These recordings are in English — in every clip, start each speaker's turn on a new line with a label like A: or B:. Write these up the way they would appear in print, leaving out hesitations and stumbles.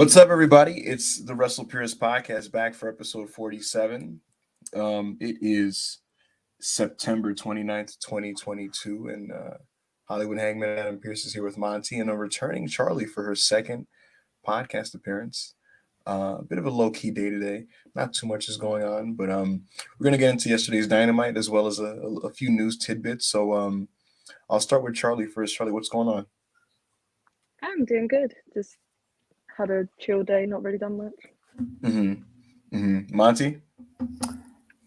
A: What's up, everybody? It's the WrestlePurists podcast back for episode 47. It is September 29th, 2022, and Hollywood Hangman Adam Pearce is here with Monty and a returning Charlie for her second podcast appearance. A bit of a low-key day today. Not too much is going on, but we're going to get into yesterday's Dynamite as well as a few news tidbits. So I'll start with Charlie first. Charlie, what's going on?
B: I'm doing good. Just had a chill day, not really done much.
A: Monty?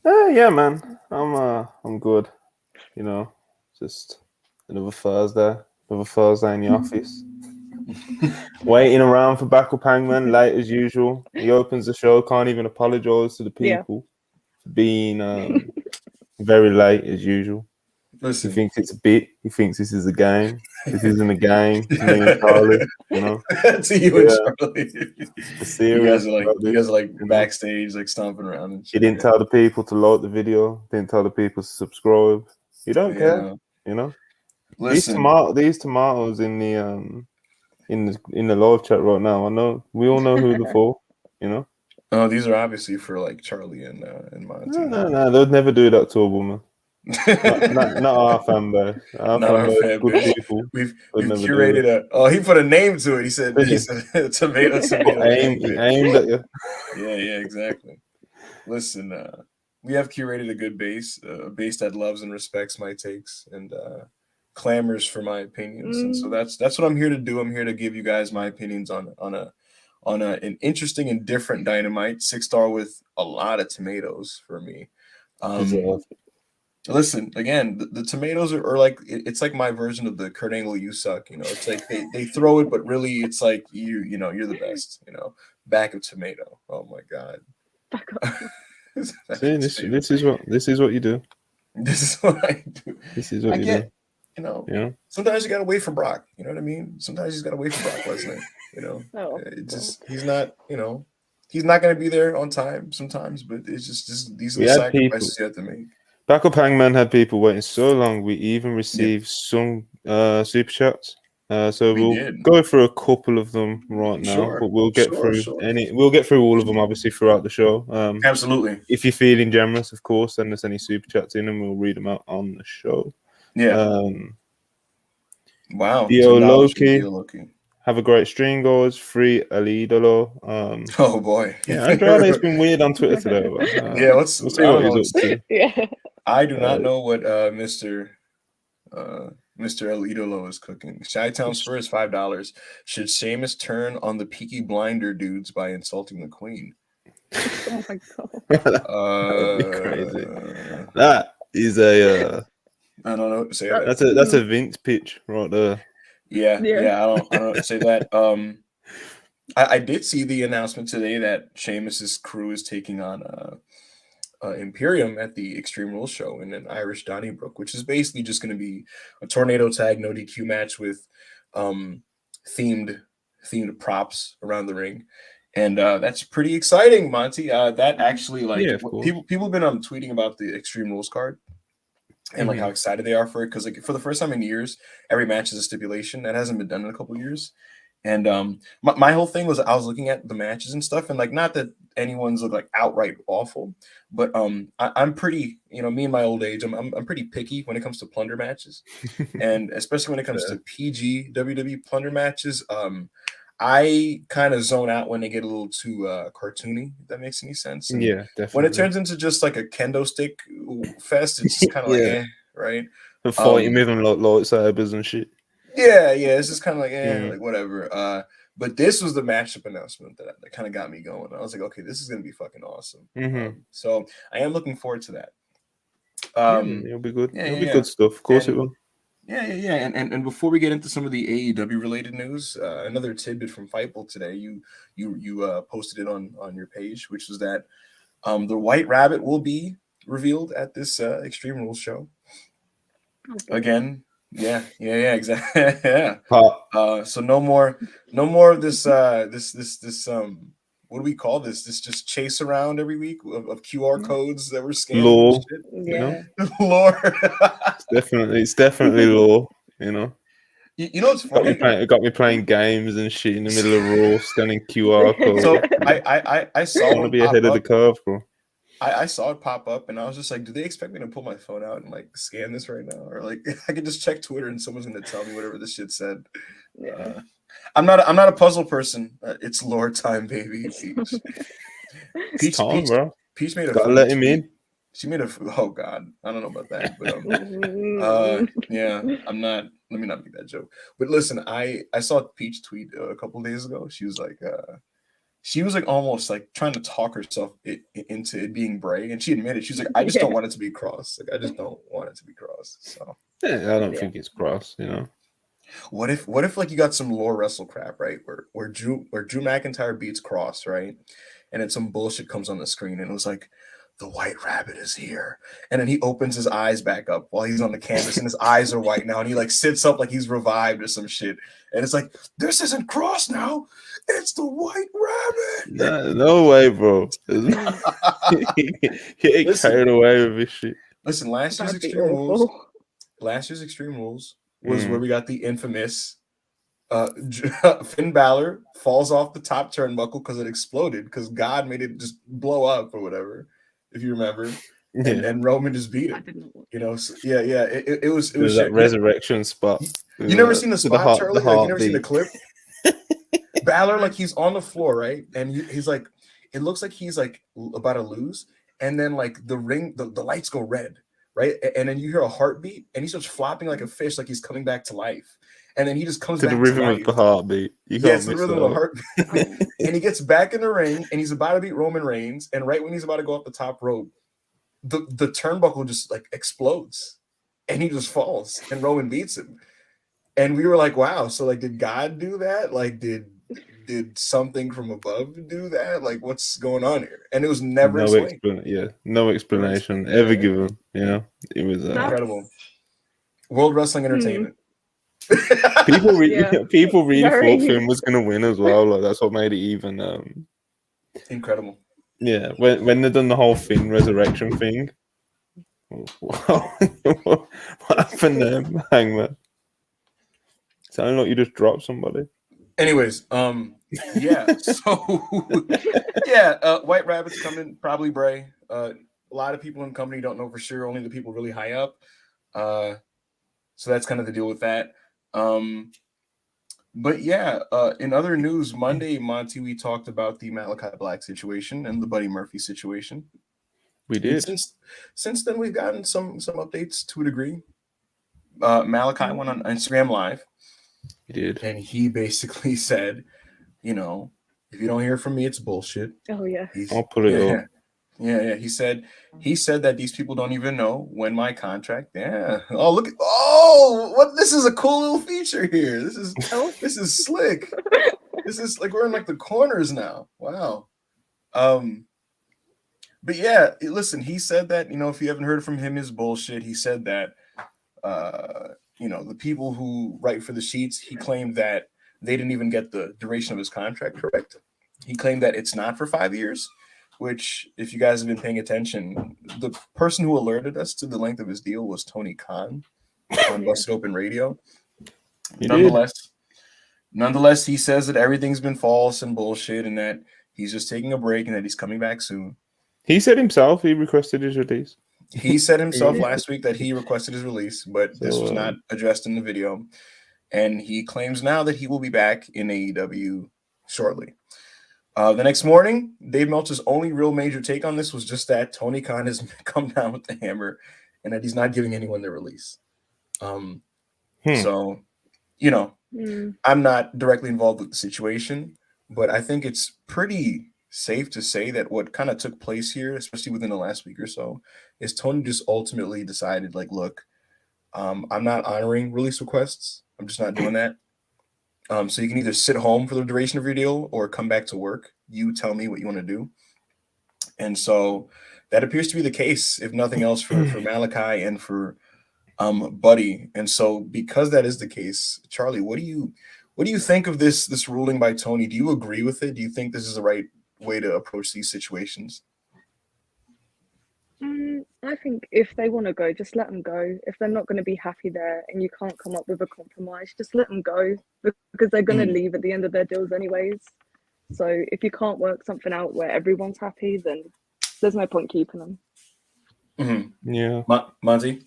C: Yeah, man. I'm good. You know, just another Thursday in the office. Waiting around for Backup Hangman, late as usual. He opens the show, can't even apologize to the people for being very late as usual.
A: Listen.
C: He thinks it's a bit. He thinks this is a game. This isn't a game. To me and Charlie, you know.
A: To you and Charlie.
C: Serious,
A: you guys are like backstage, like stomping around. And shit.
C: He didn't tell the people to like the video. Didn't tell the people to subscribe. You don't care, you know.
A: Listen.
C: These tomatoes in the live chat right now. I know we all know who they're for, you know.
A: Oh, these are obviously for like Charlie and Monty.
C: No, they'd never do that to a woman. not our fan base. Our fan base, good people.
A: We've curated he put a name to it. He said tomato.
C: Aimed at you.
A: Yeah, exactly. Listen, we have curated a good base, a base that loves and respects my takes and clamors for my opinions. And so that's what I'm here to do. I'm here to give you guys my opinions on an interesting and different Dynamite, 6-star with a lot of tomatoes for me. Listen, again, the tomatoes are like, it's like my version of the Kurt Angle "you suck," you know. It's like they throw it, but really it's like you know, you're the best, you know. Back of tomato. Oh my god.
C: See, this is what you do.
A: This is what I do.
C: This is what you do.
A: You know,
C: yeah.
A: Sometimes you gotta wait for Brock. You know what I mean? Sometimes he's gotta wait for Brock Lesnar. You know, he's not. You know, he's not gonna be there on time sometimes. But it's just these are the sacrifices you have to make.
C: Backup Hangman had people waiting so long. We even received some super chats. So we'll go through a couple of them right now, but we'll get through We'll get through all of them, obviously, throughout the show.
A: Absolutely.
C: If you're feeling generous, of course, send us any super chats in, and we'll read them out on the show.
A: Yeah. Wow.
C: Dio Loki. Have a great stream, guys. Free Alidolo.
A: Oh boy.
C: Yeah, Andrade's been weird on Twitter today. But,
A: we'll see what he's up to.
B: Yeah.
A: I do not know what Mr. Alidolo is cooking. Chi-Town Spur is $5. Should Sheamus turn on the Peaky Blinder dudes by insulting the Queen?
B: Oh my god.
C: Crazy. That is a.
A: I don't know. Say
C: that. That's a Vince pitch right there.
A: Yeah. I don't say that. I did see the announcement today that Sheamus's crew is taking on Imperium at the Extreme Rules show in an Irish Donnybrook, which is basically just going to be a tornado tag no DQ match with themed props around the ring, and that's pretty exciting, Monty. That actually people have been tweeting about the Extreme Rules card and like how excited they are for it, because like for the first time in years, every match is a stipulation. That hasn't been done in a couple of years. And my whole thing was I was looking at the matches and stuff, and like not that anyone's like outright awful, but I'm pretty, you know, me in my old age, I'm pretty picky when it comes to plunder matches, and especially when it comes to PG WWE plunder matches. I kind of zone out when they get a little too cartoony, if that makes any sense. And
C: yeah, definitely.
A: When it turns into just like a kendo stick fest, it's just kind of like, right?
C: The fighting with them like lightsabers and shit.
A: Yeah, it's just kind of like, like whatever. But this was the matchup announcement that kind of got me going. I was like, okay, this is gonna be fucking awesome. So I am looking forward to that.
C: It'll be good. It'll be good stuff. Of course it will.
A: Yeah. And before we get into some of the AEW related news, another tidbit from Fightful today. You posted it on your page, which was that the White Rabbit will be revealed at this Extreme Rules show. Again. Yeah, exactly. Yeah. So no more of this what do we call this? This just chase around every week of QR codes that we're scanning.
C: Law.
B: Yeah.
A: Lore.
C: It's definitely law, you know.
A: You know what's funny?
C: It got me playing games and shit in the middle of Raw, scanning QR codes.
A: So I saw
C: I want to
A: one
C: be
A: pop
C: ahead of the
A: up.
C: curve, bro.
A: I saw it pop up, and I was just like, do they expect me to pull my phone out and like scan this right now, or like I could just check Twitter and someone's gonna tell me whatever this shit said?
B: Yeah.
A: I'm not a puzzle person. It's lore time, baby.
C: It's time, bro.
A: Peach made a
C: Gotta
A: funny
C: let him
A: tweet.
C: in.
A: She made oh god, I don't know about that, but yeah, I'm not. Let me not make that joke. But listen, I saw Peach tweet a couple days ago. She was like almost like trying to talk herself into it being Bray, and she admitted she's like, I just don't want it to be cross. Like I just don't want it to be cross. So
C: Yeah, I don't think it's cross. You know.
A: what if like you got some lore wrestle crap, right? Where Drew McIntyre beats Cross, right? And then some bullshit comes on the screen, and it was like, the White Rabbit is here. And then he opens his eyes back up while he's on the canvas, and his eyes are white now, and he like sits up like he's revived or some shit. And it's like, this isn't Cross now, it's the White Rabbit.
C: No way, bro. Get carried away with this shit.
A: Listen, last year's Extreme Rules was where we got the infamous Finn Balor falls off the top turnbuckle because it exploded, because God made it just blow up or whatever, if you remember. And Roman just beat him. You know, so, yeah. It was
C: that resurrection spot.
A: You never seen the spot, Charlie? Like, you never seen the clip? Balor, like, he's on the floor, right? And he's like, it looks like he's like about to lose, and then like the lights go red, right? And then you hear a heartbeat, and he starts flopping like a fish, like he's coming back to life. And then he just comes
C: to
A: back
C: the rhythm
A: to life.
C: of the heartbeat.
A: Yes, the rhythm of the heartbeat. And he gets back in the ring, and he's about to beat Roman Reigns. And right when he's about to go up the top rope, the turnbuckle just like explodes, and he just falls, and Roman beats him. And we were like, wow, so like, did God do that? Like, did something from above do that? Like, what's going on here? And it was never explained.
C: No explanation ever given. You know, it was
A: incredible. World Wrestling Entertainment.
C: People really thought Finn was gonna win as well. Like, that's what made it even
A: incredible.
C: Yeah, when they done the whole Finn resurrection thing. What happened there, Hangman? Sounded like you just dropped somebody.
A: Anyways, yeah. So yeah, White Rabbit's coming, probably Bray. A lot of people in the company don't know for sure. Only the people really high up. So that's kind of the deal with that. But yeah, in other news, Monday, Monty, we talked about the Malachi Black situation and the Buddy Murphy situation.
C: We did.
A: Since then, we've gotten some updates to a degree. Malachi went on Instagram Live.
C: He did.
A: And he basically said, you know, if you don't hear from me, it's bullshit.
B: Oh, yeah.
C: I'll put it up.
A: Yeah. He said that these people don't even know when my contract. Yeah. Oh, look at what this is a cool little feature here. This is slick. This is like we're in like the corners now. Wow. But yeah, listen, he said that, you know, if you haven't heard from him is bullshit. He said that you know, the people who write for the sheets, he claimed that they didn't even get the duration of his contract correct. He claimed that it's not for 5 years, which, if you guys have been paying attention, the person who alerted us to the length of his deal was Tony Khan on Busted Open Radio. Nonetheless, he says that everything's been false and bullshit, and that he's just taking a break and that he's coming back soon.
C: He said himself he requested his release.
A: He said himself last week that he requested his release, but this was not addressed in the video. And he claims now that he will be back in AEW shortly. The next morning, Dave Meltzer's only real major take on this was just that Tony Khan has come down with the hammer and that he's not giving anyone their release. So, you know, I'm not directly involved with the situation, but I think it's pretty safe to say that what kind of took place here, especially within the last week or so, is Tony just ultimately decided, like, look, I'm not honoring release requests. I'm just not doing that. So you can either sit home for the duration of your deal or come back to work. You tell me what you want to do. And so that appears to be the case, if nothing else, for Malachi and for Buddy. And so because that is the case, Charlie, what do you think of this ruling by Tony? Do you agree with it? Do you think this is the right way to approach these situations?
B: I think if they want to go, just let them go. If they're not going to be happy there and you can't come up with a compromise, just let them go because they're going to leave at the end of their deals anyways. So if you can't work something out where everyone's happy, then there's no point keeping them.
C: Yeah.
A: Monty?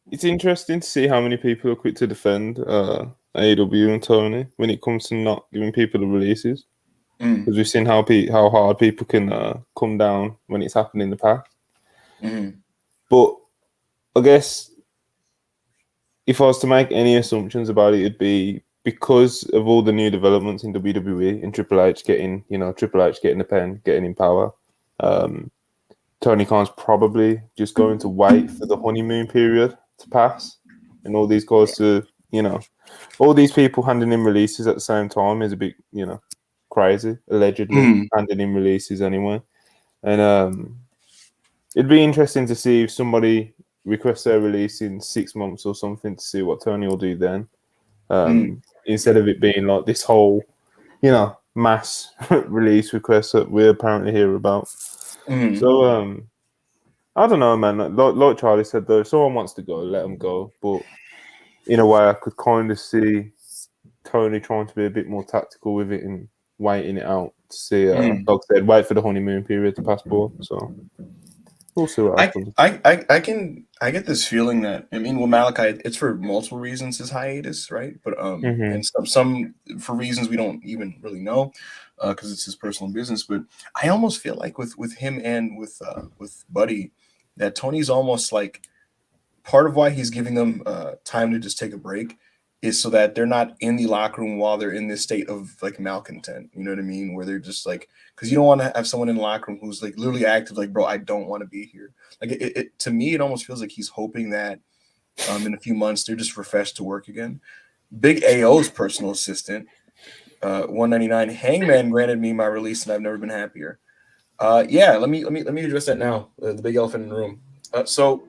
C: It's interesting to see how many people are quick to defend AEW and Tony when it comes to not giving people the releases. Because we've seen how hard people can come down when it's happened in the past. But I guess if I was to make any assumptions about it, it'd be because of all the new developments in WWE and Triple H getting the pen, getting in power. Tony Khan's probably just going to wait for the honeymoon period to pass, and all these guys to, all these people handing in releases at the same time is a bit, crazy. Allegedly handing in releases anyway, and it'd be interesting to see if somebody requests their release in 6 months or something to see what Tony will do then. Instead of it being like this whole, mass release request that we apparently hear about. So, I don't know, man. Like Charlie said, though, if someone wants to go, let them go. But in a way, I could kind of see Tony trying to be a bit more tactical with it and waiting it out to see, like I said, wait for the honeymoon period to pass by. So we'll see what happens.
A: I get this feeling that, with Malachi, it's for multiple reasons his hiatus, right? But and some for reasons we don't even really know, because it's his personal business. But I almost feel like with him and with Buddy, that Tony's almost like part of why he's giving them time to just take a break is so that they're not in the locker room while they're in this state of like malcontent. You know what I mean? Where they're just like, because you don't want to have someone in the locker room who's like literally active, like, bro, I don't want to be here. Like it to me, it almost feels like he's hoping that in a few months they're just refreshed to work again. Big AO's personal assistant, 199 Hangman granted me my release, and I've never been happier. Let me address that now. The big elephant in the room. So,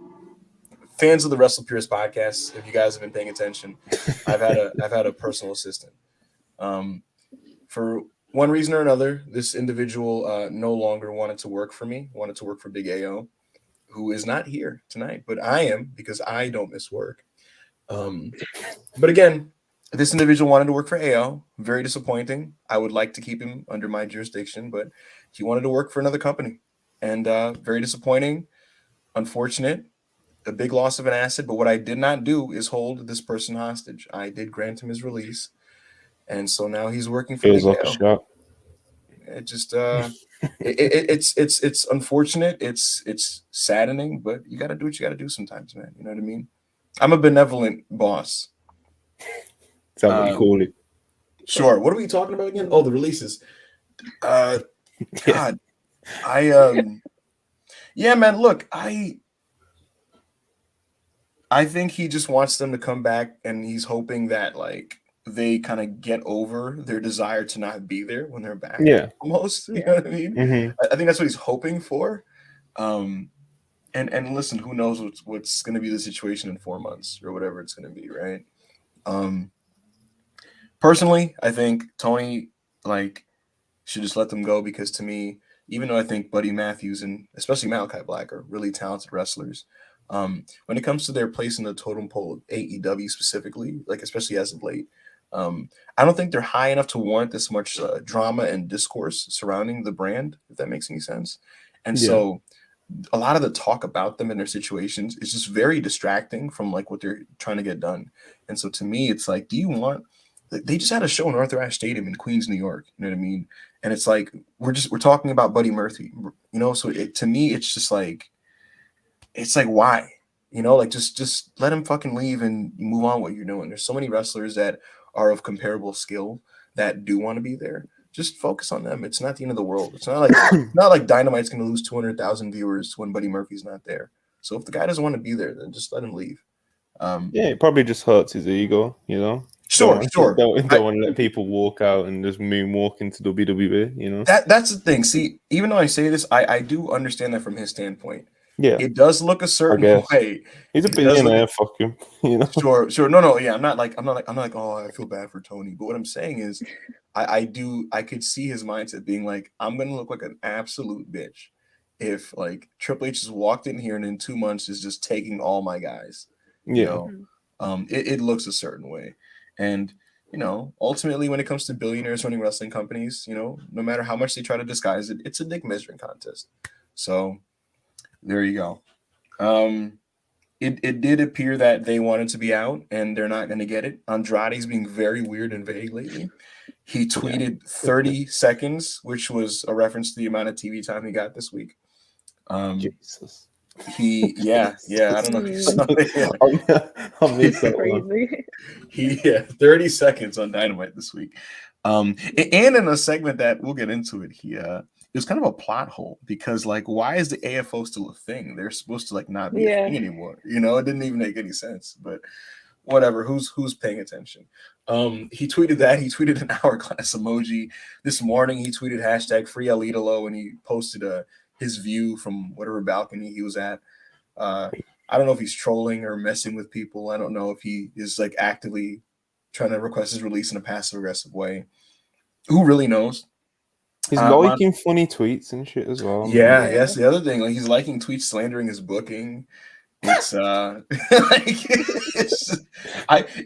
A: fans of the WrestlePurists podcast, if you guys have been paying attention, I've had a personal assistant. For one reason or another, this individual no longer wanted to work for me. Wanted to work for Big AO, who is not here tonight, but I am, because I don't miss work. But again, this individual wanted to work for AO. Very disappointing. I would like to keep him under my jurisdiction, but he wanted to work for another company, and very disappointing. Unfortunate. A big loss of an asset, but what I did not do is hold this person hostage. I did grant him his release, and so now he's working for
C: Feels like a shot.
A: It just it's unfortunate. It's saddening, but you got to do what you got to do sometimes, man. You know what I mean? I'm a benevolent boss.
C: Is that what you call it?
A: Sure. What are we talking about again? Oh, the releases. God, yeah, man. Look, I think he just wants them to come back, and he's hoping that like they kind of get over their desire to not be there when they're back.
C: Yeah,
A: almost. You know what I mean? I think that's what he's hoping for. And listen, who knows what's going to be the situation in 4 months or whatever it's going to be, right? Personally, I think Tony should just let them go, because to me, even though I think Buddy Matthews and especially Malachi Black are really talented wrestlers, when it comes to their place in the totem pole of AEW specifically, like especially as of late, I don't think they're high enough to warrant this much drama and discourse surrounding the brand, if that makes any sense. And so a lot of the talk about them and their situations is just very distracting from like what they're trying to get done. And so to me, it's like, do you want? They just had a show in Arthur Ashe Stadium in Queens, New York. You know what I mean? And it's like we're talking about Buddy Murphy, you know. So to me, it's just like, it's like, why? You know, like just let him fucking leave and move on what you're doing. There's so many wrestlers that are of comparable skill that do want to be there. Just focus on them. It's not the end of the world. It's not like Dynamite's going to lose 200,000 viewers when Buddy Murphy's not there. So if the guy doesn't want to be there, then just let him leave.
C: It probably just hurts his ego, you know.
A: Sure.
C: Don't want to let people walk out and just moonwalk into WWE, you know.
A: That's the thing. See, even though I say this, I do understand that from his standpoint.
C: Yeah,
A: It does look a certain
C: guess.
A: way.
C: He's a
A: It does
C: billionaire.
A: look
C: Fuck him. You know.
A: sure. No. Yeah, I'm not like, oh, I feel bad for Tony. But what I'm saying is, I could see his mindset being like, I'm gonna look like an absolute bitch if like Triple H just walked in here and in 2 months is just taking all my guys. You
C: Yeah.
A: know, it looks a certain way, and ultimately, when it comes to billionaires running wrestling companies, no matter how much they try to disguise it, it's a dick measuring contest. So there you go. It did appear that they wanted to be out and they're not going to get it. Andrade's being very weird and vague lately. He tweeted 30 seconds, which was a reference to the amount of TV time he got this week.
C: Jesus.
A: Yeah, I don't know if you saw it.
C: I missed that one.
A: 30 seconds on Dynamite this week. And in a segment that we'll get into it, it was kind of a plot hole because like, why is the AFO still a thing? They're supposed to like not be a thing anymore. It didn't even make any sense, but whatever. Who's paying attention? He tweeted that. He tweeted an hourglass emoji. This morning he tweeted hashtag free Alidalo and he posted his view from whatever balcony he was at. I don't know if he's trolling or messing with people. I don't know if he is like actively trying to request his release in a passive aggressive way. Who really knows?
C: He's liking funny tweets and shit as well.
A: Yeah, that's the other thing. Like he's liking tweets slandering his booking. It's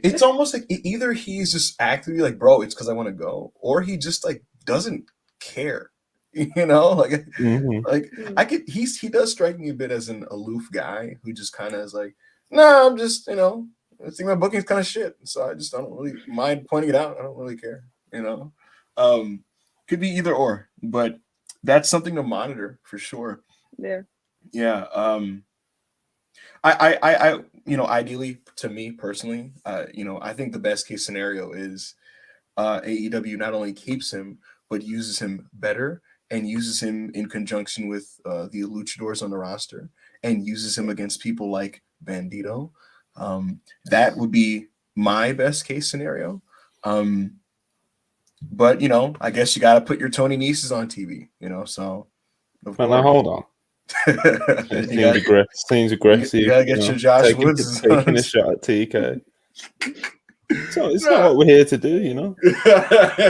A: it's almost like either he's just actively like, bro, it's because I want to go, or he just like doesn't care. He does strike me a bit as an aloof guy who just kind of is like, nah, I'm just I think my booking's kind of shit, so I don't really mind pointing it out. I don't really care, Could be either or, but that's something to monitor for sure. Yeah. I ideally, to me personally, I think the best case scenario is AEW not only keeps him but uses him better and uses him in conjunction with the luchadors on the roster and uses him against people like Bandito. That would be my best case scenario. But I guess you got to put your Tony Nese's on TV. So.
C: Now hold on. Seems aggressive.
A: You gotta get your Josh Woods
C: taking a shot at TK. So it's not what we're here to do,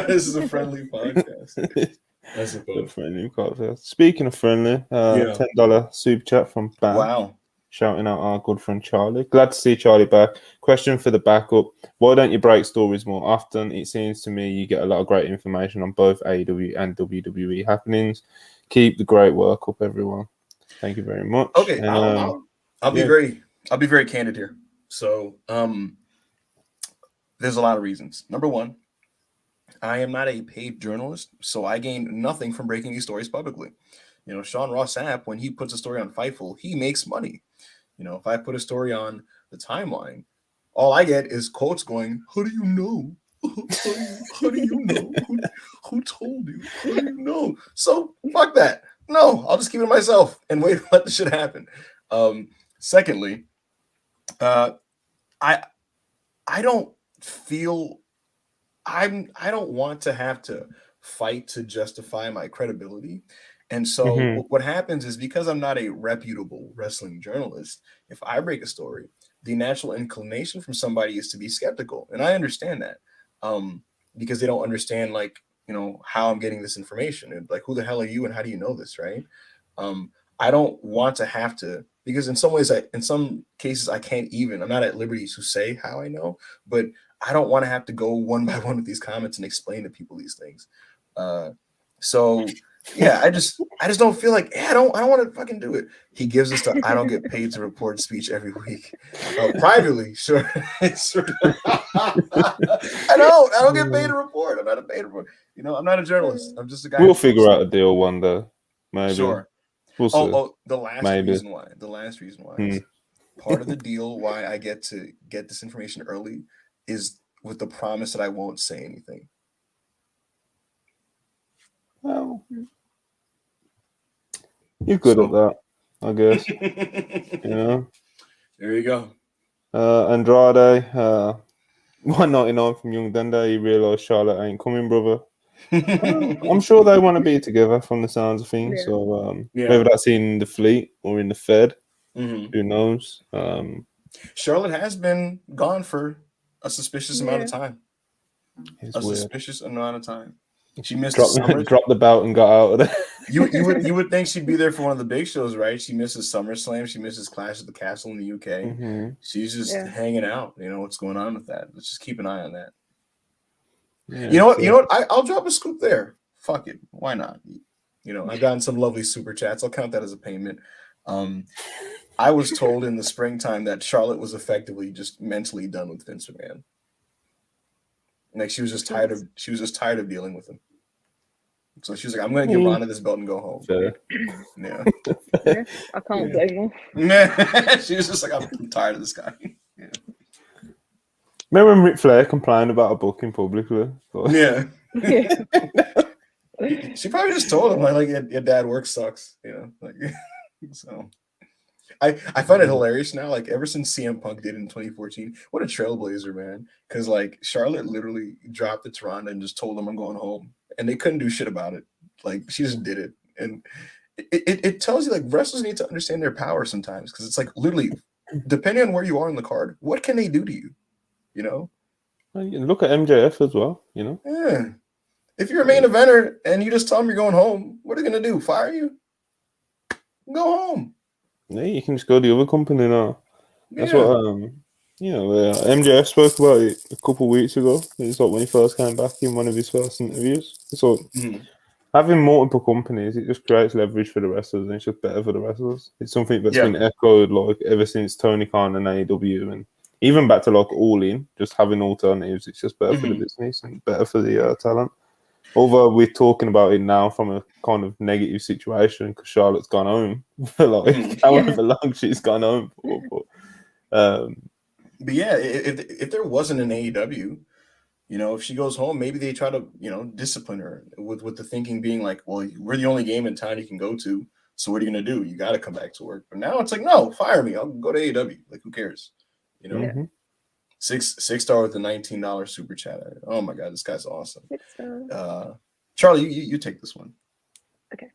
A: This is a friendly podcast. I suppose.
C: Friendly podcast. Speaking of friendly, $10 super chat from Bam.
A: Wow.
C: Shouting out our good friend Charlie. Glad to see Charlie back. Question for the backup. Why don't you break stories more often? It seems to me you get a lot of great information on both AEW and WWE happenings. Keep the great work up, everyone. Thank you very much.
A: Okay, I'll be very candid here. So, there's a lot of reasons. Number one, I am not a paid journalist, so I gain nothing from breaking these stories publicly. Sean Ross Sapp, when he puts a story on Fightful, he makes money. If I put a story on the timeline, all I get is quotes going, "How do you know? How do you know? Who told you? How do you know?" So fuck that. No, I'll just keep it to myself and wait to let the shit happen. Secondly, I don't feel I don't want to have to fight to justify my credibility. And so what happens is because I'm not a reputable wrestling journalist, if I break a story, the natural inclination from somebody is to be skeptical. And I understand that because they don't understand how I'm getting this information and like, who the hell are you and how do you know this, right? I don't want to have to, because in some cases I'm not at liberty to say how I know, but I don't want to have to go one by one with these comments and explain to people these things. So yeah, I just don't feel like I don't want to fucking do it. He gives us the I don't get paid to report speech every week. Privately, sure. I don't get paid to report. I'm not a paid report. I'm not a journalist. I'm just a guy.
C: We'll figure out a deal one day. Maybe.
A: Sure.
C: We'll see.
A: The last reason why is part of the deal why I get to get this information early is with the promise that I won't say anything.
C: Well, you're good at that, I guess.
A: There you go.
C: Andrade, 199 from Young Dende. You realise Charlotte ain't coming, brother. I'm sure they want to be together from the sounds of things.
B: Yeah.
C: So
A: Yeah.
C: whether that's in the fleet or in the Fed,
A: Mhm.
C: who knows?
A: Charlotte has been gone for a suspicious amount of time.
C: It's
A: A
C: weird.
A: suspicious amount of time. She missed the Summers.
C: Dropped the belt and got out of there.
A: You would think she'd be there for one of the big shows, right? She misses SummerSlam. She misses Clash at the Castle in the UK.
C: Mm-hmm.
A: She's just hanging out. You know what's going on with that. Let's just keep an eye on that.
C: Yeah,
A: you know what? I'll drop a scoop there. Fuck it. Why not? You know, I've gotten some lovely super chats. I'll count that as a payment. I was told in the springtime that Charlotte was effectively just mentally done with Vince McMahon. Like she was just tired of dealing with him. So she was like, I'm gonna give Ronda this belt and go home.
C: Fair.
A: Yeah.
B: Yeah, I can't blame her.
A: She was just like, I'm tired of this guy. Yeah.
C: Remember when Ric Flair complained about a booking publicly?
A: Yeah.
B: Yeah.
A: She probably just told him like your dad work sucks, you know. Like so I find it hilarious now. Like ever since CM Punk did in 2014, what a trailblazer, man. Because like Charlotte literally dropped it to Ronda and just told them I'm going home, and they couldn't do shit about it. Like she just did it, and it tells you like wrestlers need to understand their power sometimes because it's like literally depending on where you are in the card, what can they do to you? You know.
C: Look at MJF as well. You know.
A: Yeah. If you're a main eventer and you just tell them you're going home, what are they gonna do? Fire you? Go home.
C: Yeah, you can just go to the other company now. That's
A: Yeah.
C: what MJF spoke about it a couple of weeks ago. It's like when he first came back in one of his first interviews. So having multiple companies, it just creates leverage for the wrestlers, and it's just better for the wrestlers. It's something that's been echoed like ever since Tony Khan and AEW, and even back to like All In. Just having alternatives, it's just better for the business and better for the talent. Although we're talking about it now from a kind of negative situation because Charlotte's gone home for like however long she's gone home for.
A: But yeah, if there wasn't an AEW, you know, if she goes home, maybe they try to, you know, discipline her with the thinking being like, well, we're the only game in town you can go to, so what are you gonna do? You got to come back to work. But now it's like, no, fire me. I'll go to AEW. Like, who cares? You know.
C: Mm-hmm.
A: $6 with a $19 super chat. Oh my god, this guy's awesome.
B: $6.
A: Charlie, you take this one.
B: Okay.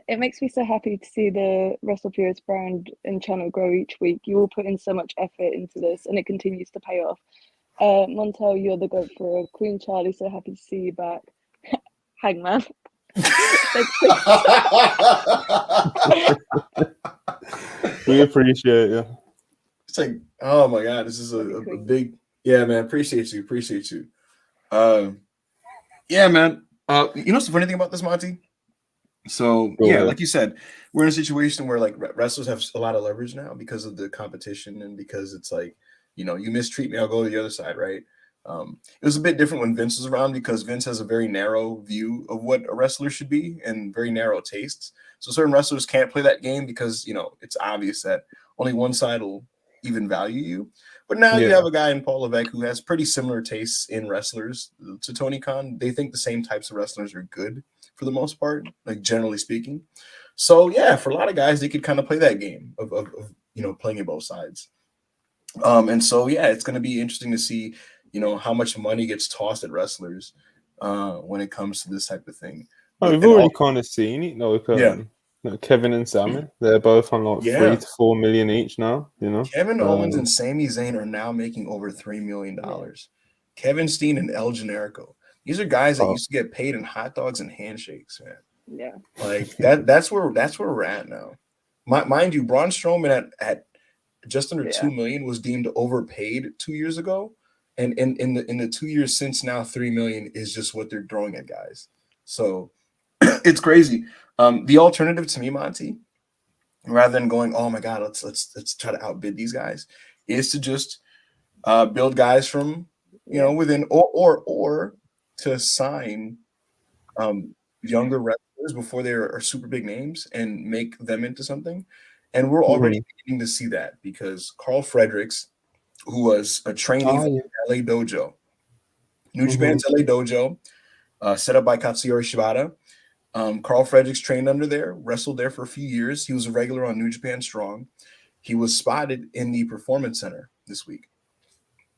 B: It makes me so happy to see the WrestlePurists brand and channel grow each week. You all put in so much effort into this, and it continues to pay off. Montel, you're the goat for Queen Charlie. So happy to see you back. Hangman.
C: We appreciate you.
A: It's like, oh my god, this is a big, yeah, man. Appreciate you. Yeah, man. You know what's the funny thing about this, Monty? So like you said, we're in a situation where like wrestlers have a lot of leverage now because of the competition and because it's like, you know, you mistreat me, I'll go to the other side, right? It was a bit different when Vince was around because Vince has a very narrow view of what a wrestler should be and very narrow tastes. So certain wrestlers can't play that game because, you know, it's obvious that only one side will even value you. But now you have a guy in Paul Levesque who has pretty similar tastes in wrestlers to Tony Khan. They think the same types of wrestlers are good for the most part, like generally speaking. So yeah, for a lot of guys, they could kind of play that game of you know, playing in both sides. And so yeah, it's going to be interesting to see, you know, how much money gets tossed at wrestlers when it comes to this type of thing.
C: Oh, we've already kind of seen it. Like Kevin and Sammy, they're both on like 3 to 4 million each now. You know,
A: Kevin Owens and Sami Zayn are now making over $3 million. Kevin Steen and El Generico. These are guys that used to get paid in hot dogs and handshakes, man.
B: Yeah,
A: like that's where we're at now. Mind you, Braun Strowman at just under 2 million was deemed overpaid 2 years ago, and in the 2 years since now, 3 million is just what they're throwing at guys. So it's crazy. The alternative to me, Monty, rather than going, oh my god, let's try to outbid these guys, is to just build guys from within or to sign younger wrestlers before they are super big names and make them into something. And we're already beginning to see that because Carl Fredericks, who was a trainee from LA Dojo, New Japan's LA Dojo, set up by Katsuyori Shibata. Carl Fredericks trained under there, wrestled there for a few years. He was a regular on New Japan Strong. He was spotted in the Performance Center this week.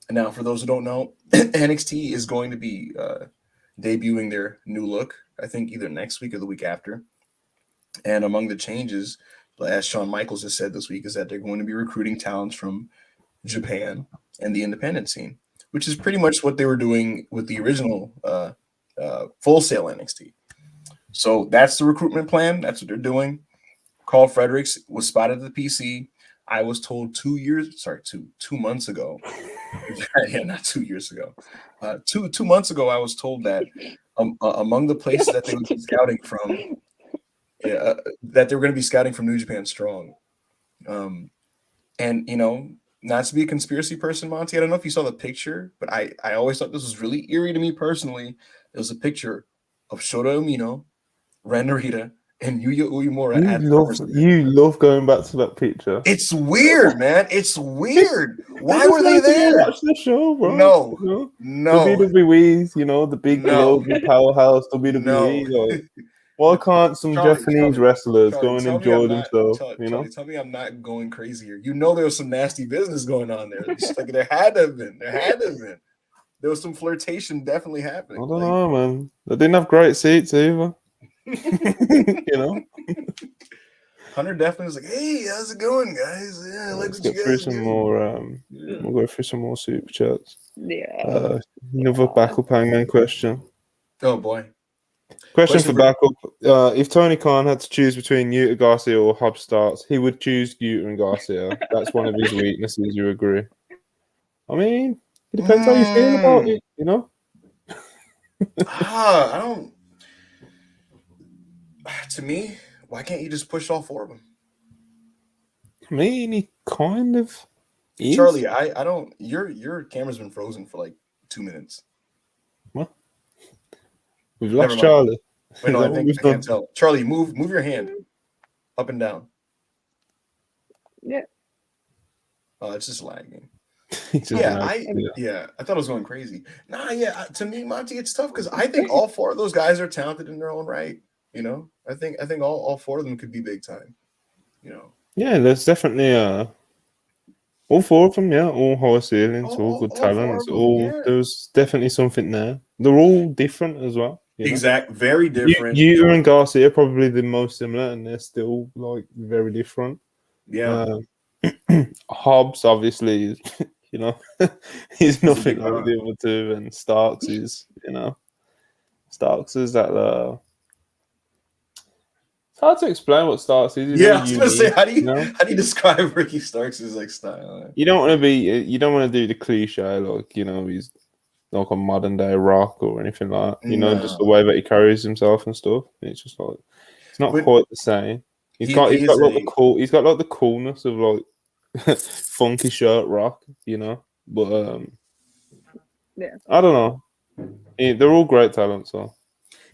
A: And now, for those who don't know, NXT is going to be debuting their new look, I think either next week or the week after. And among the changes, as Shawn Michaels has said this week, is that they're going to be recruiting talents from Japan and the independent scene, which is pretty much what they were doing with the original Full Sail NXT. So that's the recruitment plan. That's what they're doing. Carl Fredericks was spotted at the PC. I was told 2 months ago. Yeah, not 2 years ago. 2 months ago, I was told that among the places that they would be scouting from, that they were going to be scouting from New Japan Strong. And, you know, not to be a conspiracy person, Monty, I don't know if you saw the picture, but I always thought this was really eerie to me personally. It was a picture of Shota Umino, Ren Narita, and Yuya Uemura.
C: You love going back to that picture.
A: It's weird, man. It's weird. Why were they there?
C: Watch the show, bro.
A: No.
C: WWE's, the big global powerhouse WWE. Like, why can't some Japanese wrestlers go and enjoy themselves?
A: Charlie, tell me I'm not going crazy here. There was some nasty business going on there. Like, there had to have been. There was some flirtation definitely happening.
C: I don't know, man. They didn't have great seats either.
A: Hunter definitely was like, "Hey, how's it going, guys? Yeah,
C: let's get through some more. We'll go through some more super chats.
B: Yeah.
C: Another backup hangman question.
A: Oh boy.
C: Question for backup. If Tony Khan had to choose between Yuta Garcia or Hobbs Starks, he would choose Yuta and Garcia. That's one of his weaknesses. You agree? I mean, it depends how you feel about it.
A: I don't. To me, why can't you just push all four of them?
C: I mean, he kind of is.
A: Charlie, I don't. Your camera's been frozen for like 2 minutes.
C: What? We've lost Charlie.
A: Wait, no, I can't tell. Charlie, move your hand up and down.
B: Yeah.
A: Oh, it's just lagging. I thought it was going crazy. To me, Monty, it's tough because I think all four of those guys are talented in their own right. I think all four of them could be big time.
C: Yeah, there's definitely all four of them. Yeah, all high ceilings, all good talents. There's definitely something there. They're all different as well.
A: Very different.
C: Yuta and Garcia are probably the most similar, and they're still like very different.
A: Yeah.
C: Hobbs obviously, he's nothing like the other two, and Starks is, Starks is that. It's hard to explain what Starks is.
A: I was gonna say, how do you describe Ricky Starks' like style?
C: You don't want to do the cliche like he's like a modern day Rock or anything like that. Just the way that he carries himself and stuff. It's just like it's not quite the same. He's got the coolness of like funky shirt Rock, But I don't know. They're all great talents, so.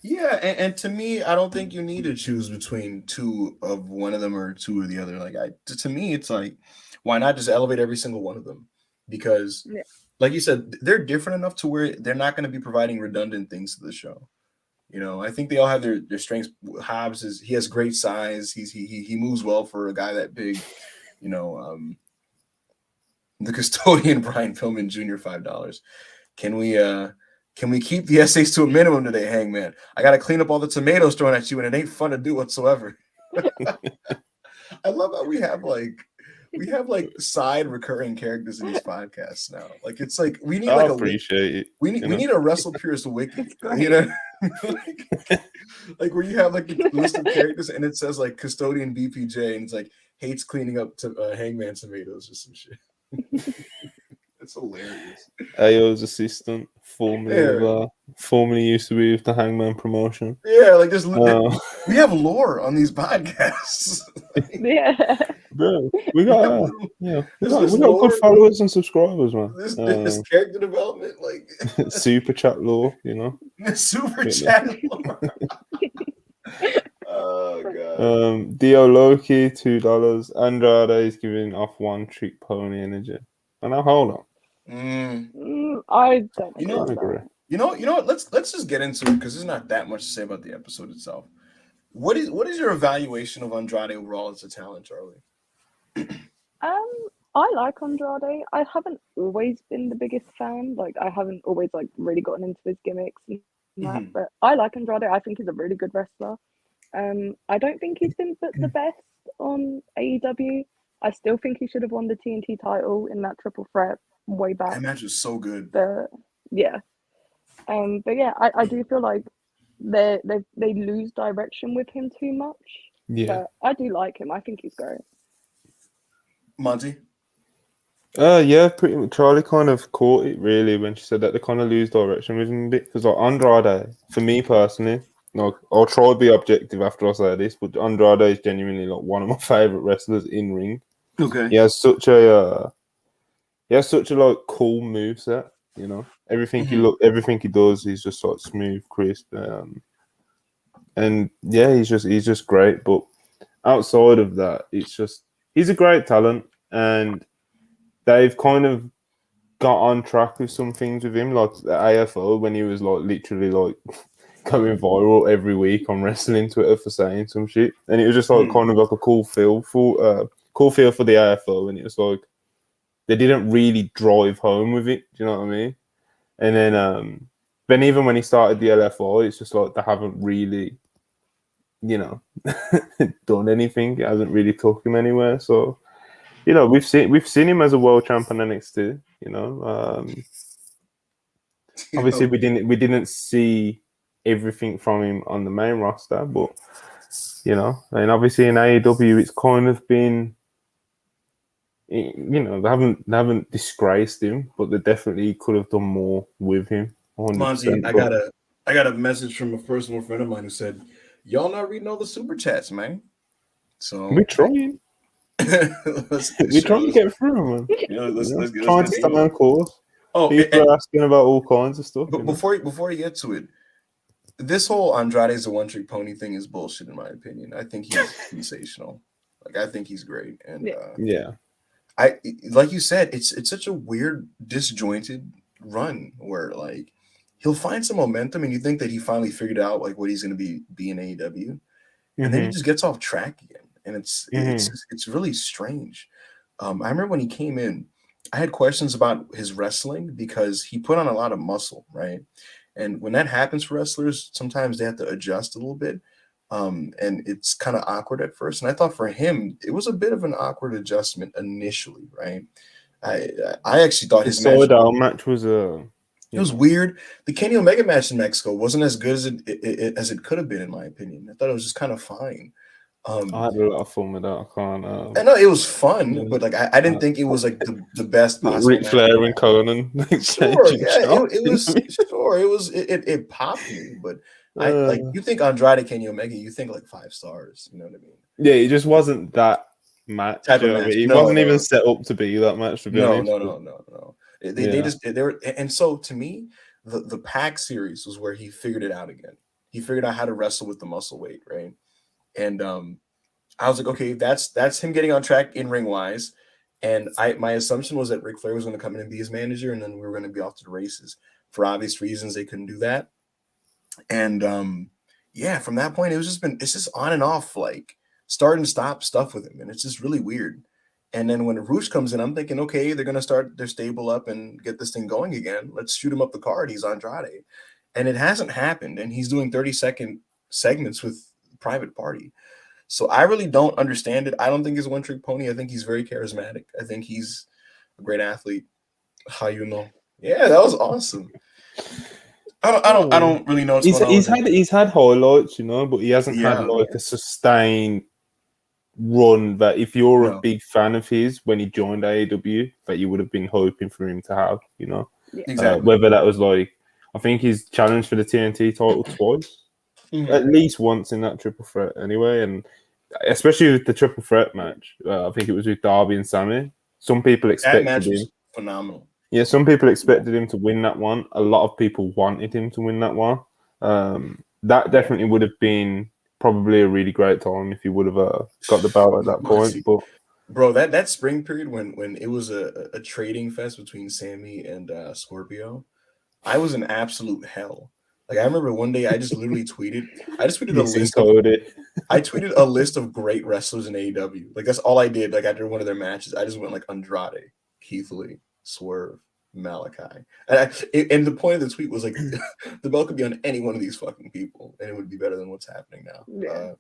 A: Yeah, and to me, I don't think you need to choose between two of one of them or two or the other. Like, to me, it's like, why not just elevate every single one of them? Because, like you said, they're different enough to where they're not going to be providing redundant things to the show. I think they all have their strengths. Hobbs he has great size. He moves well for a guy that big. The custodian Brian Pillman Jr. $5. Can we keep the essays to a minimum today, Hangman? I got to clean up all the tomatoes thrown at you, and it ain't fun to do whatsoever. I love how we have side recurring characters in these podcasts now. Like, it's like we need
C: I appreciate it.
A: We need a WrestlePurists wiki. Like where you have like a list of characters and it says like custodian BPJ and it's like hates cleaning up Hangman tomatoes or some shit. It's hilarious.
C: AO's assistant, formerly used to be with the Hangman promotion.
A: Yeah, like there's we have lore on these podcasts.
C: Bro, we got good followers and subscribers, man.
A: This character development, like
C: super chat lore,
A: Super chat lore. Oh god.
C: Dio Loki $2. Andrade is giving off one trick pony energy. And now hold on.
B: I don't
A: agree. You know what? Let's just get into it because there's not that much to say about the episode itself. What is your evaluation of Andrade overall as a talent, Charlie?
B: I like Andrade. I haven't always been the biggest fan. Like I haven't always like really gotten into his gimmicks and that. But I like Andrade. I think he's a really good wrestler. I don't think he's been the best on AEW. I still think he should have won the TNT title in that triple threat way back.
A: That match was so good.
B: But yeah, I do feel like they lose direction with him too much.
C: Yeah.
B: But I do like him. I think he's great.
A: Monty?
C: Yeah, pretty much. Charlie kind of caught it really when she said that they kind of lose direction with him a bit. Because like Andrade, for me personally, like I'll try to be objective after I say this, but Andrade is genuinely like one of my favorite wrestlers in ring.
A: Okay.
C: He has such a like cool moveset. You know, everything he does, he's just like smooth, crisp, and yeah, he's just great. But outside of that, it's just he's a great talent, and they've kind of got on track with some things with him, like the AFO when he was like literally like going viral every week on wrestling Twitter for saying some shit, and it was just like kind of like a cool feel for the AFO, and it was like they didn't really drive home with it. Do you know what I mean? And then even when he started the LFO, it's just like they haven't really, you know, done anything. It hasn't really took him anywhere. So, you know, we've seen him as a world champion NXT. You know, obviously we didn't see everything from him on the main roster, but you know, and obviously in AEW it's kind of been, you know, they haven't disgraced him, but they definitely could have done more with him. 100%.
A: Monty, I got a message from a personal friend of mine who said, "Y'all not reading all the super chats, man." So
C: we're trying. We're trying to get through, man.
A: You know, let's
C: trying to stay on course.
A: Oh,
C: people are asking about all kinds of stuff.
A: But before you get to it, this whole Andrade's a one-trick pony thing is bullshit, in my opinion. I think he's sensational. Like I think he's great, and
C: yeah.
A: I like you said, it's such a weird, disjointed run where like he'll find some momentum, and you think that he finally figured out like what he's going to be in AEW, and then he just gets off track again, and it's really strange. I remember when he came in, I had questions about his wrestling because he put on a lot of muscle, right? And when that happens for wrestlers, sometimes they have to adjust a little bit. And it's kind of awkward at first. And I thought for him, it was a bit of an awkward adjustment initially, right? I actually thought his
C: match was
A: it was weird. The Kenny Omega match in Mexico wasn't as good as it could have been, in my opinion. I thought it was just kind of fine.
C: I had a lot of fun with that. I can't.
A: I know it was fun, but like I didn't think it was like the best possible.
C: Ric Flair and Conan.
A: Sure, yeah, it was sure. It popped me, but I like you think Andrade Kenny Omega, you think like 5 stars. You know what I mean?
C: Yeah, it just wasn't that match. It wasn't even set up to be that match. To be honest,
A: no. They were, and so to me, the Pac series was where he figured it out again. He figured out how to wrestle with the muscle weight, right? And I was like, okay, that's him getting on track in ring wise. And my assumption was that Ric Flair was going to come in and be his manager, and then we were going to be off to the races. For obvious reasons, they couldn't do that. And from that point, it's just on and off, like start and stop stuff with him, and it's just really weird. And then when Roosh comes in, I'm thinking, okay, they're going to start their stable up and get this thing going again. Let's shoot him up the card. He's Andrade, and it hasn't happened. And he's doing 30-second segments with Private Party. So I really don't understand it. I don't think he's a one-trick pony. I think he's very charismatic. I think he's a great athlete. How you know? Yeah, that was awesome. I don't really know what's going on.
C: He's had highlights, you know, but he hasn't had like a sustained run that if you're a big fan of his when he joined AEW, that you would have been hoping for him to have, you know.
A: Exactly.
C: Whether that was like, I think he's challenged for the TNT title twice. At least once in that triple threat anyway, and especially with the triple threat match, I think it was with Darby and Sammy. Some people expected
A: that match
C: him
A: was phenomenal.
C: Yeah, some people expected him to win that one. A lot of people wanted him to win that one. That definitely would have been probably a really great time if he would have got the belt at that point. But
A: bro, that spring period when it was a trading fest between Sammy and Scorpio, I was in absolute hell. Like I remember one day I just literally tweeted. I tweeted a list of great wrestlers in AEW. Like that's all I did. Like after one of their matches, I just went like Andrade, Keith Lee, Swerve, Malachi. And the point of the tweet was like, the belt could be on any one of these fucking people, and it would be better than what's happening now.
B: Yeah.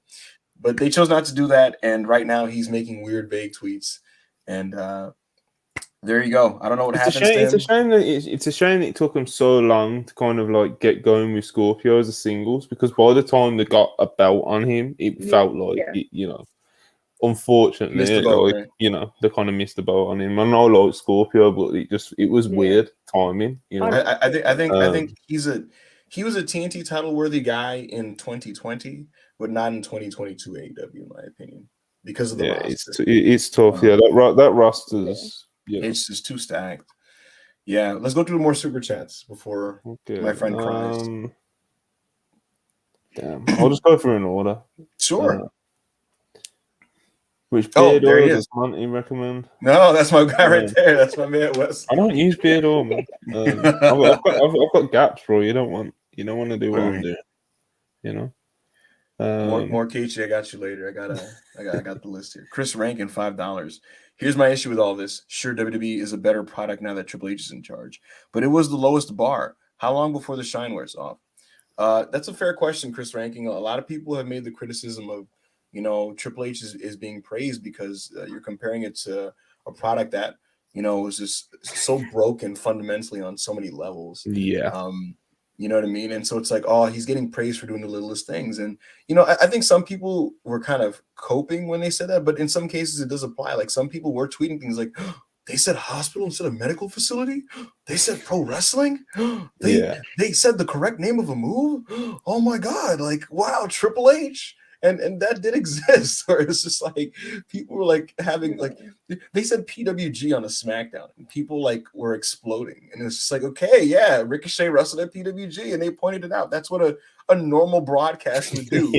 A: But they chose not to do that, and right now he's making weird, vague tweets, and there you go. I don't know what happens to him.
C: It's a shame that it's a shame that it took them so long to kind of like get going with Scorpio as a singles, because by the time they got a belt on him, it felt like it, you know. Unfortunately,
A: Missed the boat,
C: like,
A: right?
C: you know, they kind of missed the boat on him. I know, like Scorpio, but it was weird timing. You know,
A: I think he was a TNT title worthy guy in 2020, but not in 2022 AEW, in my opinion, because of the roster.
C: It's tough. That roster's
A: it's just too stacked. Yeah, let's go through more super chats before my friend cries.
C: Damn, I'll just go through an order.
A: Sure.
C: Which beard oil does Monty recommend?
A: No, that's my guy right there. That's my man, Wes.
C: I don't use beard oil, man. I've got gaps, bro. You don't want to do what I'm doing. You know.
A: More Keiichi, I got you later. I got the list here. Chris Rankin, $5. Here's my issue with all this. Sure, WWE is a better product now that Triple H is in charge, but it was the lowest bar. How long before the shine wears off? That's a fair question, Chris Rankin. A lot of people have made the criticism of, you know, Triple H is being praised because you're comparing it to a product that, you know, was just so broken fundamentally on so many levels.
C: Yeah.
A: You know what I mean? And so it's like, oh, he's getting praised for doing the littlest things. And, you know, I think some people were kind of coping when they said that, but in some cases it does apply. Like some people were tweeting things like, oh, they said hospital instead of medical facility. They said pro wrestling. They said the correct name of a move. Oh my God. Like, wow, Triple H. And that did exist, where it's just like people were like having like they said PWG on a SmackDown and people like were exploding. And it's just like, okay, yeah, Ricochet wrestled at PWG and they pointed it out. That's what a normal broadcast would do.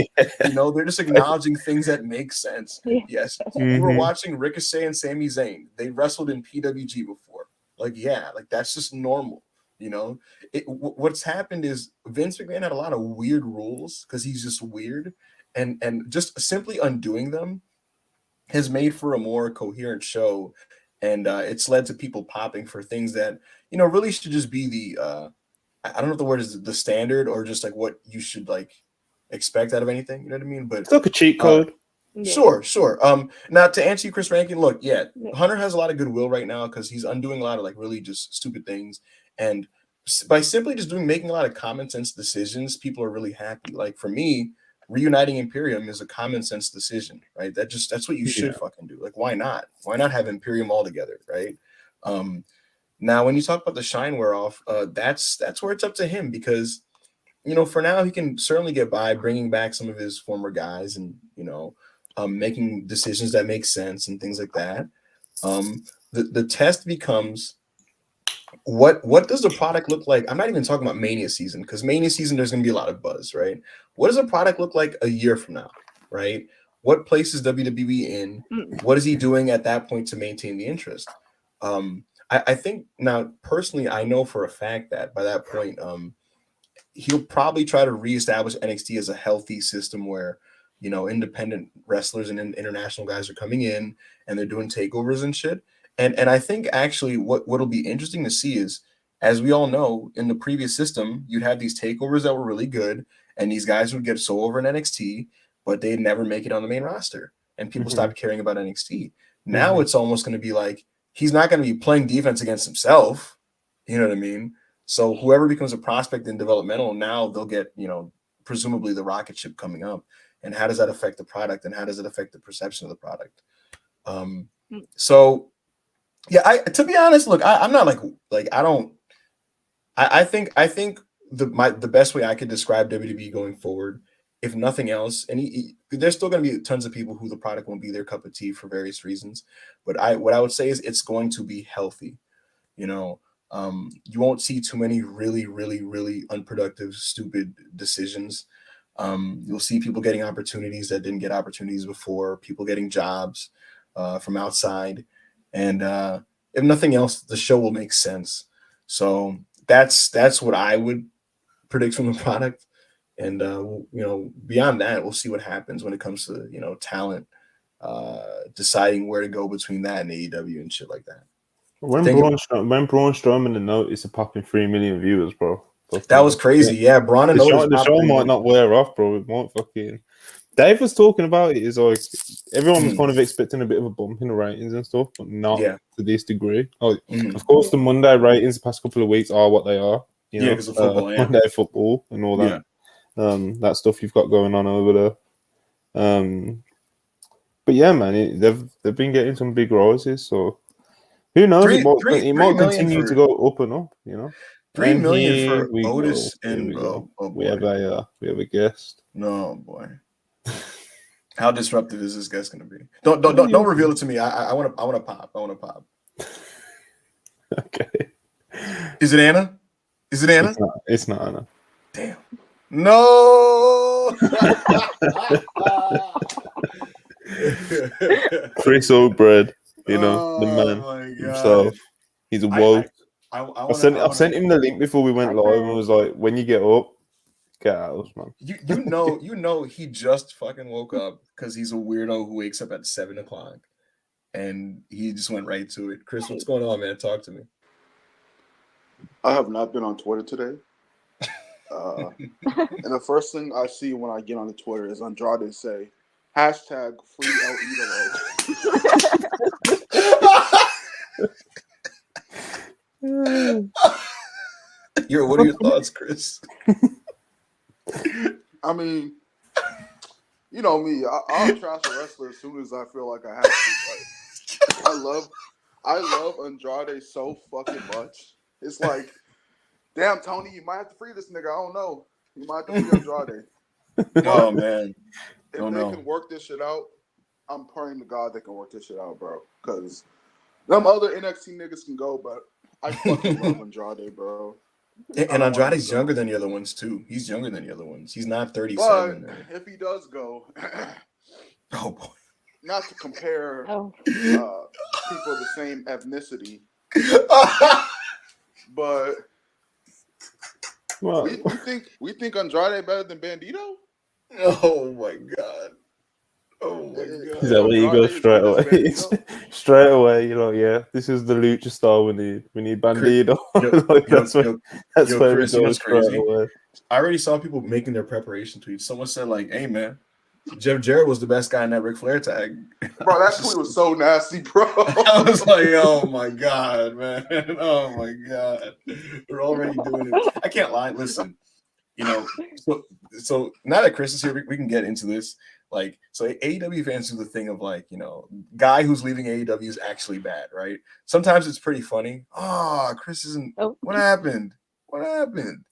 A: You know, they're just acknowledging things that make sense. Yes, you were watching Ricochet and Sami Zayn. They wrestled in PWG before. Like, yeah, like that's just normal. You know, what's happened is Vince McMahon had a lot of weird rules because he's just weird. And just simply undoing them has made for a more coherent show, and it's led to people popping for things that, you know, really should just be the I don't know if the word is the standard or just like what you should like expect out of anything. You know what I mean? But
C: it's like a cheat code.
A: Sure. Now to answer you, Chris Rankin, look, Hunter has a lot of goodwill right now because he's undoing a lot of like really just stupid things, and by simply just making a lot of common sense decisions, people are really happy. Like for me, reuniting Imperium is a common sense decision, right? That's what you should fucking do. Like, why not? Why not have Imperium all together, right? Now, when you talk about the shine wear off, that's where it's up to him because, you know, for now he can certainly get by bringing back some of his former guys and, you know, making decisions that make sense and things like that. The test becomes what does the product look like? I'm not even talking about Mania season because Mania season there's going to be a lot of buzz, right? What does a product look like a year from now, right? What place is WWE in? What is he doing at that point to maintain the interest? I think now personally, I know for a fact that by that point, he'll probably try to reestablish NXT as a healthy system where, you know, independent wrestlers and international guys are coming in and they're doing takeovers and shit. And I think actually what'll be interesting to see is, as we all know, in the previous system, you'd have these takeovers that were really good, and these guys would get so over in NXT, but they'd never make it on the main roster, and people stopped caring about NXT. Now it's almost going to be like he's not going to be playing defense against himself. You know what I mean? So whoever becomes a prospect in developmental, now they'll get, you know, presumably the rocket ship coming up. And how does that affect the product? And how does it affect the perception of the product? So yeah, to be honest, look, I'm not I think the best way I could describe WWE going forward, if nothing else, and there's still going to be tons of people who the product won't be their cup of tea for various reasons, but what I would say is it's going to be healthy. You know, you won't see too many really, really, really unproductive, stupid decisions. You'll see people getting opportunities that didn't get opportunities before, people getting jobs from outside. And if nothing else, the show will make sense. So that's what I would predict from the product. And, you know, beyond that, we'll see what happens when it comes to, you know, talent, deciding where to go between that and AEW and shit like that.
C: When Braun Strowman announced a popping 3 million viewers, bro.
A: That was crazy. Yeah, Braun and
C: the show might not wear off, bro. It won't fucking. Dave was talking about it. Is like everyone was kind of expecting a bit of a bump in the ratings and stuff, but not to this degree. Oh, of course, the Monday ratings the past couple of weeks are what they are. You know,
A: because of football,
C: Monday football and all that. That stuff you've got going on over there. But yeah, man, they've been getting some big rises. So who knows? It might continue to go up and up. You know,
A: 3 million for Otis and
C: we have a guest.
A: No boy. How disruptive is this guest going to be? Don't reveal it to me. I want to pop.
C: Okay.
A: Is it Anna?
C: It's not Anna.
A: Damn. No.
C: Chris O'Bread, you know, the man himself. He's a woke. I sent him the link before we went live and was like, when you get up, get out, man.
A: You know, he just fucking woke up because he's a weirdo who wakes up at 7 o'clock, and he just went right to it. Chris, what's going on, man? Talk to me.
D: I have not been on Twitter today. And the first thing I see when I get on the Twitter is Andrade say, #free El Idolo.
A: What are your thoughts, Chris?
D: I mean, you know me. I'll trash a wrestler as soon as I feel like I have to. Like, I love Andrade so fucking much. It's like, damn, Tony, you might have to free this nigga. I don't know. You might have to free Andrade.
A: Oh man,
D: if they can work this shit out, I'm praying to God they can work this shit out, bro. Because them other NXT niggas can go, but I fucking love Andrade, bro.
A: And Andrade's younger than the other ones too. He's younger than the other ones. He's not 37.
D: But if he does go,
A: oh boy,
D: not to compare people of the same ethnicity, but we think Andrade better than Bandito?
A: Oh my god. Oh my god.
C: Is that where you go straight away? Straight away, you know, yeah, this is the lucha star we need. We need Bandito. That's where
A: Chris, we go straight away. I already saw people making their preparation tweets. Someone said, like, hey man, Jeff Jarrett was the best guy in that Ric Flair tag.
D: Bro, that tweet was so nasty, bro.
A: I was like, oh my god, man. Oh my god. We're already doing it. I can't lie. Listen, you know, so now that Chris is here, we can get into this. Like, so AEW fans do the thing of like, you know, guy who's leaving AEW is actually bad, right? Sometimes it's pretty funny. Oh, Chris isn't. Oh. What happened? What happened?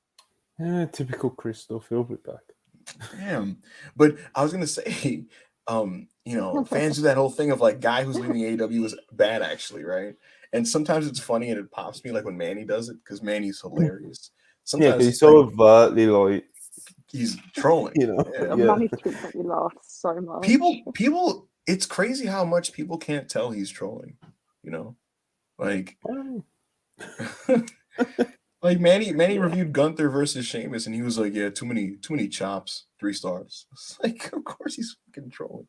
C: Yeah, typical Chris stuff. He'll be back.
A: Damn. But I was gonna say, you know, fans do that whole thing of like, guy who's leaving AEW is bad, actually, right? And sometimes it's funny and it pops me, like when Manny does it, because Manny's hilarious. Sometimes
C: he's so overtly like.
A: He's trolling,
C: you know.
B: Manny tweets make me laugh so much.
A: People, it's crazy how much people can't tell he's trolling. You know, like, like Manny reviewed Gunther versus Sheamus, and he was like, "Yeah, too many chops, 3 stars." It's like, of course he's fucking trolling.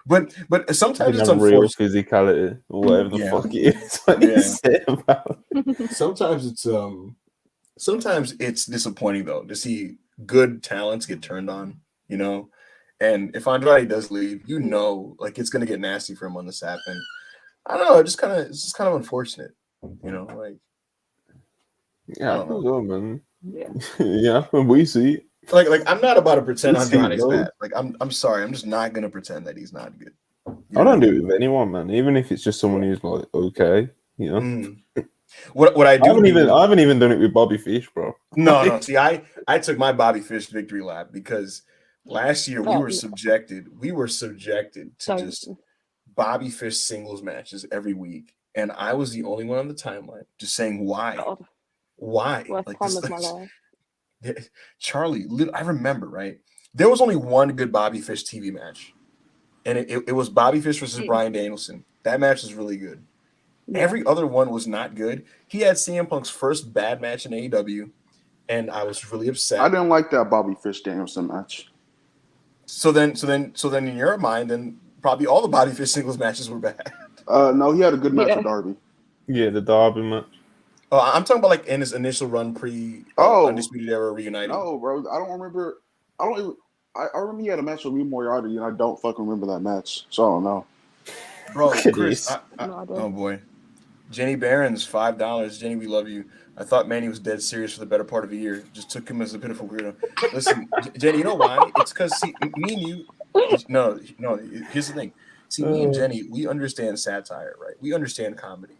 A: But sometimes it's
C: real physicality, or whatever the fuck it is. What you say about it.
A: Sometimes it's disappointing though to see good talents get turned on, you know. And if Andrade does leave, you know, like it's gonna get nasty for him on this app. And I don't know, it's just kind of unfortunate, you know. Like,
C: yeah, I don't know, man. Yeah, we see.
A: Like I'm not about to pretend Andrade's bad. Like I'm sorry, I'm just not gonna pretend that he's not good.
C: I don't do it with anyone, man. Even if it's just someone who's like okay, you know.
A: What I do?
C: I haven't even done it with Bobby Fish, bro.
A: No. See, I took my Bobby Fish victory lap because last year we were subjected to just Bobby Fish singles matches every week, and I was the only one on the timeline just saying why, why?
B: Like this, of my life.
A: Charlie, I remember, right? There was only one good Bobby Fish TV match, and it was Bobby Fish versus Bryan Danielson. That match was really good. Yeah. Every other one was not good. He had CM Punk's first bad match in AEW, and I was really upset.
D: I didn't like that Bobby Fish Danielson match.
A: So then, in your mind, then probably all the Bobby Fish singles matches were bad.
D: No, he had a good match with Darby.
C: Yeah, the Derby match.
A: Oh, I'm talking about like in his initial run pre Undisputed Era reuniting.
D: No, bro. I don't remember. I don't even. I remember he had a match with Lee Moriarty, and I don't fucking remember that match. So I don't know.
A: Bro,
C: Look at
A: Chris,
C: this.
A: oh boy. Jenny Barron's $5. Jenny, we love you. I thought Manny was dead serious for the better part of a year. Just took him as a pitiful weirdo. Listen, Jenny, you know why? It's because me and you. No. Here's the thing. See, me and Jenny, we understand satire, right? We understand comedy,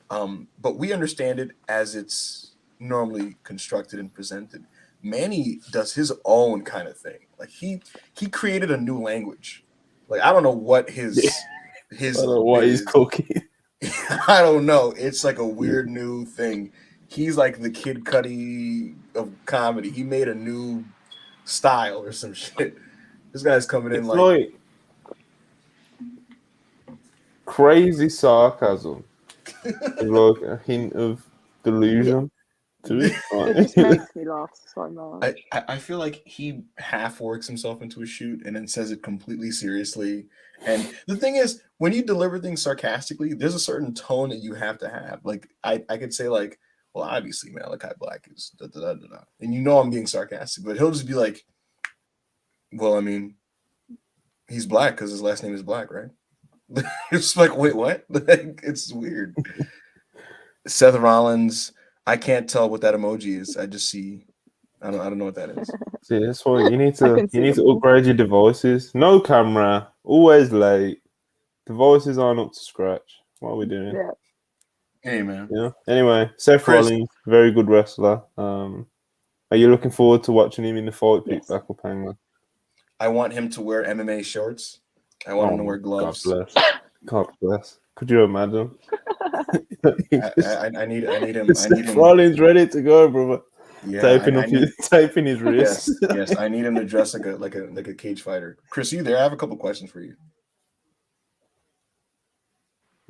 A: but we understand it as it's normally constructed and presented. Manny does his own kind of thing. Like he created a new language. Like I don't know what his
C: I don't know what he's cooking.
A: I don't know. It's like a weird new thing. He's like the Kid Cudi of comedy. He made a new style or some shit. This guy's coming in
C: It's
A: like
C: crazy sarcasm. Like a hint of delusion.
B: It just makes me laugh so much.
A: I feel like he half works himself into a shoot and then says it completely seriously. And the thing is, when you deliver things sarcastically, there's a certain tone that you have to have. Like I could say like, well, obviously Malachi Black is da da da da da, and you know I'm being sarcastic, but he'll just be like, well, I mean, he's black because his last name is Black, right? It's like, wait, what? Like, it's weird. Seth Rollins. I can't tell what that emoji is. I just see. I don't know what that is.
C: See, that's why you need to upgrade your devices. No camera, always late. Devices aren't up to scratch. What are we doing?
B: Yeah.
A: Hey man.
C: Yeah. Anyway, Seth
A: Chris.
C: Rollins, very good wrestler. Are you looking forward to watching him in the fight pit
B: Yes.
C: back up, Hangman?
A: I want him to wear MMA shorts. I want him to wear gloves.
C: God bless. God bless. Could you imagine?
A: I need him.
C: Seth Rollins ready to go, brother.
A: Yeah,
C: taping his wrist.
A: Yes, I need him to dress like a cage fighter. Chris, you there? I have a couple questions for you.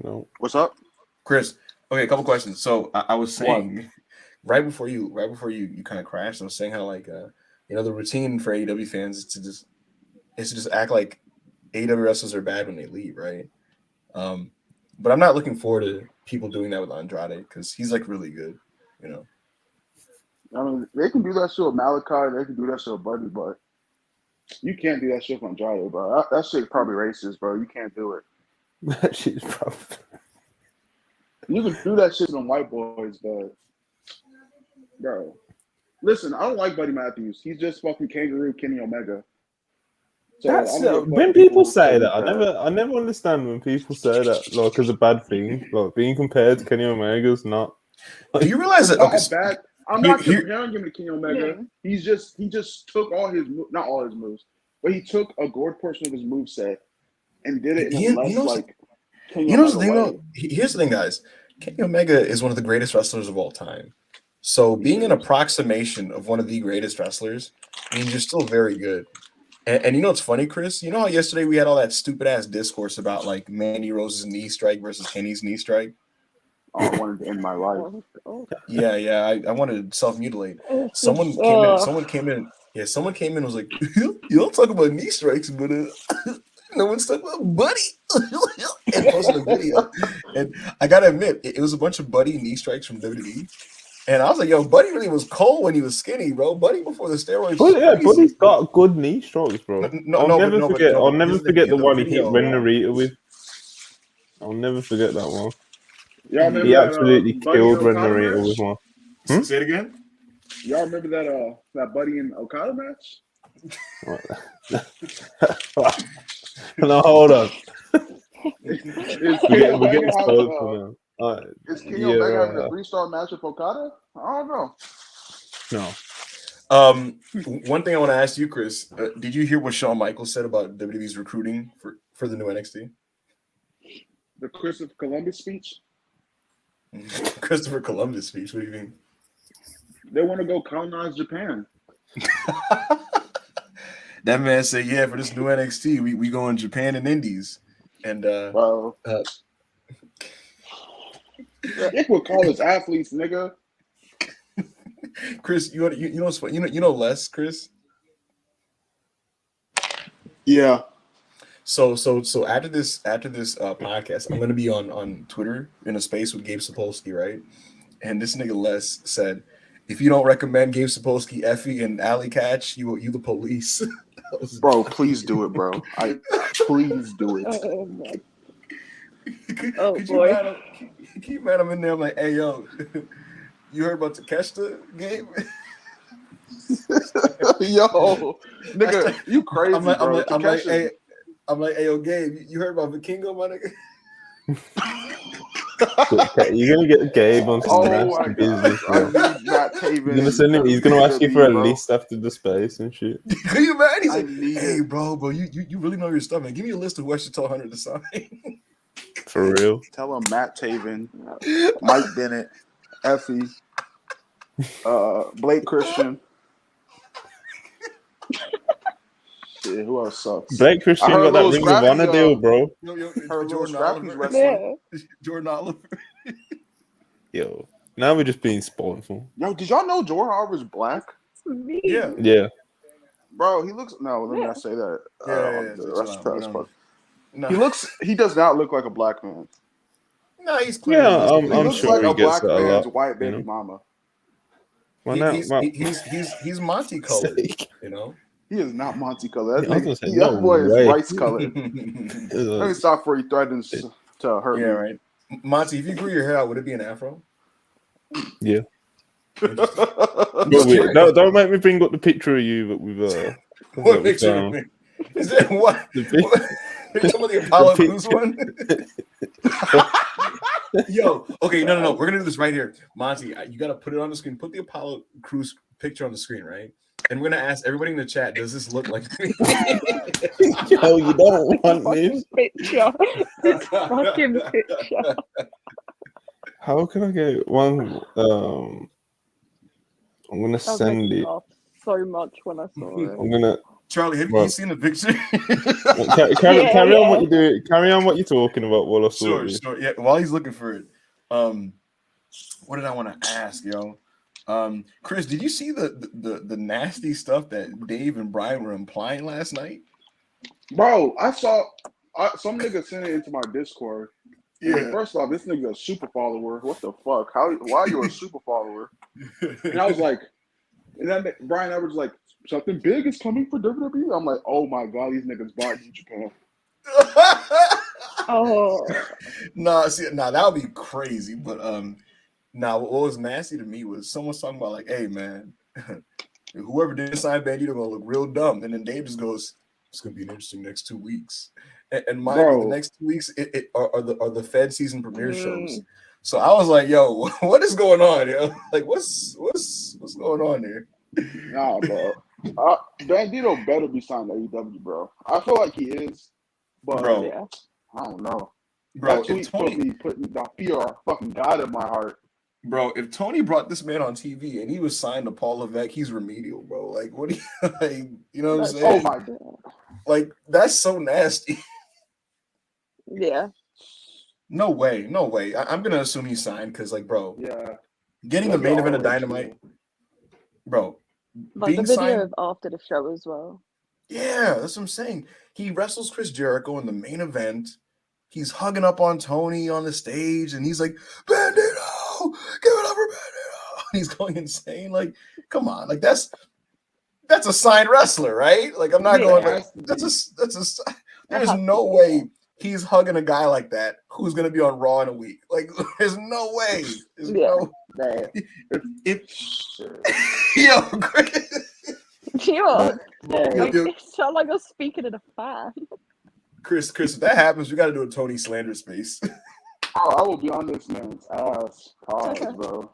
C: No.
D: What's up,
A: Chris? Okay, a couple questions. So I was saying right before you kind of crashed. I was saying how like the routine for AEW fans is to just act like AEW wrestlers are bad when they leave, right? But I'm not looking forward to people doing that with Andrade because he's like really good, you know.
D: I mean, they can do that shit with Malachi. They can do that shit with Buddy, but you can't do that shit with Andrade, bro. That shit's probably racist, bro. You can't do it.
C: That shit's probably.
D: You can do that shit on white boys, but bro, listen, I don't like Buddy Matthews. He's just fucking Kangaroo Kenny Omega. So
C: That's when people say that. I never understand when people say that like as a bad thing. Like being compared to Kenny Omega's not.
A: Do you realize that? Okay,
D: bad. I'm not comparing him to Kenny Omega. Yeah. He just took not all his moves, but he took a good portion of his moveset and did it in a less like.
A: You know the thing though. Here's the thing, guys. Kenny Omega is one of the greatest wrestlers of all time. So being an approximation of one of the greatest wrestlers means you're still very good. And you know what's funny, Chris? You know how yesterday we had all that stupid ass discourse about like Mandy Rose's knee strike versus Kenny's knee strike?
D: Oh, I wanted to end my life.
A: Yeah. I wanted to self-mutilate. Someone came in and was like, you don't talk about knee strikes, but no one's talking about Buddy. And posted a video. And I gotta admit, it was a bunch of Buddy knee strikes from WWE. And I was like, yo, Buddy really was cold when he was skinny, bro. Buddy before the steroids.
C: Buddy's got good knee strokes, bro. I'll never forget the one he hit Ren Narita with. I'll never forget that one.
D: Yeah,
C: he absolutely killed Ren Narita with one.
A: Say it again.
D: Y'all remember that Buddy and Okada match?
C: No, hold on.
D: We're getting close now. Is Kenny Omega having a 3-star match with Okada? I don't know.
C: No.
A: One thing I want to ask you, Chris, did you hear what Shawn Michaels said about WWE's recruiting for the new NXT?
D: The Christopher Columbus speech?
A: Christopher Columbus speech? What do you mean?
D: They want to go colonize Japan.
A: That man said, yeah, for this new NXT, we go in Japan and Indies. And
D: Nick would call us athletes, nigga.
A: Chris, you know what's funny? You know Les, Chris?
D: Yeah.
A: So after this podcast, I'm gonna be on Twitter in a space with Gabe Sapolsky, right? And this nigga Les said, if you don't recommend Gabe Sapolsky, Effie, and Alley Catch, you the police.
D: Bro, please do it, bro. Please do it.
A: Could you man him in there? I'm like, hey yo, you heard about Takeshita game?
D: Yo, nigga, you crazy, bro.
A: I'm like, hey yo, Gabe, you heard about Vikingo, my nigga?
C: You're gonna get Gabe on some nasty business, bro. You're gonna send him. He's gonna ask you for a list after the space and shit.
A: Can you imagine? He's like, hey, bro, you really know your stuff, man. Give me a list of who I should tell Hunter to sign.
C: For real.
D: Tell him Matt Taven, Mike Bennett, Effie, Blake Christian. Shit, who else sucks?
C: Blake Christian got that Ring of Honor deal, bro.
A: Jordan Oliver.
C: Yo, now we're just being spiteful.
D: Yo, did y'all know Jordan Oliver's black?
C: Yeah.
D: Bro, he looks. No, let me not say that.
A: No.
D: He does not look like a black man.
A: No, he's clear.
C: Yeah,
D: He
C: I'm
D: looks
C: sure
D: like
C: he
D: a
C: gets
D: black
C: that a
D: man's
C: lot.
D: white baby mama.
A: He's Monty colored, you know.
D: He is not Monty colored.
C: That
D: boy is rice colored.
C: Let
D: Let me stop before he threatens to hurt me.
A: Yeah, right. Monty, if you grew your hair out, would it be an afro?
C: Yeah. No, don't make me bring up the picture of you that we've
A: what picture of me? Is that what? You're talking about the Apollo Crews one? Yo, okay, no. We're gonna do this right here, Monty. You gotta put it on the screen. Put the Apollo Crews picture on the screen, right? And we're gonna ask everybody in the chat, does this look like me?
C: Yo, you don't want this
B: picture. This fucking picture.
C: How can I get one? I'm gonna send it.
B: So much when I saw it.
C: I'm gonna.
A: Charlie, have you seen the picture?
C: Carry on what you do. Carry on what you're talking about while I
A: sure. Yeah, while he's looking for it. What did I want to ask, yo? Chris, did you see the nasty stuff that Dave and Brian were implying last night?
D: Bro, I saw some nigga sent it into my Discord. Yeah. First off, this nigga a super follower. What the fuck? Why are you a super follower? And I was like, and then Brian Edwards was like, something big is coming for WWE. I'm like, oh my god, these niggas bought New Japan.
B: Oh.
A: Nah, that would be crazy. But what was nasty to me was someone talking about like, hey man, whoever did sign Bandito gonna look real dumb. And then Dave just goes, it's gonna be an interesting next 2 weeks. And mind you, the next 2 weeks are the Fed season premiere shows. So I was like, yo, what is going on, yo? Like, what's going on here?
D: Nah, bro. Bandito better be signed to AEW, bro. I feel like he is, but
A: bro,
D: I don't know.
A: Bro,
D: that tweet putting the fear of fucking God in my heart.
A: Bro, if Tony brought this man on TV and he was signed to Paul Levesque, he's remedial, bro. Like, what do you like? You know what I'm saying?
D: Oh my god!
A: Like, that's so nasty.
B: Yeah.
A: No way. I'm gonna assume he signed because, like, bro, getting the main event of Dynamite, bro.
B: Like the video of after the show as well.
A: Yeah, that's what I'm saying. He wrestles Chris Jericho in the main event. He's hugging up on Tony on the stage, and he's like, Bandito, give it up for Bandito. He's going insane. Like, come on, like that's a signed wrestler, right? Like, I'm not going like that's a. There's no way he's hugging a guy like that who's gonna be on Raw in a week. Like, there's no way. There's no. Yo, Chris.
B: It sounds like I'm speaking to a fan.
A: Chris, if that happens, we got to do a Tony slander space.
D: I will be on this man's ass, bro.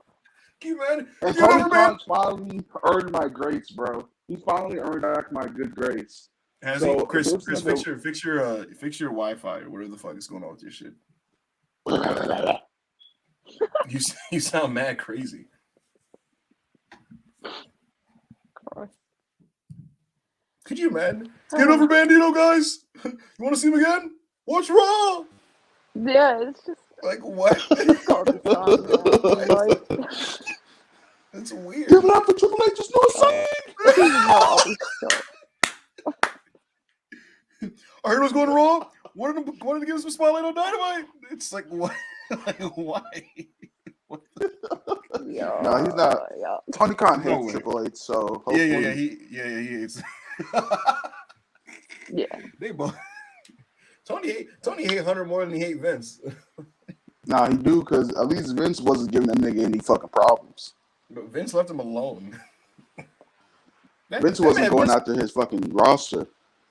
A: Man,
D: and Tony Khan's finally earned my grace, bro. He finally earned back my good grace.
A: Has he? Chris, fix your Wi-Fi or whatever the fuck is going on with your shit. You sound mad crazy. Could you imagine? Get over Bandito, guys. You want to see him again? Watch Raw.
B: Yeah, it's just
A: like what? That's weird.
D: Give it up for Triple H. Just no sign.
A: heard what's going wrong. Wanted to give us some spotlight on Dynamite. It's like, what? Like, why? What the...
D: No, he's not.
B: Yeah.
D: Tony Khan
A: No
D: hates
A: way.
D: Triple H, so hopefully...
A: He hates.
B: Yeah.
A: They both. Tony hate Hunter more than he hate Vince.
D: Nah, he do, because at least Vince wasn't giving that nigga any fucking problems.
A: But Vince left him alone.
D: Vince wasn't going after his fucking roster.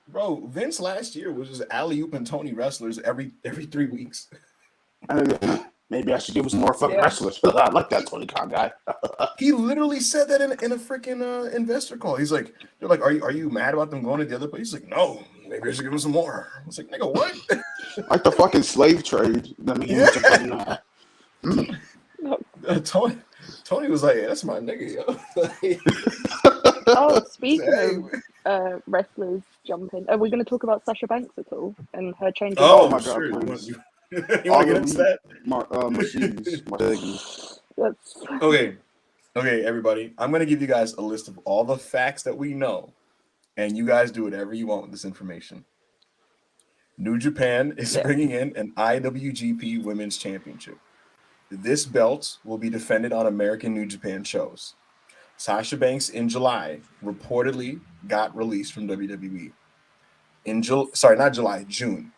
A: Bro, Vince last year was just alley-ooping Tony wrestlers every 3 weeks.
D: Maybe I should give us more fucking wrestlers. I like that Tony Khan guy.
A: He literally said that in a freaking investor call. He's like, they're like, are you mad about them going to the other place? He's like, no, maybe I should give him some more. I was like, nigga, what?
D: Like the fucking slave trade. I mean,
A: Tony was like, yeah, that's my nigga, yo.
B: Oh, speaking of wrestlers jumping, are we going to talk about Sasha Banks at all and her change?
A: Oh
D: my
A: sure.
D: God, please.
A: You want to get into that?
D: Mercedes.
A: Okay, everybody. I'm going to give you guys a list of all the facts that we know, and you guys do whatever you want with this information. New Japan is bringing in an IWGP Women's Championship. This belt will be defended on American New Japan shows. Sasha Banks in July reportedly got released from WWE. June.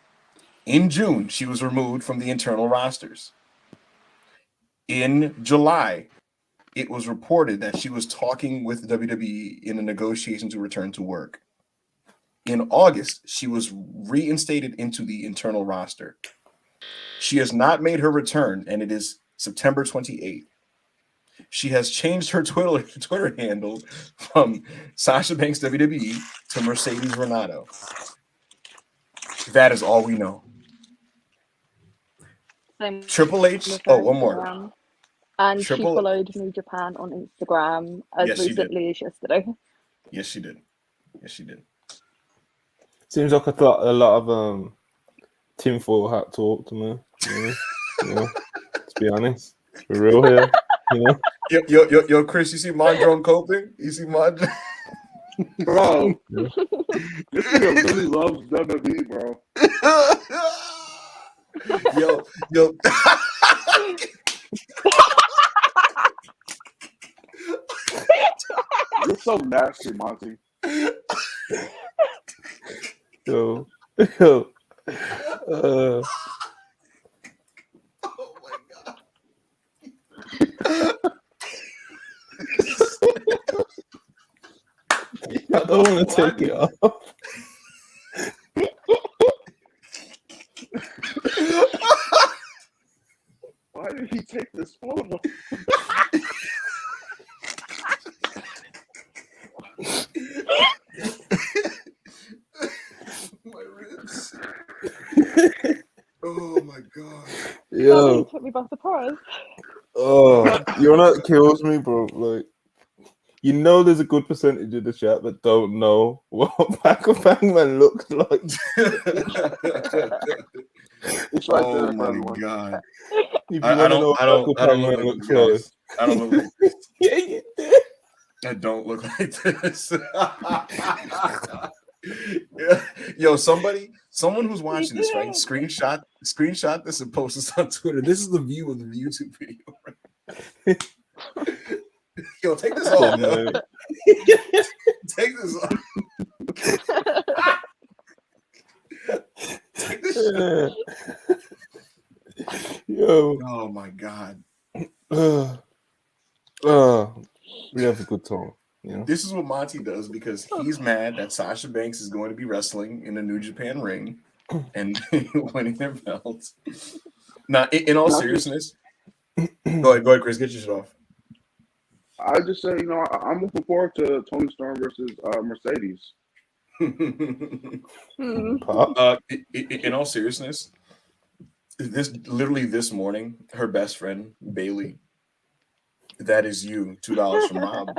A: In June, she was removed from the internal rosters. In July, it was reported that she was talking with WWE in a negotiation to return to work. In August, she was reinstated into the internal roster. She has not made her return, and it is September 28th. She has changed her Twitter handle from Sasha Banks WWE to Mercedes Renato. That is all we know. Triple H. Oh, one more.
B: And she followed New Japan on Instagram as recently as yesterday.
A: Yes, she did.
C: Seems like a lot of tinfoil hat talk to me. You know, to be honest, for real here. You know?
A: Yo, Chris, you see Mondrone coping? You see Mondrone?
D: Bro, this nigga really loves WWE, bro.
A: Yo.
D: You're so nasty, Monty.
C: Yo.
A: Oh my god.
C: I don't want to take it off.
D: Why did he take this photo?
A: My ribs. Oh my god.
C: Yo.
B: Took me by surprise.
C: Oh, you know what kills me, bro? Like, you know, there's a good percentage of the chat that don't know what Back of Hangman looks like.
D: It's right
A: oh
D: there,
A: my
D: everyone.
A: god.
C: I don't look like this.
A: I don't look like this.
C: Yeah, you did.
A: I don't look like this. Yo, someone who's watching this, right? Screenshot this and post this on Twitter. This is the view of the YouTube video. Yo, take this off, yo. Take this off. Take this shit.
C: Yo.
A: Oh my god.
C: We have a good time. You know?
A: This is what Monty does because he's mad that Sasha Banks is going to be wrestling in a New Japan ring and winning their belts. Now, in all seriousness, go ahead, Chris, get your shit off.
D: I just say, you know, I'm looking forward to Tony Storm versus Mercedes.
A: In all seriousness, this morning, her best friend Bailey, that is you, $2 from Mob.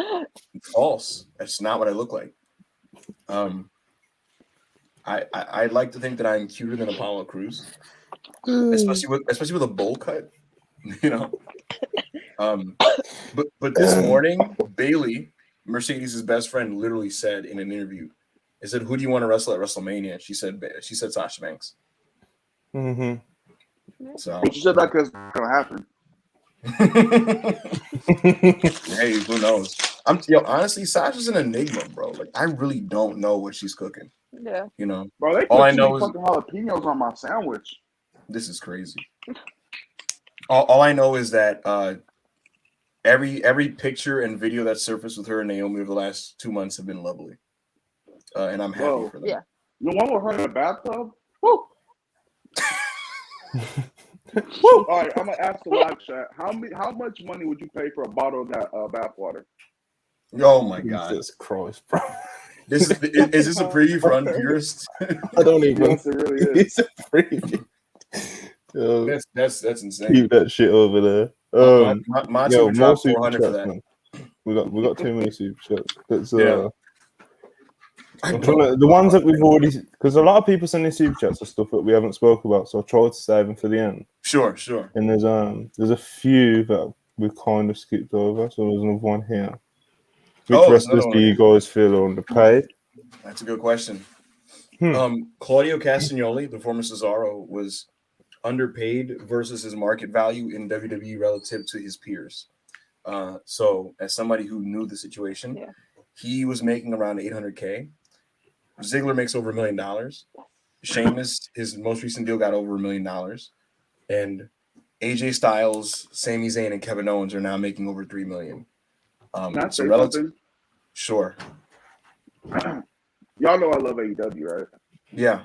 A: False. That's not what I look like. I'd like to think that I'm cuter than Apollo Crews, especially with a bowl cut, you know. But this morning, Bailey, Mercedes' best friend, literally said in an interview They said, "Who do you want to wrestle at WrestleMania?" She said Sasha Banks.
C: Mm-hmm.
A: So
D: But you said that because it's gonna happen.
A: hey, who knows? Honestly, Sasha's an enigma, bro. Like I really don't know what she's cooking.
B: Yeah.
A: You know,
D: Bro, they
A: all
D: put
A: I
D: too
A: know
D: many
A: is
D: fucking jalapenos on my sandwich.
A: this is crazy. All I know is that every picture and video that surfaced with her and Naomi over the last 2 months have been lovely, and I'm happy
D: Whoa.
A: for them.
B: Yeah.
D: The one with her in the bathtub? Woo! All right, I'm gonna ask the live chat. How much money would you pay for a bottle of that bath water?
A: Oh my god,
C: Jesus Christ, bro.
A: is this a preview for Unpurists?
C: I don't even.
D: Yes, it really is.
C: It's a preview. Yo,
A: That's insane.
C: keep that shit over there.
A: My
C: Yo,
A: super
C: more
A: drop
C: super
A: 400
C: chats,
A: for that.
C: man. We got too many super chats. Let's
A: Yeah.
C: I'm trying to, the ones that we've already, because a lot of people sending super chats are stuff that we haven't spoke about, so I tried to save them for the end.
A: Sure.
C: And there's a few that we've kind of skipped over, so there's another one here. Which wrestlers do you guys feel are underpaid?
A: That's a good question. Claudio Castagnoli, the former Cesaro, was underpaid versus his market value in WWE relative to his peers. So as somebody who knew the situation, he was making around $800K. Ziggler makes over $1 million. Sheamus, his most recent deal got over $1 million. And AJ Styles, Sami Zayn, and Kevin Owens are now making over $3 million.
D: Can I say
A: relative,
D: something?
A: sure.
D: Y'all know I love AEW, right?
A: Yeah.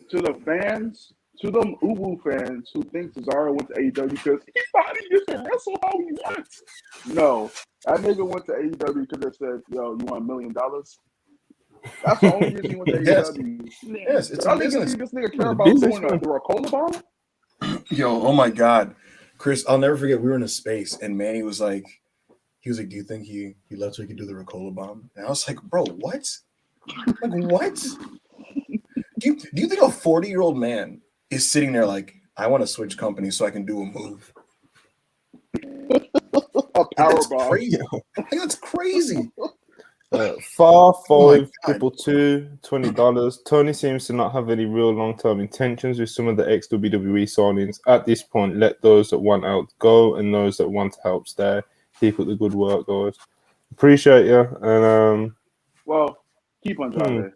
D: To the fans, to them Ubu fans who think Cesaro went to AEW because he thought he used to wrestle how he wants. No, that nigga went to AEW because they said, "Yo, you want $1 million?" That's the only reason he went to AEW.
A: Yes, it's a business.
D: This nigga care about doing the Ricola bomb?
A: Yo, oh my God, Chris, I'll never forget. We were in a space, and Manny was like, "Do you think he left so he could do the Ricola bomb?" And I was like, "Bro, what? Like what? Do you think a 40-year-old man is sitting there like, I want to switch companies so I can do a move?"
D: A power bomb.
A: Crazy. I think that's crazy.
C: Far 522 $20. Tony seems to not have any real long-term intentions with some of the ex-WWE signings. At this point, let those that want out go and those that want to help stay. Keep up the good work, guys. Appreciate you. And
D: well, keep on driving.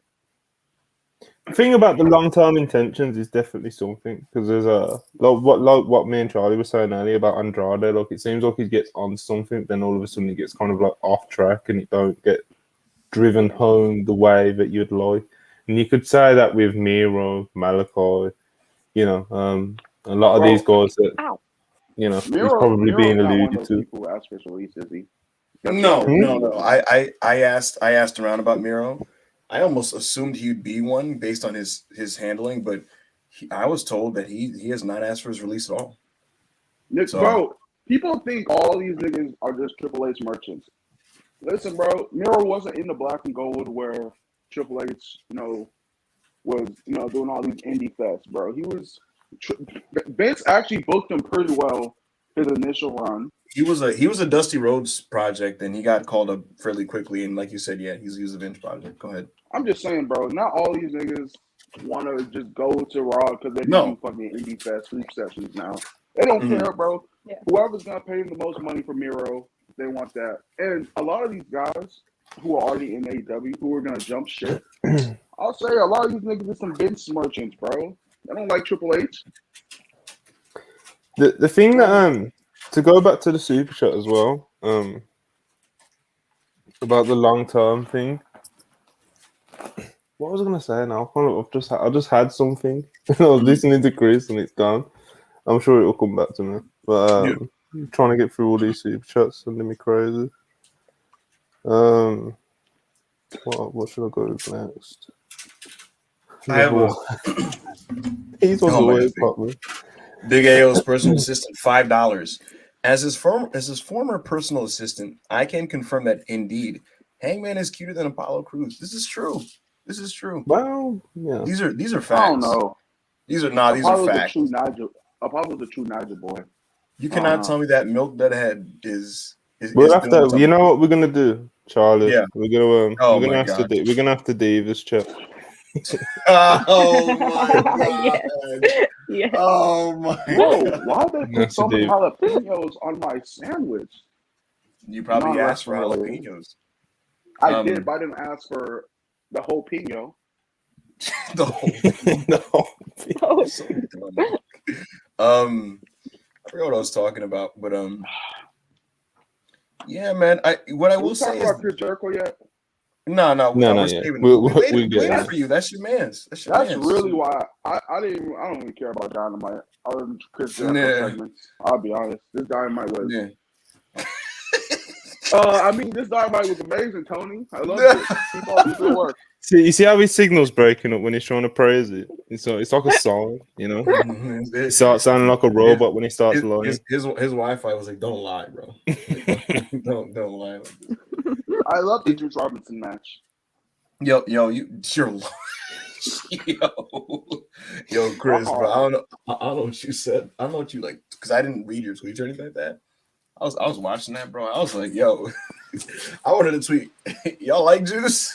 C: The thing about the long-term intentions is definitely something, because there's what me and Charlie were saying earlier about Andrade. Like, it seems like he gets on something, then all of a sudden he gets kind of like off track and it don't get driven home the way that you'd like. And you could say that with Miro, Malachi, a lot of these guys that he's probably being alluded to.
D: People ask for release, is he?
A: No. I asked around about Miro. I almost assumed he'd be one based on his handling, but I was told that he has not asked for his release at all.
D: Bro, people think all these niggas are just Triple H merchants. Listen, bro, Miro wasn't in the black and gold where Triple H, was doing all these indie fests, bro. He was Vince actually booked him pretty well his initial run.
A: He was a Dusty Rhodes project, and he got called up fairly quickly. And like you said, he's a Vince project. Go ahead.
D: I'm just saying, bro. Not all these niggas want to just go to Raw because they do fucking indie fest sleep sessions now. They don't care, bro. Yeah. Whoever's gonna pay the most money for Miro, they want that. And a lot of these guys who are already in AEW who are gonna jump ship, I'll say a lot of these niggas are some Vince merchants, bro. They don't like Triple H.
C: The thing that to go back to the super chat as well, about the long term thing. What was I gonna say now? I just had something. I was listening to Chris and it's gone. I'm sure it will come back to me. But I'm trying to get through all these super chats, sending me crazy. What should I go with next?
A: I have
C: He's on the way, probably.
A: Big AO's personal assistant, $5. As his former personal assistant, I can confirm that indeed, Hangman is cuter than Apollo Crews. This is true.
C: Well, yeah.
A: These are facts.
D: I don't know.
A: These are facts.
D: Apollo's a true Nigel boy.
A: You cannot tell me that milk that head is
C: we'll have to. You know what we're gonna do? Charlie.
A: Yeah.
C: We're gonna
A: Oh
C: we're gonna
A: my
C: have to
A: God.
C: we're gonna have to Divas chat.
A: Oh my
B: Yes.
A: God.
B: Yes.
A: Oh my
D: Whoa,
A: God.
D: why they put
C: That's
D: so
C: a
D: many
C: deal.
D: jalapenos on my sandwich?
A: You probably asked for
D: Non-wrestling related.
A: jalapenos.
D: I did, but I didn't ask for the whole pino.
A: The whole thing.
C: No.
B: Oh,
A: So dumb. I forgot what I was talking about, but yeah, man. What I
D: Did we
A: will
D: talk
A: say is
D: about Chris Jericho yet?
A: no,
C: No,
A: we're
C: not yet.
A: saving.
C: We'll
A: We
C: get
A: waited
C: there.
A: for you. That's your man's. That's your
D: That's
A: man's.
D: really why I don't even care about Dynamite other than Chris Jericho
A: Yeah.
D: segments. I'll be honest. This Dynamite was
A: Yeah.
D: this Dynamite was amazing, Tony. I loved it. Keep up the good work.
C: See, you see how his signal's breaking up when he's trying to praise it. It's like a song, you know. He starts sounding like a robot when he starts lying.
A: His Wi-Fi was like, "Don't lie, bro. Like, don't lie." Like this.
D: I love the Juice Robinson match.
A: Yo, you're yo, Chris, bro. I don't know what you said. I don't know what you like because I didn't read your tweets or anything like that. I was watching that, bro. I was like, yo, I wanted to tweet. Y'all like Juice?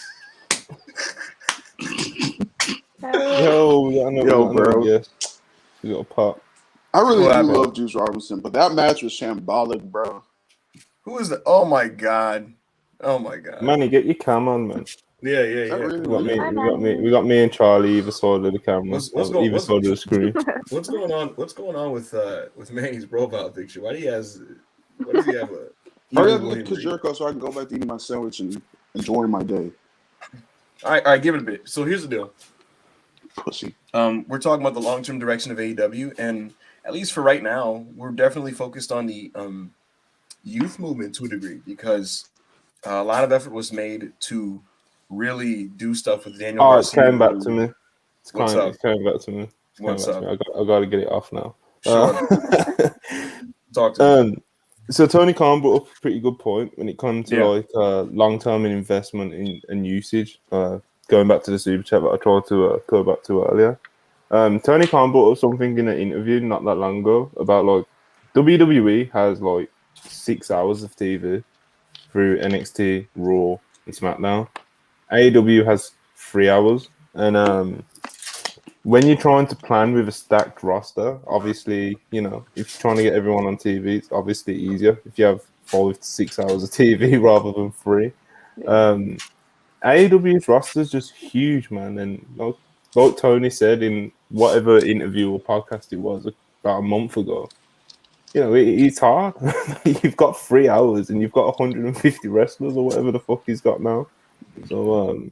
C: Bro. Yes, we got a pop.
D: I really
A: What
D: do
A: happened?
D: love Juice Robinson, but that match was shambolic, bro.
A: Who is that? Oh my god.
C: Manny, get your cam on, man.
A: Yeah.
D: Really
C: We got me and Charlie either side of the camera. Either side of the screen.
A: What's going on? What's going on with Manny's profile picture? Why does he have a?
D: Hurry up and get Chris Jericho so I can go back to eating my sandwich and enjoy my day.
A: All right, give it a bit. So here's the deal.
D: Pussy.
A: We're talking about the long-term direction of AEW, and at least for right now, we're definitely focused on the youth movement to a degree because a lot of effort was made to really do stuff with Daniel.
C: Oh, it's coming back to me. It's coming back to me.
A: What's up?
C: I got to get it off now.
A: Sure. Talk to me.
C: So Tony Khan brought up a pretty good point when it comes to long-term investment and usage. Going back to the super chat that I tried to go back to earlier. Tony Khan brought up something in an interview not that long ago about like WWE has like 6 hours of TV through NXT, Raw, and SmackDown. AEW has 3 hours, and when you're trying to plan with a stacked roster, obviously, you know, if you're trying to get everyone on TV, it's obviously easier if you have 5 to 6 hours of TV rather than 3. AEW's roster is just huge, man, and like Tony said in whatever interview or podcast it was about a month ago, you know, it's hard. You've got 3 hours and you've got 150 wrestlers or whatever the fuck he's got now. So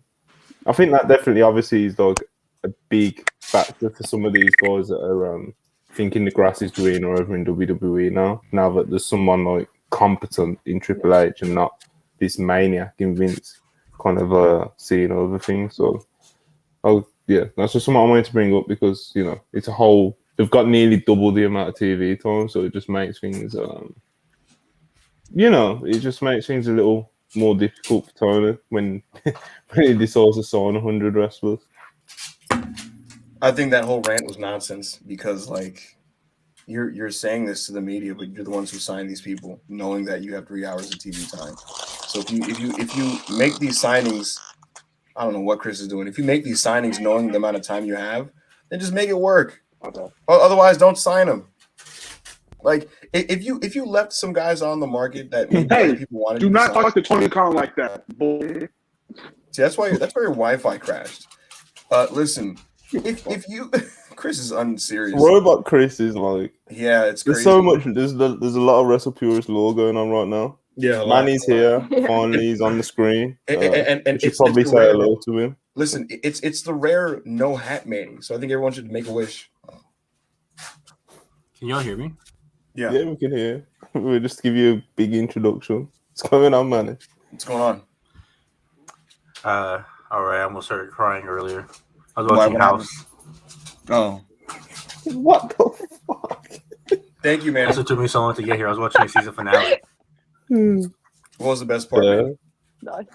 C: I think that definitely, obviously, is like a big factor for some of these guys that are thinking the grass is greener over in WWE now that there's someone like competent in Triple H and not this maniac in Vince kind of seeing over things. So, that's just something I wanted to bring up because, you know, it's a whole. They've got nearly double the amount of TV time, so it just makes things, it just makes things a little more difficult for Tony when he decides to sign 100 wrestlers.
A: I think that whole rant was nonsense because, like, you're saying this to the media, but you're the ones who sign these people, knowing that you have 3 hours of TV time. So if you make these signings, I don't know what Chris is doing. If you make these signings knowing the amount of time you have, then just make it work.
D: Okay.
A: Otherwise, don't sign them. Like if you left some guys on the market that maybe other people wanted,
D: do not talk to Tony Khan like that, boy.
A: See, that's why your Wi-Fi crashed. Listen, if you Chris is unserious.
C: Robot Chris is like,
A: yeah, it's
C: there's
A: crazy.
C: so much. There's a lot of WrestlePurists lore going on right now.
A: Yeah,
C: Manny's here. Finally, he's on the screen.
A: And
C: you should probably say hello to him.
A: Listen, it's the rare no hat Manny, so I think everyone should make a wish.
E: Can y'all hear me?
C: Yeah, we can hear. We'll just give you a big introduction. What's going on, Manny?
A: What's going on?
E: All right, I almost started crying earlier. I was watching House.
A: Oh.
C: What the fuck?
A: Thank you, man.
E: That's what took me so long to get here. I was watching the season finale.
A: What was the best part, man?
B: Nice.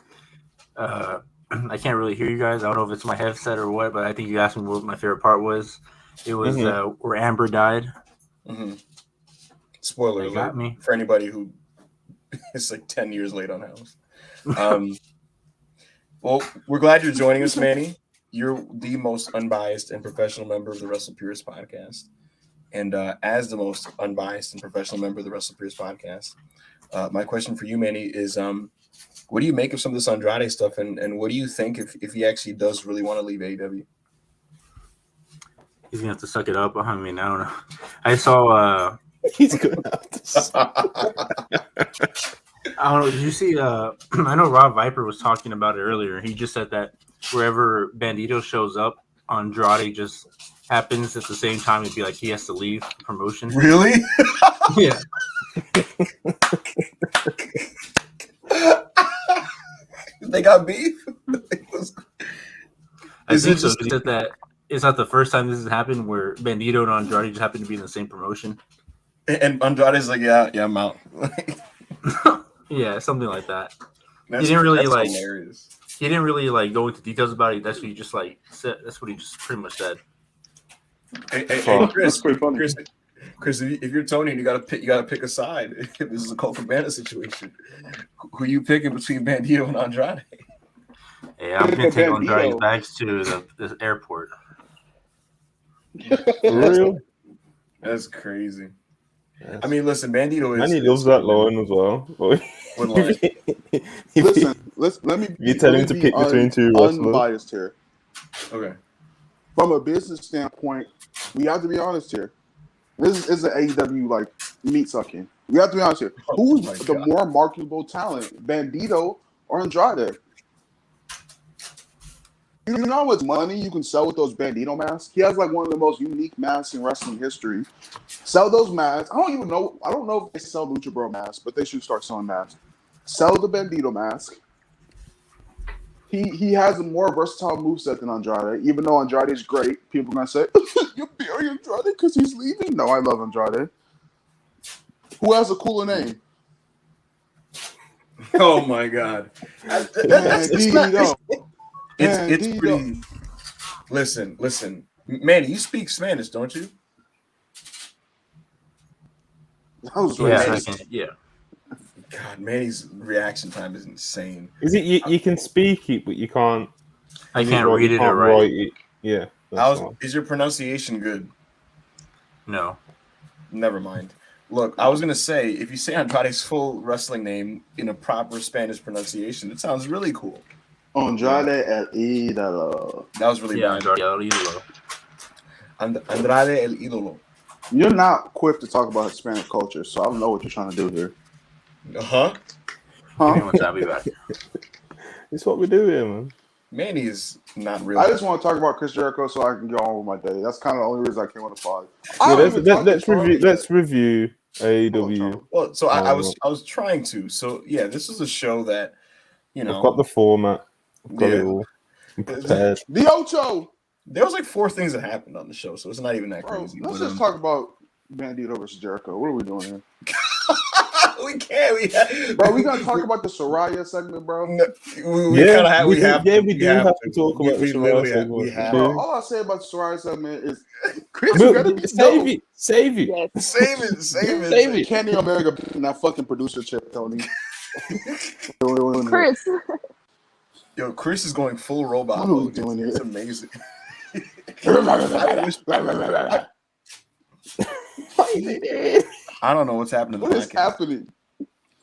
E: I can't really hear you guys. I don't know if it's my headset or what, but I think you asked me what my favorite part was. It was where Amber died.
A: Mm-hmm. Spoiler alert
E: got me.
A: for anybody who is like 10 years late on House. Well, we're glad you're joining us, Manny. You're the most unbiased and professional member of the WrestlePurists podcast. And as the most unbiased and professional member of the WrestlePurists podcast, my question for you, Manny, is what do you make of some of this Andrade stuff? And what do you think if he actually does really want to leave AEW?
E: He's going to have to suck it up. I mean, I don't know. I saw...
C: He's going to have to
E: I don't know. Did you see? I know Rob Viper was talking about it earlier. He just said that wherever Bandito shows up, Andrade just happens at the same time. It'd be like he has to leave the promotion.
A: Really?
E: Yeah.
A: They got beef?
E: I think so. He said that it's not the first time this has happened where Bandito and Andrade just happen to be in the same promotion.
A: And Andrade's like, yeah, I'm out.
E: Yeah, something like that.
A: He
E: didn't really like.
A: Hilarious.
E: He didn't really like go into details about it. That's what he just like said. That's what he just pretty much said.
A: Hey, Chris,
D: that's pretty funny.
A: Chris, if you're Tony and you gotta pick a side. This is a Colt Cabana situation. Who you picking between Bandito and Andrade?
E: Hey, I'm gonna take Andrade's bags to the airport.
C: For real?
A: That's crazy. Yes. I mean, listen, Bandito is.
C: And he loves that line as well.
A: What line?
D: Listen, let me.
C: You tell him to pick between two wrestlers.
D: Unbiased here.
A: Okay.
D: From a business standpoint, we have to be honest here. This is an AEW like meat sucking. We have to be honest here. Who's the more marketable talent, Bandito or Andrade? You know how much money you can sell with those Bandito masks? He has like one of the most unique masks in wrestling history. Sell those masks. I don't know if they sell Lucha Bro masks, but they should start selling masks. Sell the Bandito mask. He has a more versatile moveset than Andrade. Even though Andrade is great, people are gonna say you're burying Andrade because he's leaving. No, I love Andrade. Who has a cooler name?
A: Oh my God! It's pretty. Listen, Manny, you speak Spanish, don't you?
E: Yeah.
A: God, Manny's reaction time is insane.
C: Is it you can speak it, but you can't?
E: I can't read it or write
C: it. Yeah.
A: Is your pronunciation good?
E: No.
A: Never mind. Look, I was gonna say if you say Andrade's full wrestling name in a proper Spanish pronunciation, it sounds really cool.
D: Andrade el Ídolo.
A: That was really bad.
E: Andrade el Ídolo.
A: Andrade el Ídolo.
D: You're not quick to talk about Hispanic culture, so I don't know what you're trying to do here.
A: Huh?
E: I'll be back.
C: It's what we do here, man.
A: Manny is not real.
D: I just want to talk about Chris Jericho so I can go on with my day. That's kind of the only reason I came on the pod.
C: Let's review AEW.
A: Well, so I was trying to. So yeah, this is a show that
C: I've got the format. I've got it all. I'm prepared.
D: The Ocho.
A: There was like 4 things that happened on the show, so it's not even that crazy.
D: Let's just talk about Bandito versus Jericho. What are we doing here?
A: We can't.
D: Bro, we gotta talk about the Saraya segment, bro.
C: We do have to talk about the Saraya segment.
D: Bro, all I say about the Soraya segment is Chris, you gotta be
C: save it. Save it.
B: Yes.
A: Save it. Save it.
C: Save it.
D: Kenny Omega in that fucking producer chip, Tony.
B: Chris.
A: Yo, Chris is going full robot.
D: What are we doing here?
A: It's amazing. I don't know what's happening.
D: What is happening?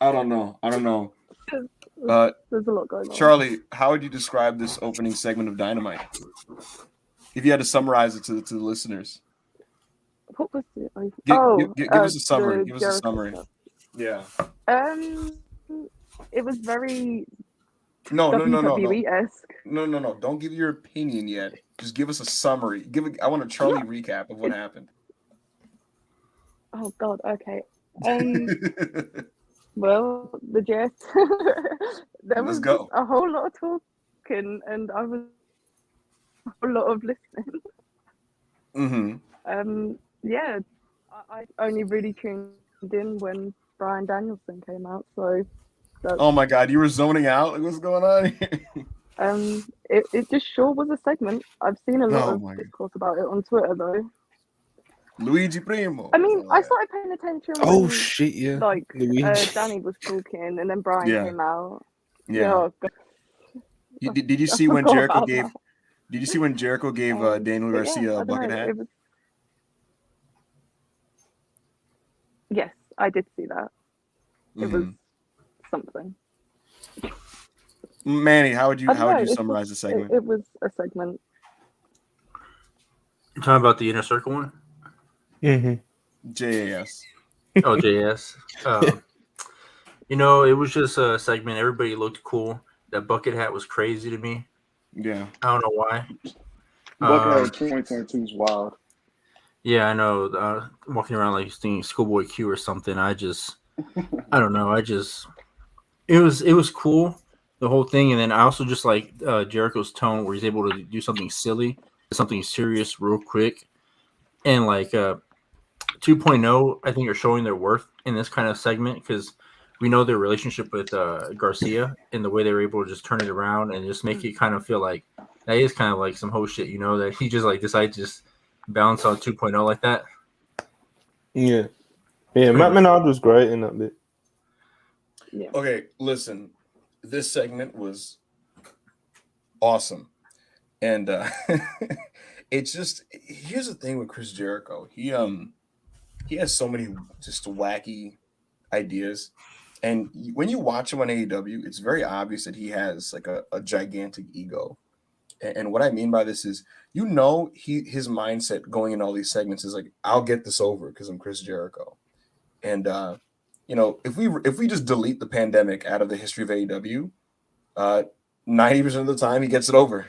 A: I don't know.
B: There's a lot going on.
A: Charlie, how would you describe this opening segment of Dynamite? If you had to summarize it to the listeners.
B: What was it?
A: Give us a summary. Give us a summary.
B: Stuff.
A: Yeah.
B: It was very
A: No.
B: WWE-esque.
A: No. Don't give your opinion yet. Just give us a summary. I want a Charlie recap of what happened.
B: Oh God. Okay. Well, the Jets. There was a whole lot of talking, and I was a whole lot of listening.
A: Mm-hmm.
B: Yeah, I only really tuned in when Bryan Danielson came out. So.
A: Oh my God, you were zoning out. Like, what's going on here?
B: It just sure was a segment. I've seen a lot of discourse about it on Twitter though.
A: Luigi Primo.
B: I mean, I started paying attention.
C: Oh shit, yeah.
B: Like Danny was talking, and then Bryan came out.
A: Yeah.
B: Oh, God,
A: Did you
B: I
A: see when
B: forgot
A: Jericho
B: about
A: gave?
B: that.
A: Did you see when Jericho gave Daniel
B: But yeah,
A: Garcia
B: I
A: a
B: don't
A: bucket
B: know.
A: hat?
B: It was. Yes, I did see that. It was something.
A: Manny, how would
B: I don't know.
A: you
B: It's
A: summarize the
B: just,
A: segment?
B: it was a segment.
E: You're talking about the inner circle one?
A: JAS.
E: Oh, JS. You know, it was just a segment. Everybody looked cool. That bucket hat was crazy to me.
A: Yeah.
E: I don't know why.
D: Buckhead 2022 is wild.
E: Yeah, I know. Walking around like thinking Schoolboy Q or something. I don't know. It was cool, the whole thing. And then I also just like Jericho's tone where he's able to do something silly, something serious real quick. And like 2.0, I think are showing their worth in this kind of segment because we know their relationship with Garcia and the way they were able to just turn it around and just make it kind of feel like that is kind of like some whole shit, you know, that he just like decided to just bounce on 2.0 like that.
C: Yeah. Matt Menard was great in that bit.
B: Yeah.
A: Okay, listen, this segment was awesome, and it's just here's the thing with Chris Jericho. He has so many just wacky ideas, and when you watch him on AEW, it's very obvious that he has like a gigantic ego. And what I mean by this is, you know, his mindset going in all these segments is like, I'll get this over because I'm Chris Jericho. And you know, if we just delete the pandemic out of the history of AEW, 90% of the time he gets it over.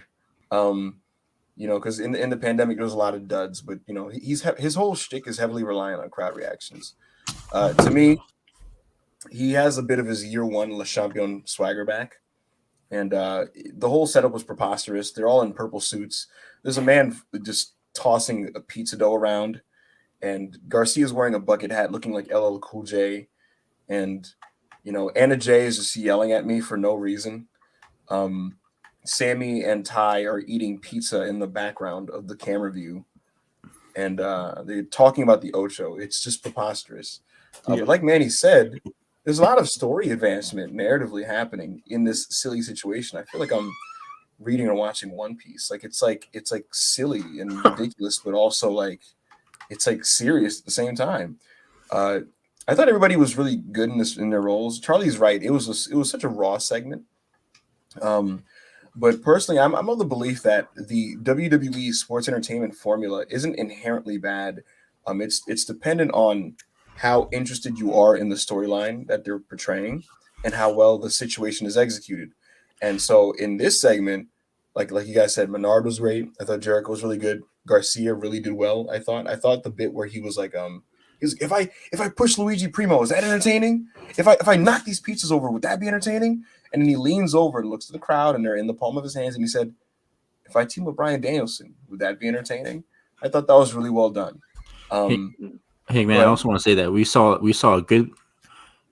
A: You know, because in the pandemic there was a lot of duds, but you know, his whole shtick is heavily reliant on crowd reactions. To me, he has a bit of his year one Le Champion swagger back. And the whole setup was preposterous. They're all in purple suits. There's a man just tossing a pizza dough around, and Garcia's wearing a bucket hat looking like LL Cool J. And, you know, Anna Jay is just yelling at me for no reason. Sammy and Ty are eating pizza in the background of the camera view. And they're talking about the Ocho. It's just preposterous. But like Manny said, there's a lot of story advancement narratively happening in this silly situation. I feel like I'm reading or watching One Piece. Like it's like silly and ridiculous, but also like it's like serious at the same time. I thought everybody was really good in their roles. Charlie's right. It was such a raw segment. But personally, I'm of the belief that the WWE sports entertainment formula isn't inherently bad. It's dependent on how interested you are in the storyline that they're portraying and how well the situation is executed. And so in this segment, like you guys said, Menard was great. I thought Jericho was really good. Garcia really did well. I thought the bit where he was like, if I push Luigi Primo, is that entertaining? If I knock these pizzas over, would that be entertaining? And then he leans over and looks at the crowd, and they're in the palm of his hands, and he said, if I team with Bryan Danielson, would that be entertaining? I thought that was really well done.
E: Hey man, I also want to say that we saw a good,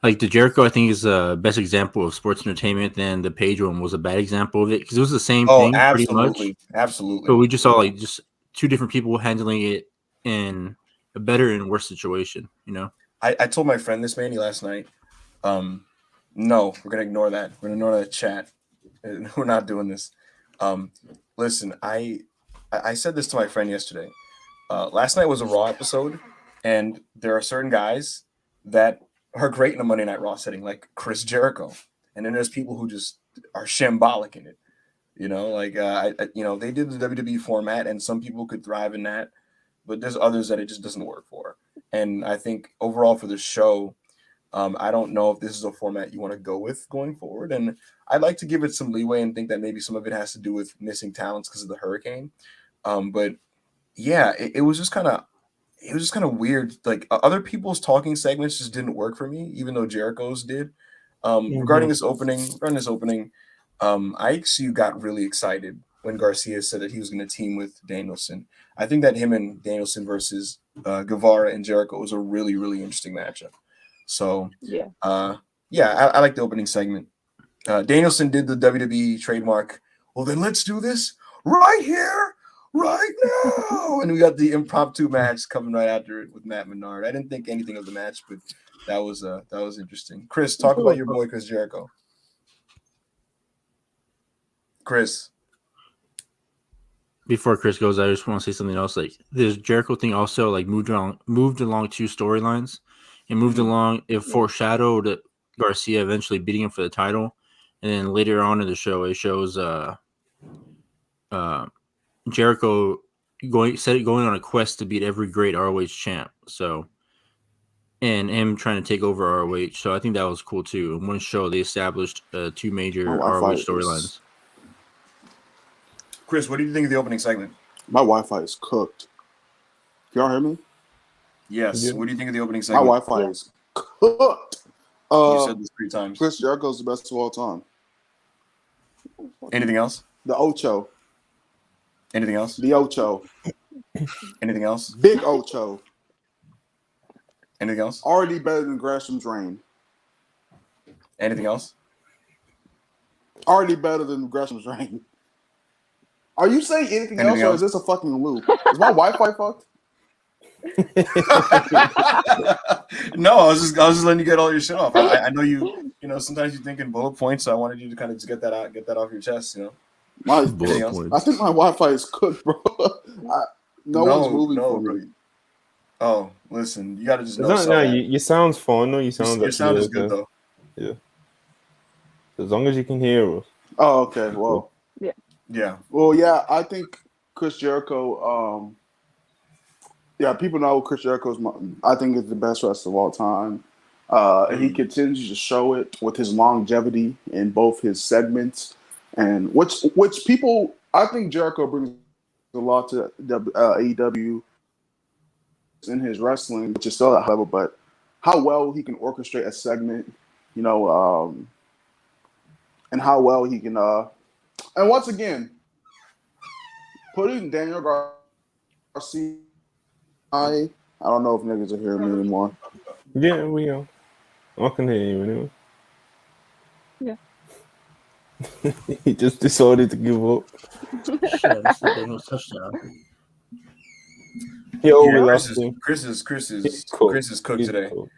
E: like the Jericho, I think is the best example of sports entertainment. Then the Page one was a bad example of it because it was the same thing pretty much.
A: Absolutely.
E: But we just saw like just two different people handling it in a better and worse situation. You know.
A: I told my friend this, Manny, last night. No, we're gonna ignore that. We're gonna ignore that chat. We're not doing this. Listen, I said this to my friend yesterday. Last night was a Raw episode, and there are certain guys that are great in a Monday Night Raw setting, like Chris Jericho, and then there's people who just are shambolic in it. You know, like you know, they did the WWE format, and some people could thrive in that, but there's others that it just doesn't work for. And I think overall for the show, I don't know if this is a format you want to go with going forward. And I'd like to give it some leeway and think that maybe some of it has to do with missing talents because of the hurricane. But yeah, it was just kind of weird. Like other people's talking segments just didn't work for me, even though Jericho's did. Regarding this opening, I actually got really excited when Garcia said that he was going to team with Danielson. I think that him and Danielson versus Guevara and Jericho was a really, really interesting matchup. So I like the opening segment. Danielson did the WWE trademark. Well, then let's do this right here, right now. And we got the impromptu match coming right after it with Matt Menard. I didn't think anything of the match, but that was interesting. Chris, talk about your boy Chris Jericho. Chris.
E: Before Chris goes, I just want to say something else. Like this Jericho thing also like moved along two storylines. It moved along. It foreshadowed Garcia eventually beating him for the title, and then later on in the show, it shows Jericho going on a quest to beat every great ROH champ. So, and him trying to take over ROH. So I think that was cool too. In one show, they established two major ROH storylines.
A: Chris, what do you think of the opening segment?
D: My Wi-Fi is cooked. Can y'all hear me?
A: Yes.
C: Yeah.
A: What do you think of the opening
D: My
A: segment?
D: Wi-Fi is cooked.
A: You said this 3 times.
D: Chris Jericho's the best of all time.
A: Anything else?
D: The Ocho.
A: Anything else?
D: The Ocho.
A: Anything else?
D: Big Ocho.
A: Anything else?
D: Already better than Gresham's reign.
A: Anything else?
D: Already better than Gresham's reign. Are you saying anything else, or is this a fucking loop? Is my Wi-Fi fucked?
A: No, I was just letting you get all your shit off. I know you know, sometimes you think in bullet points, so I wanted you to kind of just get that off your chest, you know.
D: My
A: Anything else?
D: I think my Wi-Fi is cooked, bro. No one's moving for me.
A: bro. Oh, listen, you gotta just know.
C: No, your sound's fine. No, your sound
A: is good though.
C: Yeah. As long as you can hear us.
D: Oh, okay. Well,
A: Yeah.
D: well, yeah. I think Chris Jericho. Yeah, people know Chris Jericho's. I think is the best wrestler of all time. And he continues to show it with his longevity in both his segments, and which people. I think Jericho brings a lot to AEW in his wrestling, which is still at a high level, but how well he can orchestrate a segment, you know, and how well he can. And once again, putting Daniel Garcia. I don't know if niggas are hearing me anymore.
C: Yeah, we are. I can hear you anyway.
B: Yeah.
C: He just decided to give up. Yo, we lost him.
A: Chris is cooked
C: He's
A: today.
C: cooked.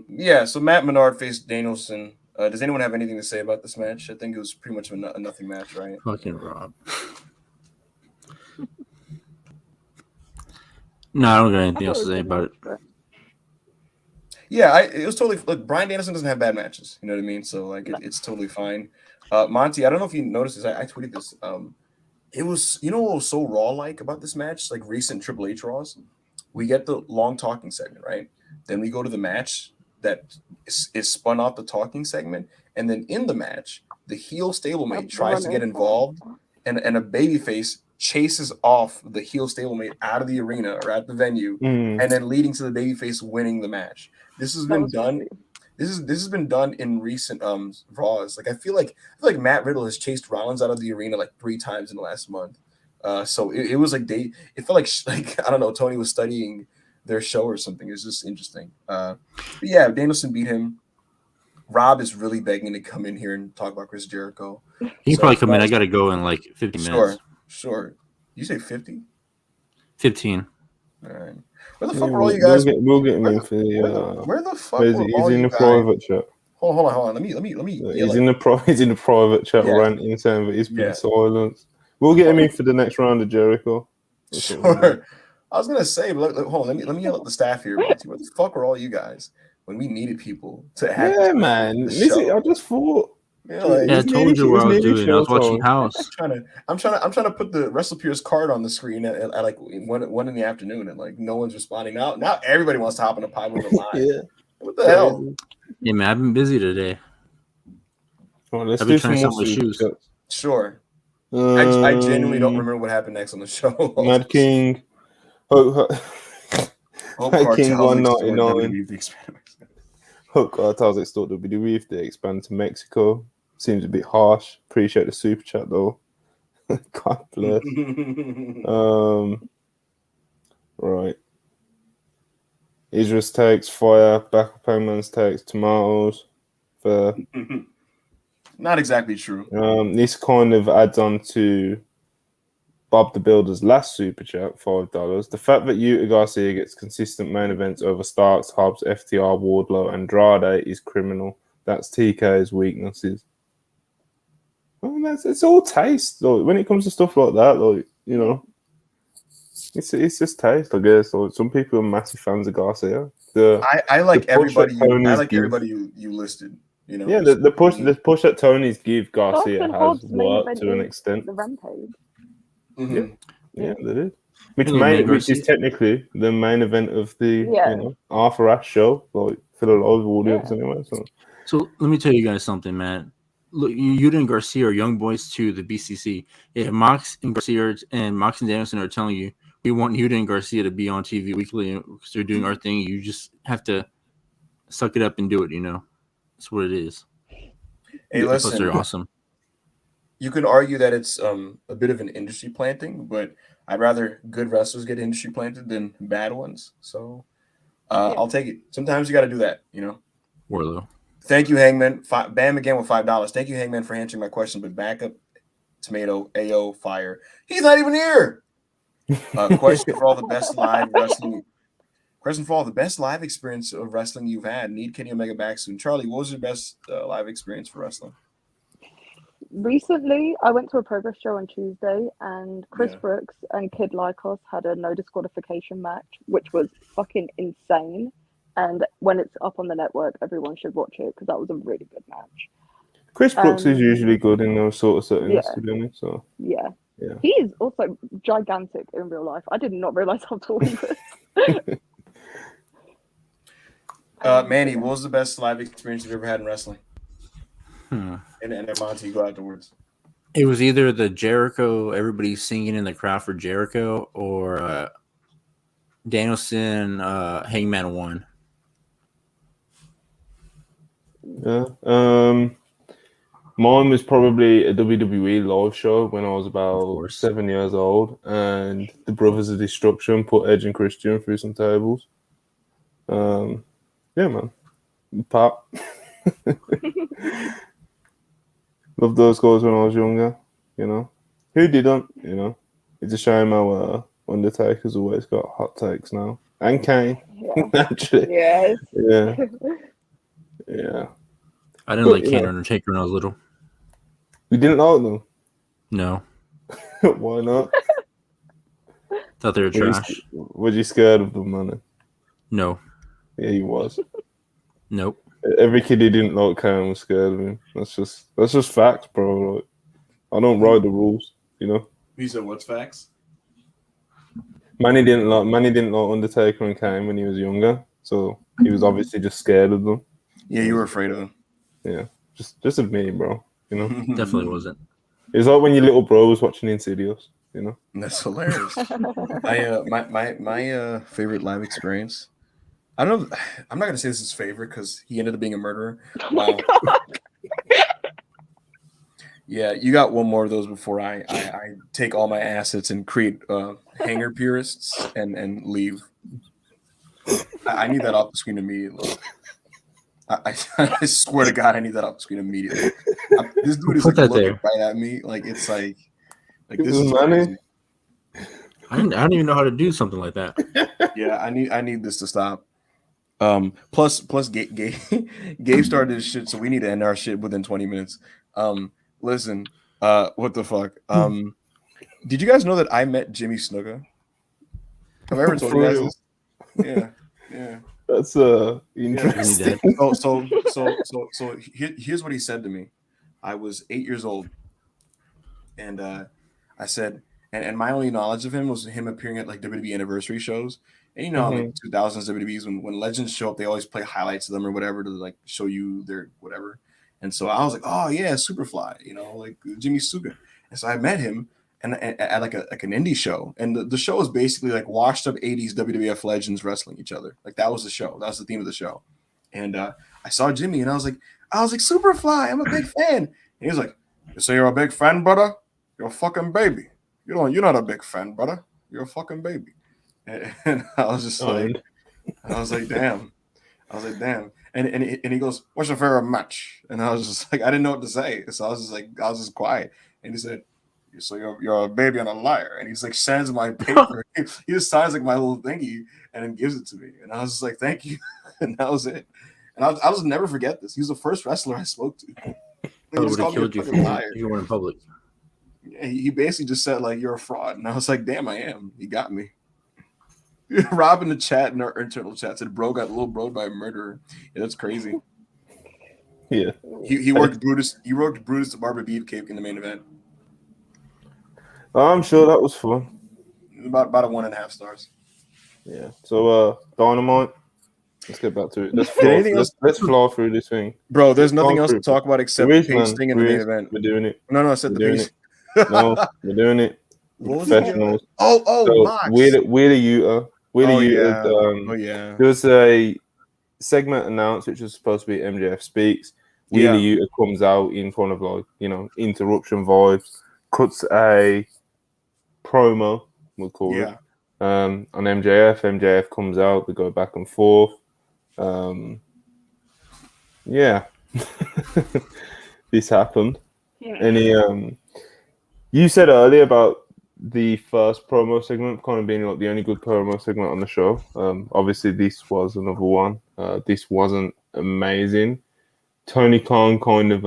A: Yeah. So Matt Menard faced Danielson. Does anyone have anything to say about this match? I think it was pretty much a nothing match, right?
E: Fucking Rob. No, I don't got anything else to say about it.
A: Yeah, it was totally. Look, Bryan Danielson doesn't have bad matches. You know what I mean? So like, it's totally fine. Monty, I don't know if you noticed this. I tweeted this. It was, you know what was so raw like about this match? Like recent Triple H Raws, we get the long talking segment, right? Then we go to the match that is spun off the talking segment, and then in the match, the heel stablemate tries to get involved, and a babyface chases off the heel stablemate out of the arena or at the venue, and then leading to the babyface winning the match. This has been done. This has been done in recent Raws. Like I feel like Matt Riddle has chased Rollins out of the arena like 3 times in the last month. So it was like it felt like I don't know, Tony was studying their show or something. It's just interesting. But yeah, Danielson beat him. Rob is really begging to come in here and talk about Chris Jericho.
E: He can probably come in. I gotta go in like 50 minutes.
A: Sure. You say 50?
E: 15.
A: All right. Where the fuck are all you guys?
C: We'll get him in for the.
A: Where the fuck are all
C: He's in
A: you
C: the private chat.
A: Hold on. Let me.
C: He's in the private chat ranting, saying that he's been silenced. We'll get him in for the next round of Jericho.
A: Sure. I was gonna say, but hold on. Let me yell at the staff here. Where the fuck are all you guys when we needed people to have?
C: Yeah, man. Listen, I just thought.
A: Yeah, like,
E: I told you what I was doing. I was watching House.
A: I'm trying to put the WrestlePurists card on the screen at like 1 in the afternoon, and like no one's responding. Now everybody wants to hop on a pod with a live.
C: Yeah.
A: What the hell?
E: Yeah, man, I've been busy today.
C: Well, let's
E: I've
C: do
E: been
C: some
E: trying
C: more
E: to sell my shoes.
C: shoes.
A: Sure. I genuinely don't remember what happened next on the show.
C: Mad King. Hope King
A: Cartel's
C: 199. Hope Cartel's extort WWE if they expand to Mexico. Seems a bit harsh. Appreciate the super chat though. God bless. Right. Idris takes fire. Backup Hangman's takes tomatoes. Fair.
A: Not exactly true.
C: This kind of adds on to Bob the Builder's last super chat, $5. The fact that Yuta Garcia gets consistent main events over Starks, Hobbs, FTR, Wardlow, and Andrade is criminal. That's TK's weaknesses. Well, it's all taste. Like, when it comes to stuff like that, like, you know, it's just taste, I guess. Like, some people are massive fans of Garcia.
A: I like everybody. I like
C: give,
A: everybody you listed. You know,
C: yeah, the push that Tony's give Garcia
B: Dustin
C: has
B: Hobbs' main
C: worked
B: event
C: to an
B: is
C: extent.
B: the Rampage.
A: Mhm.
C: Yeah, they did. Which
E: Garcia.
C: is technically the main event of the
B: Yeah.
C: Arthur Ashe show, like for the live audience anyway.
E: So let me tell you guys something, man. Look, Yuta and Garcia are young boys to the BCC. If Mox and Garcia and Mox and Danielson are telling you we want Yuta and Garcia to be on TV weekly because they're doing our thing, you just have to suck it up and do it. You know, that's what it is.
A: Hey,
E: Plus,
A: listen,
E: they're awesome.
A: you can argue that it's a bit of an industry planting, but I'd rather good wrestlers get industry planted than bad ones. So I'll take it. Sometimes you got to do that, you know.
E: Warlow.
A: Thank you, Hangman. Bam again with $5. Thank you, Hangman, for answering my question. But backup tomato AO fire. He's not even here. Question for all the best live wrestling. Question for all the best live experience of wrestling you've had. Need Kenny Omega back soon. Charlie, what was your best live experience for wrestling?
B: Recently, I went to a Progress show on Tuesday, and Chris Brooks and Kid Lycos had a no disqualification match, which was fucking insane. And when it's up on the network, everyone should watch it because that was a really good match.
C: Chris Brooks is usually good in those sort of settings, to be honest. So
B: yeah, he is also gigantic in real life. I did not realize how tall he was.
A: Manny, what was the best live experience you've ever had in wrestling? And Monty, you go afterwards.
E: It was either the Jericho, everybody singing in the crowd for Jericho, or Danielson Hangman 1.
C: Yeah. Mine was probably a WWE live show when I was about 7 years old, and the Brothers of Destruction put Edge and Christian through some tables. Yeah, man. Pop. Loved those guys when I was younger, you know. Who didn't, you know? It's a shame how Undertaker's always got hot takes now. And Kane, actually.
B: Yes.
C: Yeah. Yeah.
E: I didn't like Kane and Undertaker when I was little.
C: You didn't like them?
E: No.
C: Why not?
E: Thought they were trash.
C: Was you scared of them, man?
E: No.
C: Yeah, he was.
E: Nope.
C: Every kid who didn't like Kane was scared of him. That's just facts, bro. Like, I don't write the rules, you know.
A: You said what's facts?
C: Manny didn't like Undertaker and Kane when he was younger, so he was obviously just scared of them.
A: Yeah, you were afraid of them.
C: Yeah, just of me, bro. You know,
E: definitely wasn't.
C: It was like when your little bro was watching Insidious. You know,
A: that's hilarious. My favorite live experience. I don't know. I'm not gonna say this is favorite because he ended up being a murderer. Wow. Yeah, you got one more of those before I take all my assets and create hanger purists and leave. I need that off the screen immediately. I swear to God, I need that off the screen immediately. This dude is like looking right at me, like it's like this is crazy.
E: I don't even know how to do something like that.
A: Yeah, I need this to stop. Plus, Gabe started his shit, so we need to end our shit within 20 minutes. Listen, what the fuck? Did you guys know that I met Jimmy Snuka? Have I ever told you guys this? Yeah.
C: That's interesting.
A: Yeah. So here's what he said to me. I was 8 years old, and I said, and my only knowledge of him was him appearing at like WWE anniversary shows. And you know, like 2000s WWEs, when legends show up, they always play highlights of them or whatever to like show you their whatever. And so I was like, oh yeah, Superfly, you know, like Jimmy Snuka. And so I met him and at like an indie show, and the show was basically like washed up 80s WWF legends wrestling each other. Like that was the show. That was the theme of the show. And I saw Jimmy, and I was like, Superfly, I'm a big fan. And he was like, you say you're a big fan, brother? You're a fucking baby. You're not a big fan, brother. You're a fucking baby. And I was just like, damn. And he goes, what's your favorite match? And I was just like, I didn't know what to say. So I was just quiet. And he said, so you're a baby and a liar. And he's like, sends my paper. He just signs like my little thingy and then gives it to me. And I was just like, thank you. And that was it. And I'll just never forget this. He was the first wrestler I spoke to.
E: Probably
A: just
E: would have
A: called me a
E: killed you
A: fucking liar.
E: if you weren't in public.
A: Yeah, he basically just said like you're a fraud, and I was like, damn, I am. He got me. Rob in the chat in our internal chat said, "Bro got little bro by a murderer." Yeah, that's crazy.
C: Yeah.
A: He worked Brutus. He worked Brutus the Barber Beefcake in the main event.
C: I'm sure that was fun.
A: About a 1.5 stars.
C: Yeah. So Dynamite. Let's get back to it. Let's
A: Did anything else,
C: let's fly through this thing.
A: bro? There's nothing
C: Fly
A: else to
C: through.
A: talk about except
C: There
A: the
C: is,
A: pace
C: man.
A: thing in the
C: There
A: main
C: is.
A: event.
C: We're doing it.
A: No, I said
C: We're
A: the
C: doing
A: pace.
C: it. No, we're doing it. We're
A: What was it?
C: professionals.
A: Oh,
C: So
A: Mox.
C: Wheeler Utah.
A: Oh
C: Utah.
A: yeah.
C: There was a segment announced which was supposed to be MJF speaks. Wheeler Utah comes out in front of like, interruption vibes, cuts a promo, we'll call it. On MJF. MJF comes out, they go back and forth. Yeah. This happened.
B: Yeah.
C: Any you said earlier about the first promo segment kind of being like the only good promo segment on the show. Obviously this was another one. This wasn't amazing. Tony Khan kind of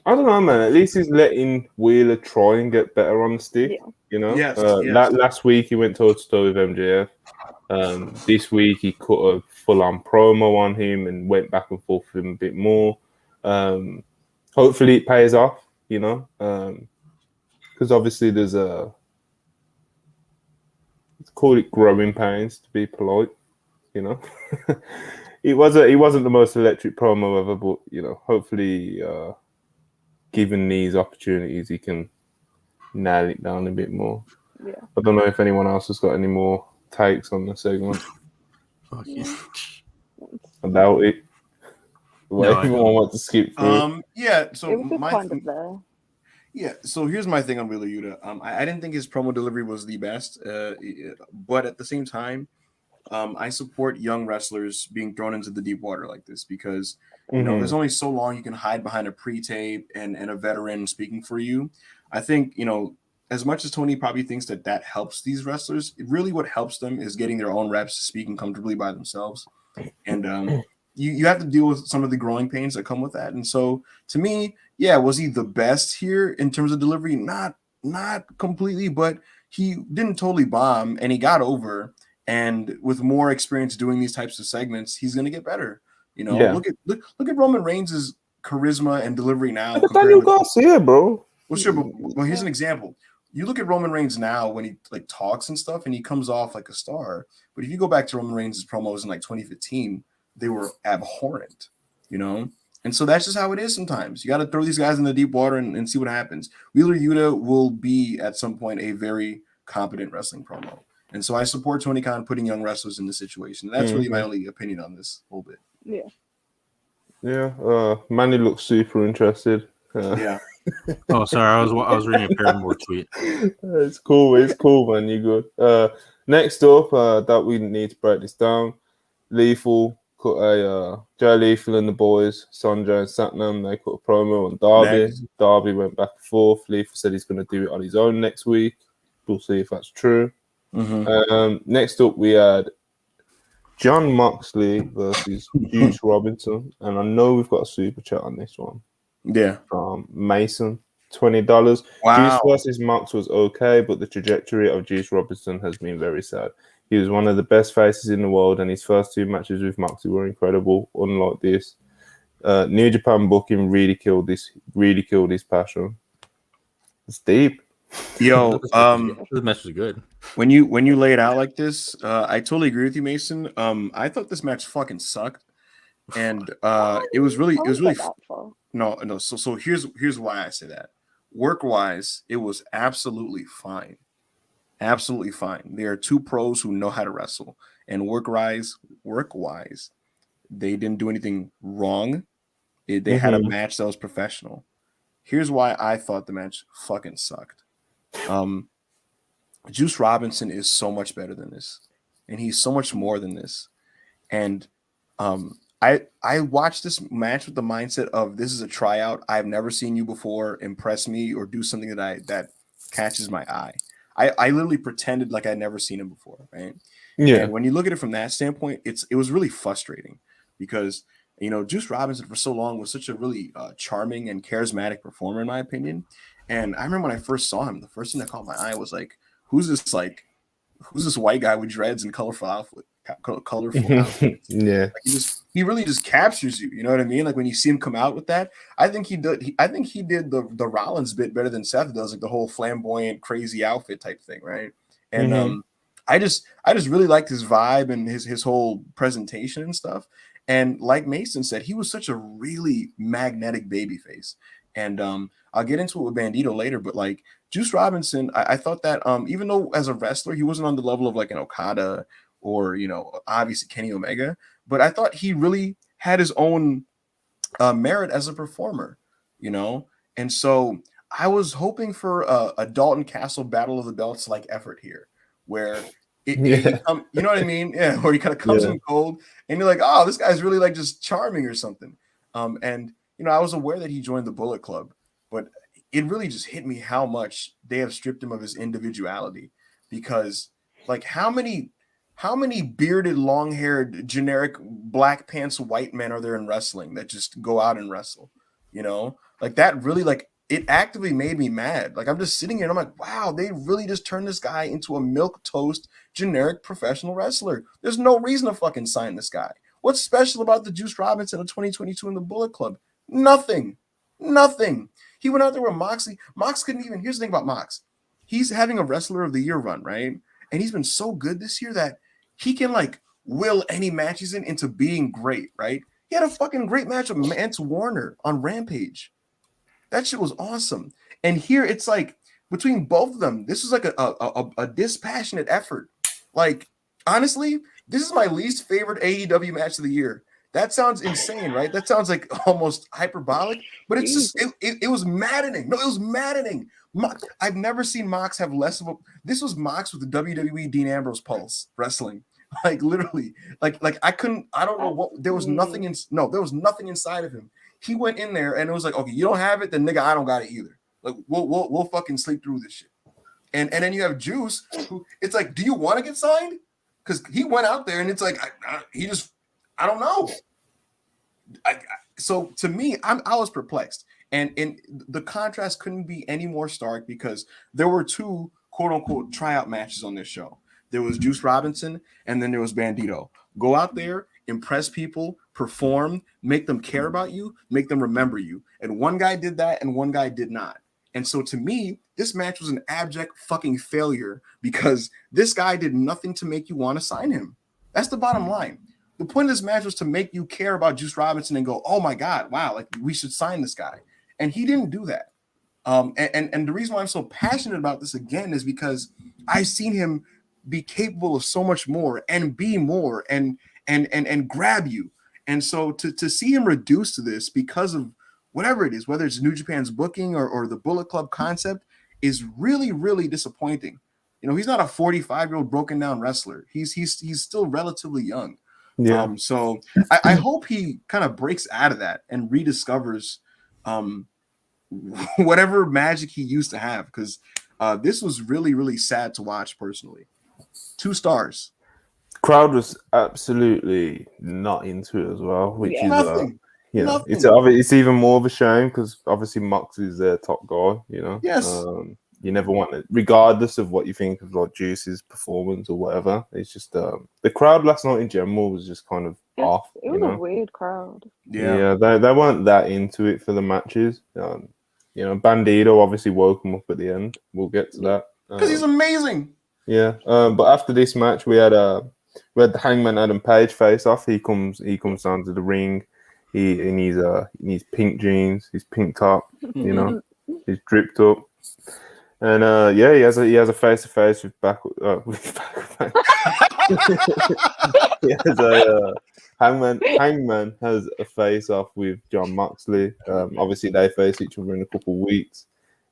C: I don't know, man. At least he's letting Wheeler try and get better on the stick.
B: Yeah.
A: Yes.
C: Last week he went toe to toe with MJF. This week he cut a full-on promo on him and went back and forth with him a bit more. Hopefully it pays off, because obviously there's let's call it growing pains to be polite, He wasn't the most electric promo ever, but hopefully given these opportunities he can nail it down a bit more.
B: Yeah.
C: I don't know if anyone else has got any more takes on the segment.
E: Fuck yeah.
C: I doubt it.
E: No,
C: Everyone wants to skip through.
A: Yeah. So
B: It was just kind of there.
A: Yeah, so here's my thing on Wheeler Yuta. I didn't think his promo delivery was the best, but at the same time, I support young wrestlers being thrown into the deep water like this because there's only so long you can hide behind a pre-tape and a veteran speaking for you. I think as much as Tony probably thinks that helps these wrestlers, really what helps them is getting their own reps, speaking comfortably by themselves, and you have to deal with some of the growing pains that come with that. And so to me, yeah, was he the best here in terms of delivery? Not completely, but he didn't totally bomb and he got over. And with more experience doing these types of segments, he's going to get better. Look at Roman Reigns' charisma and delivery now.
C: It's Daniel Garcia, bro.
A: Well, sure, but here's an example. You look at Roman Reigns now when he talks and stuff, and he comes off like a star. But if you go back to Roman Reigns' promos in 2015, they were abhorrent, And so that's just how it is sometimes. You got to throw these guys in the deep water and see what happens. Wheeler Yuta will be at some point a very competent wrestling promo. And so I support Tony Khan putting young wrestlers in this situation. That's really my only opinion on this whole bit.
B: Yeah.
C: Yeah. Manny looks super interested.
A: Yeah.
E: Oh, sorry. I was reading a Paramore tweet.
C: It's cool. It's cool, man. You're good. Next up, that we need to break this down. Lethal cut a Jay Lethal and the boys, Sanjay and Satnam. They cut a promo on Darby.
A: Next.
C: Darby went back and forth. Lethal said he's going to do it on his own next week. We'll see if that's true. Next up, we had John Moxley versus Juice Robinson, and I know we've got a super chat on this one.
A: Yeah.
C: Mason, $20.
A: Wow.
C: Juice versus Mox was okay, but the trajectory of Juice Robinson has been very sad. He was one of the best faces in the world, and his first 2 matches with Moxley were incredible. Unlike this, New Japan booking really killed his passion. It's deep.
A: Yo,
E: the match was good.
A: When you lay it out like this, I totally agree with you, Mason. I thought this match fucking sucked, and it was really no. So here's why I say that. Work wise, it was absolutely fine. Absolutely fine. There are 2 pros who know how to wrestle, and work wise, they didn't do anything wrong. They had a match that was professional. Here's why I thought the match fucking sucked. Juice Robinson is so much better than this, and he's so much more than this. And I watched this match with the mindset of this is a tryout. I've never seen you before. Impress me or do something that catches my eye. I literally pretended like I'd never seen him before, right?
C: Yeah.
A: And when you look at it from that standpoint, it was really frustrating because You know, Juice Robinson for so long was such a really charming and charismatic performer, in my opinion. And I remember when I first saw him, the first thing that caught my eye was like, who's this white guy with dreads and colorful outfits?
C: Yeah.
A: Like he really just captures you. You know what I mean? Like when you see him come out with that, I think he did the Rollins bit better than Seth does, like the whole flamboyant, crazy outfit type thing, right? And I just really liked his vibe and his whole presentation and stuff. And like Mason said, he was such a really magnetic babyface. And I'll get into it with Bandito later, but like Juice Robinson, I thought that even though as a wrestler he wasn't on the level of like an Okada or obviously Kenny Omega, but I thought he really had his own merit as a performer, and so I was hoping for a Dalton Castle Battle of the Belts like effort here, where you know what I mean? Yeah, where he kind of comes in cold, and you're like, oh, this guy's really like just charming or something. And I was aware that he joined the Bullet Club, but it really just hit me how much they have stripped him of his individuality, because like how many bearded, long-haired, generic black pants white men are there in wrestling that just go out and wrestle? Like that really, like, it actively made me mad. Like I'm just sitting here and I'm like, wow, they really just turned this guy into a milquetoast generic professional wrestler. There's no reason to fucking sign this guy. What's special about the Juice Robinson of 2022 in the Bullet Club? Nothing. He went out there with Moxley. Mox couldn't even. Here's the thing about Mox. He's having a Wrestler of the Year run, right? And he's been so good this year that he can like will any match he's in into being great, right? He had a fucking great match with Mance Warner on Rampage. That shit was awesome. And here it's like between both of them, this is like a dispassionate effort. Like honestly, this is my least favorite AEW match of the year. That sounds insane, right? That sounds like almost hyperbolic, but it's just it was maddening. No, it was maddening. I've never seen Mox have less of a. This was Mox with the WWE Dean Ambrose pulse wrestling, like literally, like I couldn't. I don't know what. There was nothing there was nothing inside of him. He went in there and it was like, okay, you don't have it, then nigga, I don't got it either. Like we'll fucking sleep through this shit. And then you have Juice, who it's like, do you want to get signed? Because he went out there and it's like I don't know. So to me, I was perplexed, and the contrast couldn't be any more stark because there were two quote unquote tryout matches on this show. There was Juice Robinson, and then there was Bandito. Go out there, impress people, perform, make them care about you, make them remember you. And one guy did that, and one guy did not. And so to me, this match was an abject fucking failure because this guy did nothing to make you want to sign him. That's the bottom line. The point of this match was to make you care about Juice Robinson and go, oh my God, wow, like we should sign this guy. And he didn't do that. And the reason why I'm so passionate about this again is because I've seen him be capable of so much more and be more and grab you. And so to see him reduced to this because of whatever it is, whether it's New Japan's booking or the Bullet Club concept, is really, really disappointing. He's not a 45-year-old broken down wrestler. He's still relatively young.
C: Yeah.
A: So I hope he kind of breaks out of that and rediscovers whatever magic he used to have, because this was really, really sad to watch personally. 2 stars.
C: Crowd was absolutely not into it as well, which is
A: nothing.
C: It's even more of a shame because obviously Mox is their top guy.
A: Yes.
C: You never want it, regardless of what you think of like Juice's performance or whatever. It's just the crowd last night in general was just kind of off.
B: It was a weird crowd.
C: Yeah, they weren't that into it for the matches. Bandito obviously woke him up at the end. We'll get to that
A: because he's amazing.
C: Yeah, but after this match, we had the Hangman Adam Page face off. He comes down to the ring. In his pink jeans, his pink top. He's dripped up. And he has a face to face with back. He has a Hangman has a face off with John Moxley. Obviously they face each other in a couple of weeks.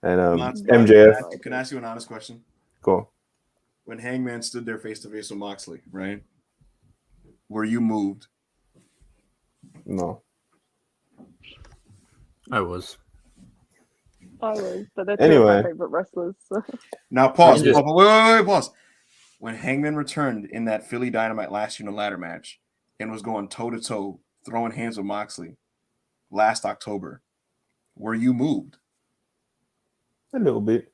C: And MJF.
A: Can I ask you an honest question?
C: Go on.
A: When Hangman stood there face to face with Moxley, right? Were you moved?
C: No.
E: I was,
B: but they're two
C: anyway.
B: of my favorite wrestlers. So.
A: Now pause. Wait, pause. When Hangman returned in that Philly Dynamite last year in a ladder match and was going toe to toe throwing hands with Moxley last October. Were you moved?
C: A little bit.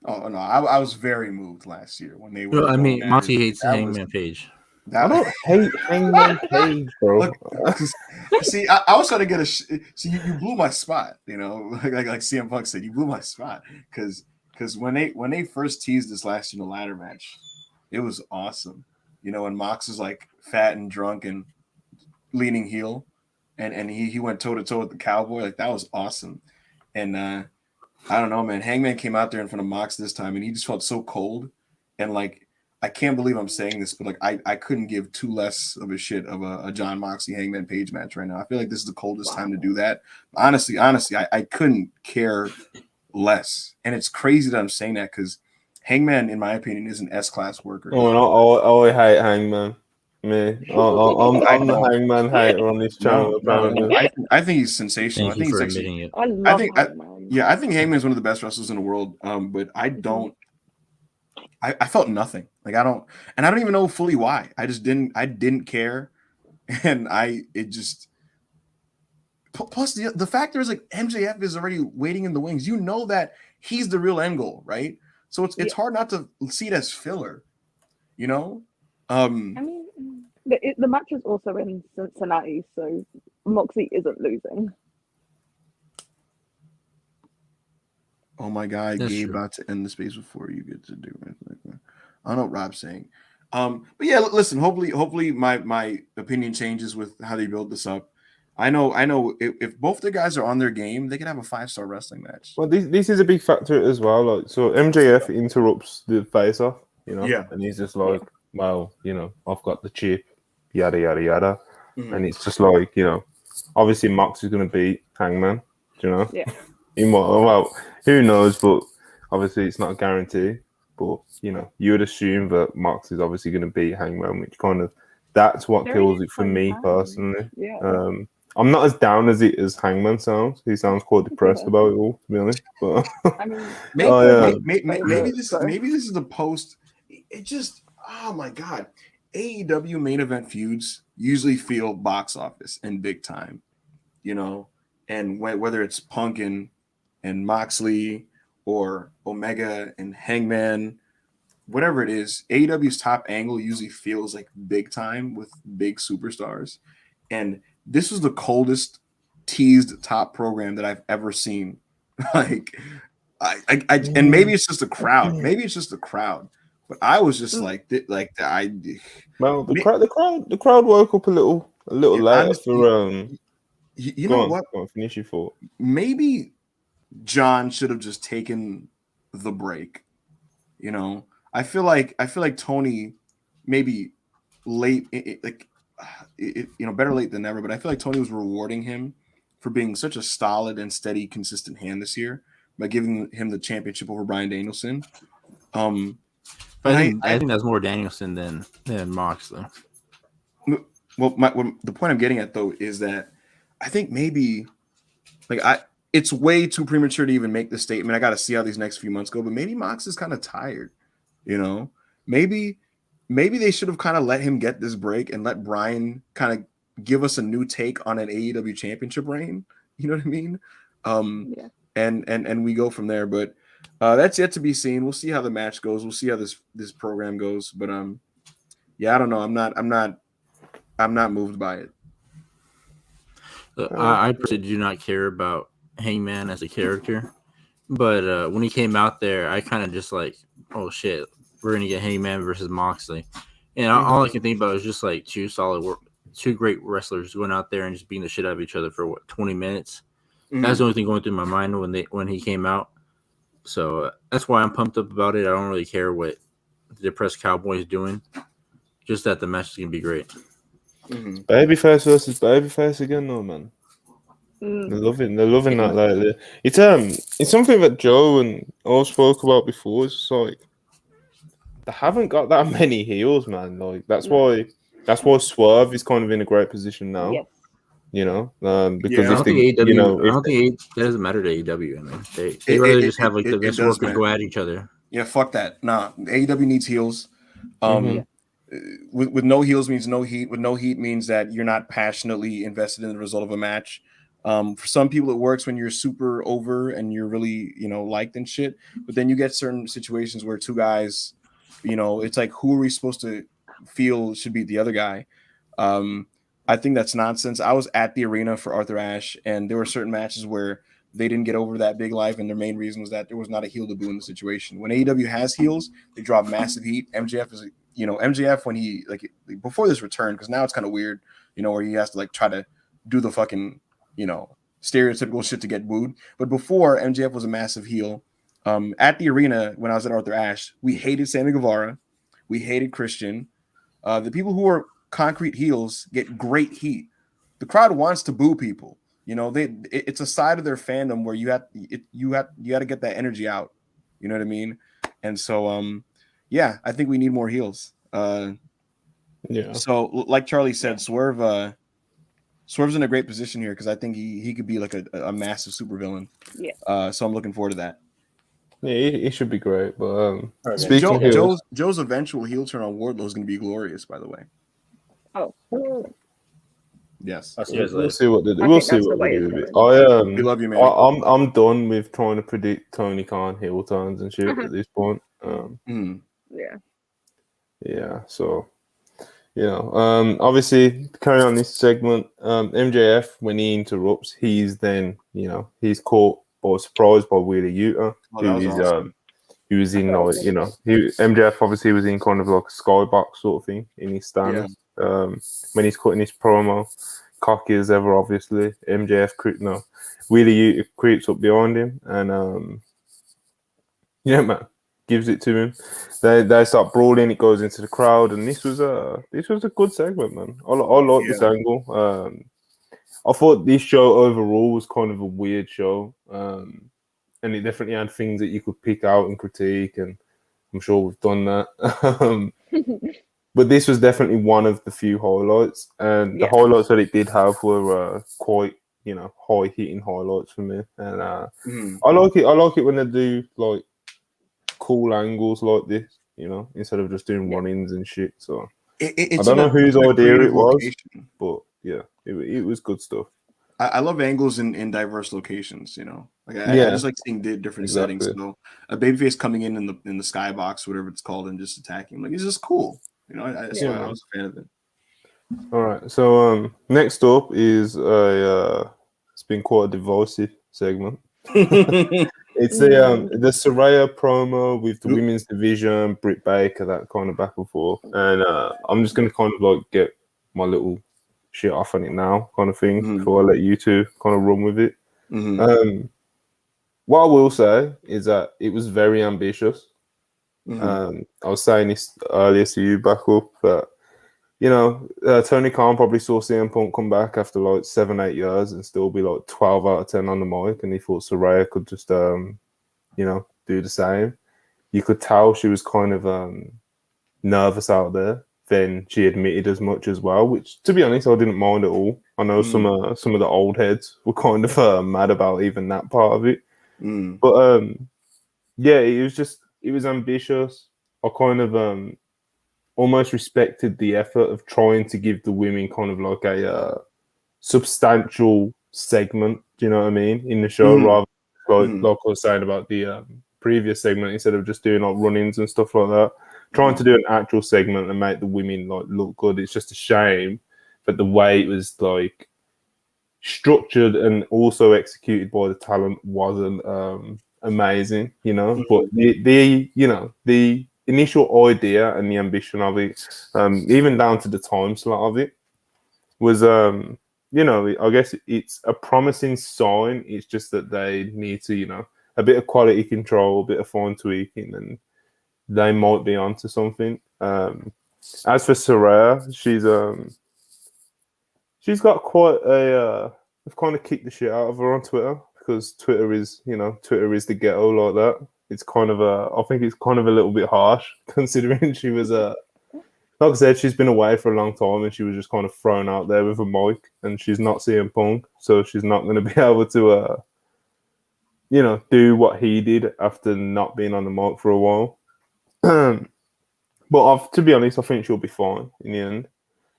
A: Oh no, I was very moved last year when they were.
E: Well, I
A: going
E: mean,
A: at
E: Moxley
A: it.
E: hates
A: That
E: Hangman
A: was-
E: Page.
C: I
A: That,
C: don't hate Hangman Page, bro.
A: look, see, I was trying to get see, you blew my spot, you know, like CM Punk said, you blew my spot because when they first teased this last year in the ladder match, it was awesome, you know, and Mox was like fat and drunk and leaning heel, and he went toe to toe with the Cowboy, like that was awesome, and I don't know, man, Hangman came out there in front of Mox this time, and he just felt so cold, and like. I can't believe I'm saying this, but like I couldn't give two less of a shit of a John Moxley Hangman Page match right now. I feel like this is the coldest time to do that. Honestly, I couldn't care less. And it's crazy that I'm saying that because Hangman, in my opinion, is an S-class worker.
C: Oh, I hate Hangman. Me. I'm the Hangman hater on this channel.
A: No, I think he's sensational.
E: Thank
A: I think
E: you for
A: he's
E: admitting it.
B: I love Hangman.
A: I think Hangman's one of the best wrestlers in the world. But I don't. I felt nothing. Like I don't even know fully why. I didn't care, and it just. Plus the factor is like MJF is already waiting in the wings. You know that he's the real end goal, right? So it's hard not to see it as filler, you know.
B: I mean, the match is also in Cincinnati, so Moxley isn't losing.
A: Oh my God,
E: That's
A: Gabe
E: true.
A: about to end the space before you get to do it. I don't know what Rob's saying. But yeah, listen, hopefully my opinion changes with how they build this up. I know if both the guys are on their game, they can have a 5-star wrestling match.
C: Well, this is a big factor as well. Like, so MJF interrupts the face off, you know, and he's just like, well, you know, I've got the chip, yada yada yada, and it's just like, you know, obviously Mox is going to beat Hangman, you know, well, who knows, but obviously it's not a guarantee. But you know, you would assume that Mox is obviously going to beat Hangman, which kind of that's what kills it for me personally. I'm not as down as Hangman sounds. He sounds quite depressed about it all, to be honest. But
B: I mean,
A: maybe this is the post. It just, oh my God, AEW main event feuds usually feel box office and big time, you know, and whether it's Punk and Moxley or Omega and Hangman, whatever it is, AEW's top angle usually feels like big time with big superstars, and this was the coldest teased top program that I've ever seen. Like, and maybe it's just the crowd. But I was just well,
C: the crowd woke up a little later
A: honestly,
C: for
A: you know what?
C: Go on, finish your thought.
A: Maybe John should have just taken the break. You know, I feel like Tony maybe late, better late than never. But I feel like Tony was rewarding him for being such a solid and steady, consistent hand this year by giving him the championship over Bryan Danielson.
E: But I think that's more Danielson than Moxley.
A: Well, the point I'm getting at though is that I think maybe it's way too premature to even make the statement. I got to see how these next few months go, but maybe Mox is kind of tired. You know, maybe they should have kind of let him get this break and let Bryan kind of give us a new take on an AEW championship reign. You know what I mean? And we go from there. But that's yet to be seen. We'll see how the match goes. We'll see how this program goes. But yeah, I don't know. I'm not moved by it.
E: I personally do not care about Hangman as a character, but when he came out there, I kind of just like, oh shit, we're gonna get Hangman versus Moxley, and all I can think about is just like two great wrestlers going out there and just beating the shit out of each other for 20 minutes. That's the only thing going through my mind when he came out. So that's why I'm pumped up about it. I don't really care what the depressed Cowboy is doing, just that the match is gonna be great.
C: Babyface versus babyface again, though, man. They're loving that lately. It's something that Joe and I spoke about before. It's just like they haven't got that many heels, man. Like that's why Swerve is kind of in a great position now.
B: Yes.
C: You know, because
E: I don't think it doesn't matter to AEW. I mean, they rather just have like the best workers go at each other.
A: Yeah, fuck that. Nah, AEW needs heels. with no heels means no heat. With no heat means that you're not passionately invested in the result of a match. For some people, it works when you're super over and you're really, liked and shit. But then you get certain situations where two guys, it's like, who are we supposed to feel should beat the other guy? I think that's nonsense. I was at the arena for Arthur Ashe, and there were certain matches where they didn't get over that big life, and their main reason was that there was not a heel to boo in the situation. When AEW has heels, they drop massive heat. MJF is, MJF when he before this return, because now it's kind of weird, where he has to try to do the fucking, stereotypical shit to get booed. But before, MJF was a massive heel. At the arena when I was at Arthur Ashe, we hated Sammy Guevara, we hated Christian. The people who are concrete heels get great heat. The crowd wants to boo people. It's a side of their fandom where you got to get that energy out. You know what I mean? And so, I think we need more heels. So, like Charlie said, Swerve's in a great position here because I think he could be like a massive supervillain.
B: Yeah.
A: So I'm looking forward to that.
C: Yeah, he should be great. But
A: speaking of heels, Joe's eventual heel turn on Wardlow is going to be glorious. By the way.
B: Oh.
A: Yes.
C: We'll see what they do. We'll see what they do with it.
A: We love you, man.
C: I'm done with trying to predict Tony Khan heel turns and shit at this point. Yeah. So, obviously, carry on this segment. MJF, when he interrupts, he's then, he's caught by surprise by Wheeler Yuta, he was in MJF obviously was in kind of like a skybox sort of thing in his stance. When he's cutting his promo, cocky as ever, obviously. MJF Wheeler Yuta creeps up behind him and man, gives it to him. They start brawling, it goes into the crowd, and this was a good segment, man. I like this angle. I thought this show overall was kind of a weird show. And it definitely had things that you could pick out and critique, and I'm sure we've done that. But this was definitely one of the few highlights, and the highlights that it did have were quite, high hitting highlights for me. And I like it. I like it when they do like cool angles like this, instead of just doing run-ins and shit. So I don't know whose idea it was, but it was good stuff.
A: I love angles in diverse locations, I just like seeing different settings. A babyface coming in the skybox, whatever it's called, and just attacking. It's just cool. I was a fan of it.
C: All right. So next up is it's been quite a divisive segment. It's the Saraya promo with the women's division, Britt Baker, that kind of back and forth. And I'm just gonna kind of get my little shit off on it now, kind of thing, before I let you two kind of run with it. What I will say is that it was very ambitious. I was saying this earlier to you, back up, that Tony Khan probably saw CM Punk come back after 7-8 years and still be 12 out of 10 on the mic, and he thought Saraya could just do the same. You could tell she was kind of nervous out there. Then she admitted as much as well, which, to be honest, I didn't mind at all. I know some of the old heads were kind of mad about even that part of it. But it was ambitious. I kind of almost respected the effort of trying to give the women kind of a substantial segment. Do you know what I mean? In the show, rather like I was saying about the previous segment, instead of just doing run-ins and stuff like that. Trying to do an actual segment and make the women look good. It's just a shame that the way it was structured and also executed by the talent wasn't amazing, But the initial idea and the ambition of it, even down to the time slot of it, was I guess it's a promising sign. It's just that they need to a bit of quality control, a bit of fine tweaking, and they might be onto something. As for Saraya, she's got quite a. I've kind of kicked the shit out of her on Twitter, because Twitter is the ghetto like that. It's kind of I think it's kind of a little bit harsh, considering she was like I said, she's been away for a long time, and she was just kind of thrown out there with a mic, and she's not CM Punk, so she's not going to be able to do what he did after not being on the mic for a while. But to be honest, I think she'll be fine in the end.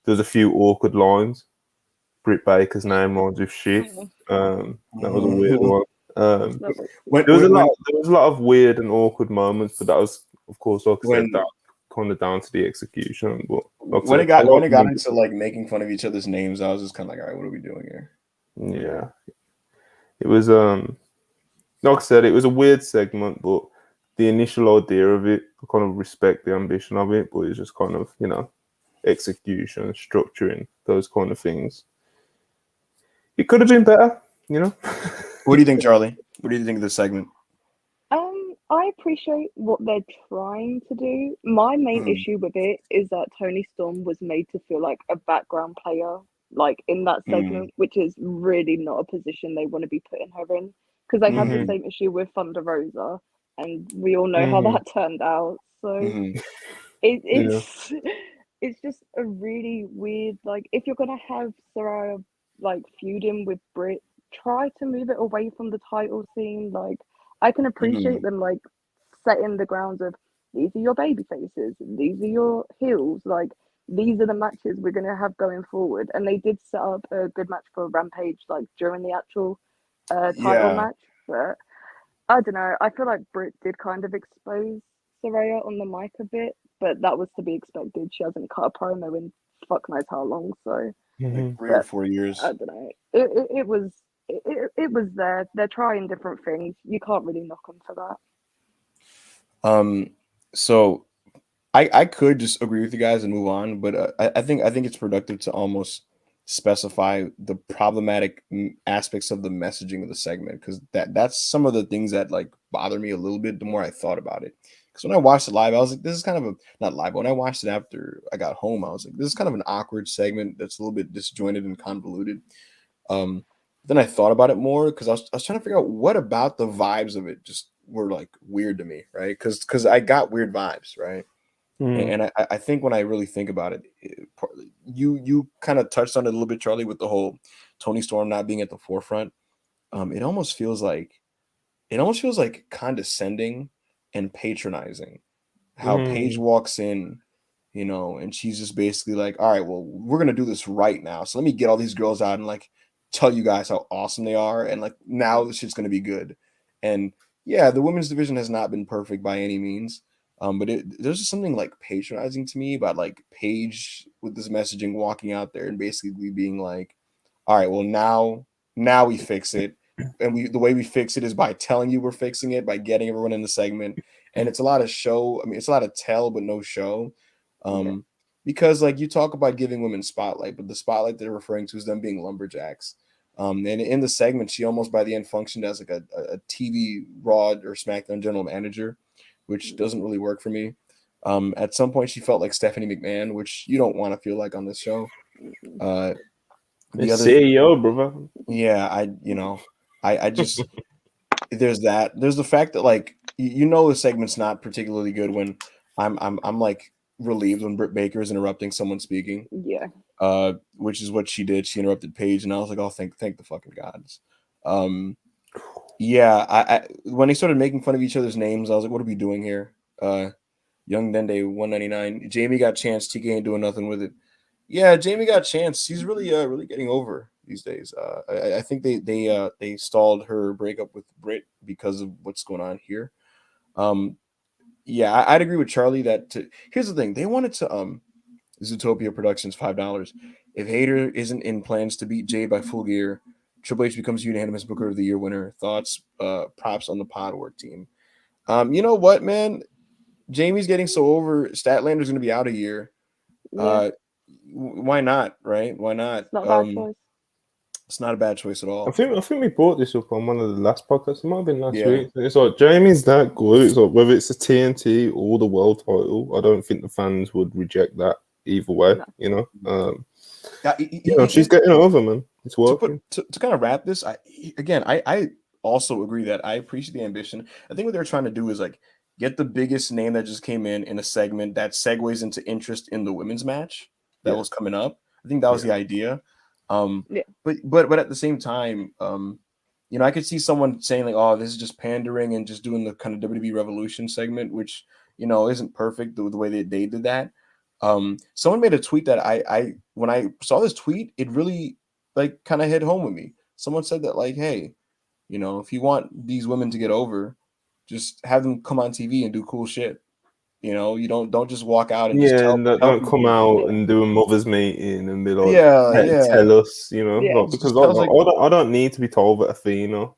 C: There's a few awkward lines. Britt Baker's name rhymes with shit. That was a weird one.
B: That was-
C: There was a lot of weird and awkward moments, but that was, of course, like I said,
A: When-
C: that kind of down to the execution. But like I
A: when
C: said,
A: it got into like making fun of each other's names, I was just kind of like, all right, what are we doing here?
C: yeah, it was like I said, it was a weird segment, but the initial idea of it, I kind of respect the ambition of it, but it's just kind of, you know, execution, structuring, those kind of things. It could have been better, you know.
A: What do you think, Charlie? What do you think of this segment?
B: I appreciate what they're trying to do. My main issue with it is that Toni Storm was made to feel like a background player, like in that segment, which is really not a position they want to be putting her in. Because they had the same issue with Thunder Rosa, and we all know how that turned out. So it's it's just a really weird, like, if you're gonna have Saraya like feuding with Britt, try to move it away from the title scene. Like, I can appreciate them like setting the grounds of, these are your baby faces, these are your heels, like these are the matches we're gonna have going forward. And they did set up a good match for Rampage like during the actual title match. But I don't know, I feel like Britt did kind of expose Saraya on the mic a bit, but that was to be expected. She hasn't cut a promo in fuck knows how long, so
A: Like 3 or 4 years.
B: I don't know. It was there. They're trying different things. You can't really knock them for that.
A: So I could just agree with you guys and move on, but I think it's productive to almost specify the problematic aspects of the messaging of the segment, because that's some of the things that like bother me a little bit the more I thought about it. Because when I watched it live, I was like, this is kind of a not live, but when I watched it after I got home, I was like, this is kind of an awkward segment that's a little bit disjointed and convoluted. Then I thought about it more because I was trying to figure out what about the vibes of it just were like weird to me, right? Because I got weird vibes, right? And I think when I really think about it, you kind of touched on it a little bit, Charlie, with the whole Toni Storm not being at the forefront. It almost feels like condescending and patronizing. How Paige walks in, you know, and she's just basically like, all right, well, we're gonna do this right now. So let me get all these girls out and like tell you guys how awesome they are, and like now this shit's gonna be good. And yeah, the women's division has not been perfect by any means. But there's just something like patronizing to me about like Paige with this messaging walking out there and basically being like, all right, well now we fix it. And the way we fix it is by telling you we're fixing it, by getting everyone in the segment. And it's a lot of show. I mean, it's a lot of tell, but no show. Because like you talk about giving women spotlight, but the spotlight they're referring to is them being lumberjacks. And in the segment, she almost by the end functioned as like a TV Raw or SmackDown general manager, which doesn't really work for me. At some point, she felt like Stephanie McMahon, which you don't want to feel like on this show. The other
C: CEO, brother.
A: Yeah, I just there's that. There's the fact that like you know the segment's not particularly good when I'm like relieved when Britt Baker is interrupting someone speaking.
B: Yeah.
A: Which is what she did. She interrupted Paige, and I was like, oh, thank the fucking gods. Yeah, I when they started making fun of each other's names, I was like, what are we doing here? Young Dende 199. Jamie got chance. TK ain't doing nothing with it. Yeah, Jamie got chance. He's really really getting over these days. I think they stalled her breakup with Britt because of what's going on here. Yeah, I'd agree with Charlie that here's the thing. They wanted to Zootopia Productions $5. If Hayter isn't in plans to beat Jay by Full Gear, Triple H becomes unanimous Booker of the Year winner. Thoughts, props on the pod work team. You know what, man? Jamie's getting so over. Statlander's going to be out a year.
B: Yeah.
A: Why not? Right? Why not?
B: It's not a bad choice.
A: It's not a bad choice at all.
C: I think we brought this up on one of the last podcasts. It might have been last
A: Yeah.
C: week. It's like Jamie's that good. It's like whether it's a TNT or the world title, I don't think the fans would reject that either way.
B: No.
C: You know,
A: Yeah,
C: she's getting over, man. It's working.
A: To kind of wrap this, I also agree that I appreciate the ambition. I think what they're trying to do is like get the biggest name that just came in a segment that segues into interest in the women's match that was coming up. I think that was the idea. But at the same time, you know, I could see someone saying like, "Oh, this is just pandering and just doing the kind of WWE Revolution segment," which isn't perfect the way that they did that. Someone made a tweet that I when I saw this tweet, it really like kind of hit home with me. Someone said that like, hey, if you want these women to get over, just have them come on TV and do cool shit. You don't just walk out and just
C: Yeah,
A: tell
C: and don't
A: people.
C: come out
B: Yeah.
C: and do a mothers meeting and be like,
A: Yeah.
C: tell us,
B: Yeah.
C: like, because
A: Just tell us, like,
C: I don't need to be told that Athena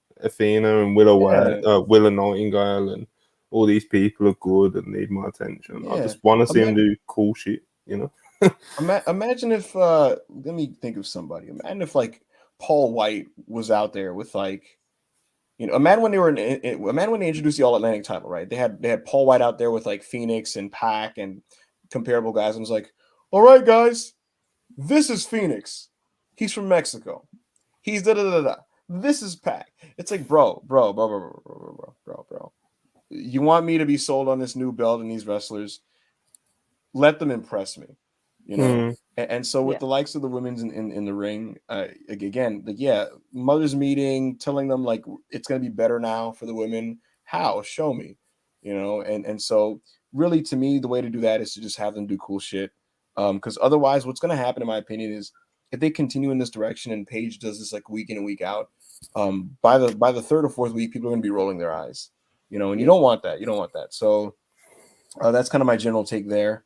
C: and Willow Wyatt,
A: Yeah.
C: Willow Nightingale and all these people are good and need my attention. I
A: Yeah.
C: just want to see them do cool shit,
A: Imagine if let me think of somebody. Imagine if like Paul White was out there with like, imagine when they were imagine when they introduced the All Atlantic title, right? They had Paul White out there with like Phoenix and Pac and comparable guys, and was like, all right, guys, this is Phoenix. He's from Mexico. He's da da da da. This is Pac. It's like, bro. You want me to be sold on this new belt and these wrestlers? Let them impress me, And so with the likes of the women's in the ring, again, like mothers meeting, telling them like it's gonna be better now for the women. How? Show me, and so really to me the way to do that is to just have them do cool shit. Because otherwise, what's gonna happen, in my opinion, is if they continue in this direction and Paige does this like week in and week out, by the third or fourth week, people are gonna be rolling their eyes, and you don't want that. You don't want that. So that's kind of my general take there.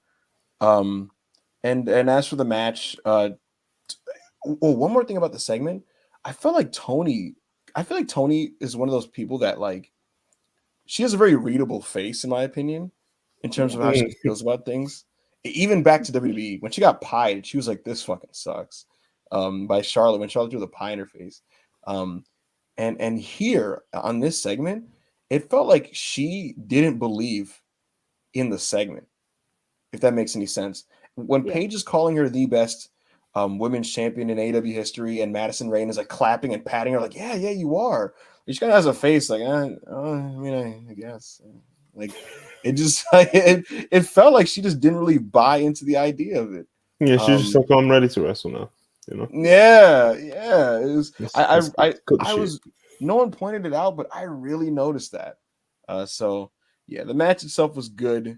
A: And as for the match, one more thing about the segment, I feel like Tony is one of those people that like she has a very readable face, in my opinion, in terms of how she feels about things. Even back to WWE, when she got pied, she was like, "This fucking sucks." By Charlotte, when Charlotte threw the pie in her face. And here on this segment, it felt like she didn't believe in the segment, if that makes any sense. When Paige is calling her the best women's champion in AEW history, and Madison Rayne is like clapping and patting her, like, yeah, you are. She kind of has a face like, I guess. Like, it just it felt like she just didn't really buy into the idea of it.
C: Yeah, she's just like, I'm ready to wrestle now.
A: Yeah. It was.
C: I
A: was. No one pointed it out, but I really noticed that. So yeah, the match itself was good.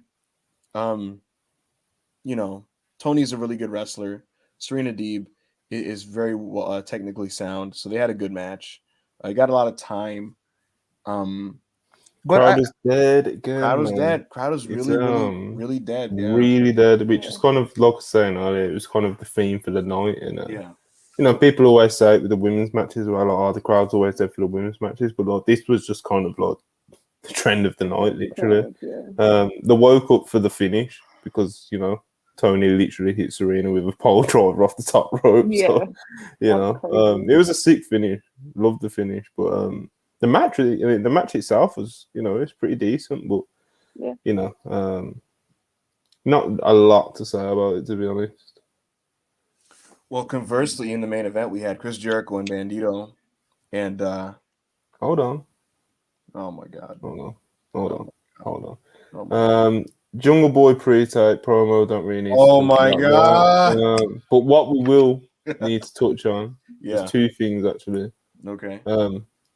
A: Tony's a really good wrestler. Serena Deeb is very well, technically sound, so they had a good match. I got a lot of time. But
C: crowd is dead again.
A: Crowd was
C: man.
A: dead. Crowd was really really dead. Yeah.
C: Really dead, which is kind of like I was saying earlier. It was kind of the theme for the night, and people always say with the women's matches, well, like, the crowd's always dead for the women's matches, but like this was just kind of like the trend of the night, literally. They woke up for the finish because Tony literally hit Serena with a pole driver off the top rope. So, it was a sick finish. Loved the finish, but the match, the match itself was, it's pretty decent, but not a lot to say about it, to be honest.
A: Well, conversely, in the main event, we had Chris Jericho and Bandito, and
C: hold on.
A: Oh my God!
C: Hold on. Jungle Boy pre-tape promo. Don't really need.
A: Oh my God!
C: But what we will need to touch on is two things actually.
A: Okay.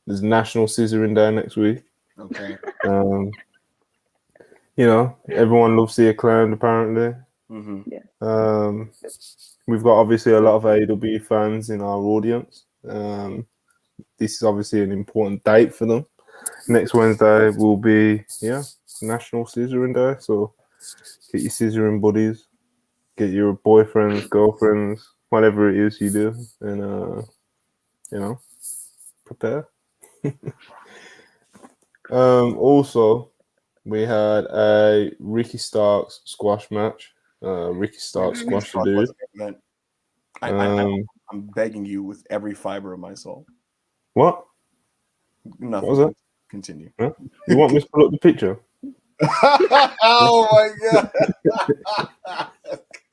C: There's National Scissoring Day next week.
A: Okay.
C: Everyone loves the Acclaimed apparently.
A: Mm-hmm.
B: Yeah.
C: We've got obviously a lot of AEW fans in our audience. This is obviously an important date for them. Next Wednesday will be National Scissoring Day. So get your scissoring buddies, get your boyfriends, girlfriends, whatever it is you do, and prepare. Also, we had a Ricky Starks squash match. Ricky Starks squashed the dude.
A: I'm begging you with every fiber of my soul.
C: What?
A: Nothing.
C: What was that?
A: Continue.
C: Huh? You want me to pull up the picture?
A: Oh my God!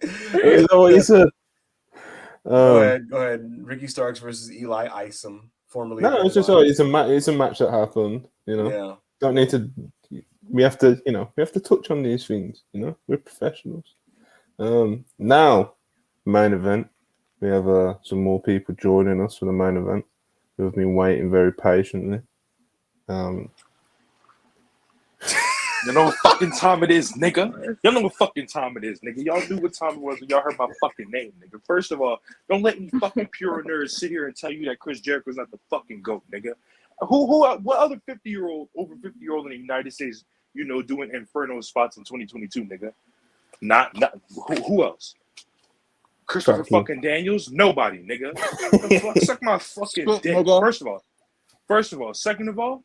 C: Is that what you said?
A: Go ahead. Ricky Starks versus Eli Isom, formerly.
C: No, it's just it's a match that happened. Don't need to. We have to touch on these things. We're professionals. Now, main event. We have some more people joining us for the main event who have been waiting very patiently.
F: You know what fucking time it is, nigga. Y'all know what fucking time it is, nigga. Y'all knew what time it was when y'all heard my fucking name, nigga. First of all, don't let me fucking pure nerds sit here and tell you that Chris Jericho's not the fucking GOAT, nigga. What other 50-year-old, over 50-year-old in the United States, you know, doing Inferno spots in 2022, nigga? Not who else? Christopher fucking Daniels? Nobody, nigga. The fuck, suck my fucking dick. First of all. Second of all,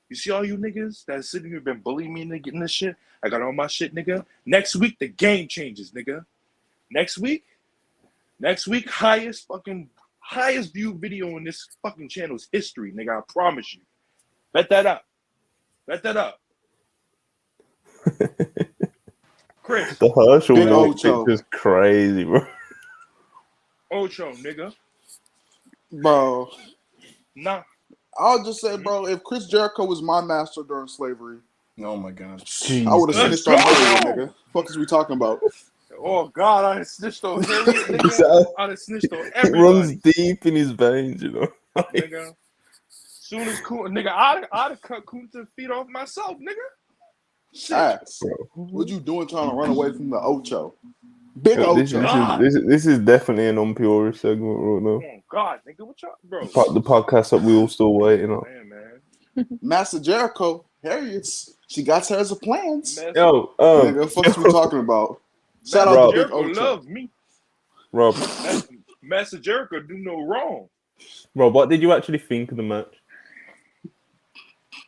F: you see all you niggas that sitting here been bullying me into getting this shit? I got all my shit, nigga. Next week, the game changes, nigga. Next week, highest viewed video in this fucking channel's history, nigga. I promise you. Bet that up. Chris.
C: The Herschel
D: Big
C: Walk
D: Ocho.
C: is crazy, bro.
F: Ocho, nigga.
D: Bro.
F: Nah.
D: I'll just say, bro, if Chris Jericho was my master during slavery,
A: Oh my god.
D: I would have snitched on Harriet, nigga. What is we talking about?
F: Oh God, I snitched on Harriet, nigga. I snitched on everybody.
C: It runs deep in his veins, you know.
F: Nigga. Soon as nigga, I'd have cut Kunta's feet off myself, nigga. Shit.
D: Facts. What you doing trying to run away from the Ocho? Big
C: This
D: Ocho.
C: is definitely an unpure segment right now.
F: Oh God, nigga, what y'all, bro?
C: The podcast that we all still waiting on.
F: Man.
D: Master Jericho, Harriet's, she got hers of plans.
C: Yo,
D: Nigga, what is we talking about? Shout out to Big
F: Jericho
D: Ocho.
F: loves me.
C: Rob,
F: Master Jericho do no wrong.
C: Rob, what did you actually think of the match?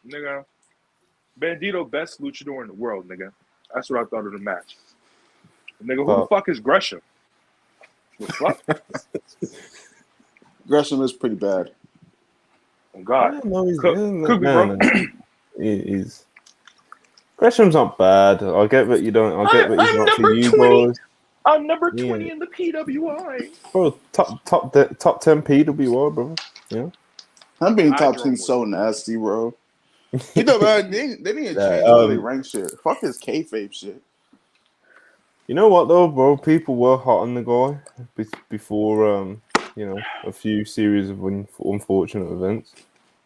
F: Nigga, Bandito best luchador in the world, nigga. That's what I thought of the match. Nigga, who the fuck is Gresham? The fuck?
D: Gresham is pretty bad.
F: Oh God.
C: Could be, bro. He's Gresham's not bad. I get what you don't. I get what he's not for you
F: 20.
C: guys.
F: I'm number 20 in the PWI.
C: Bro, top 10 PWI, bro. Yeah.
D: I'm being top 10 so nasty, bro. You know, man, they didn't change the rank shit. Fuck his kayfabe shit.
C: You know what though, bro? People were hot on the guy before, you know, a few series of unfortunate events.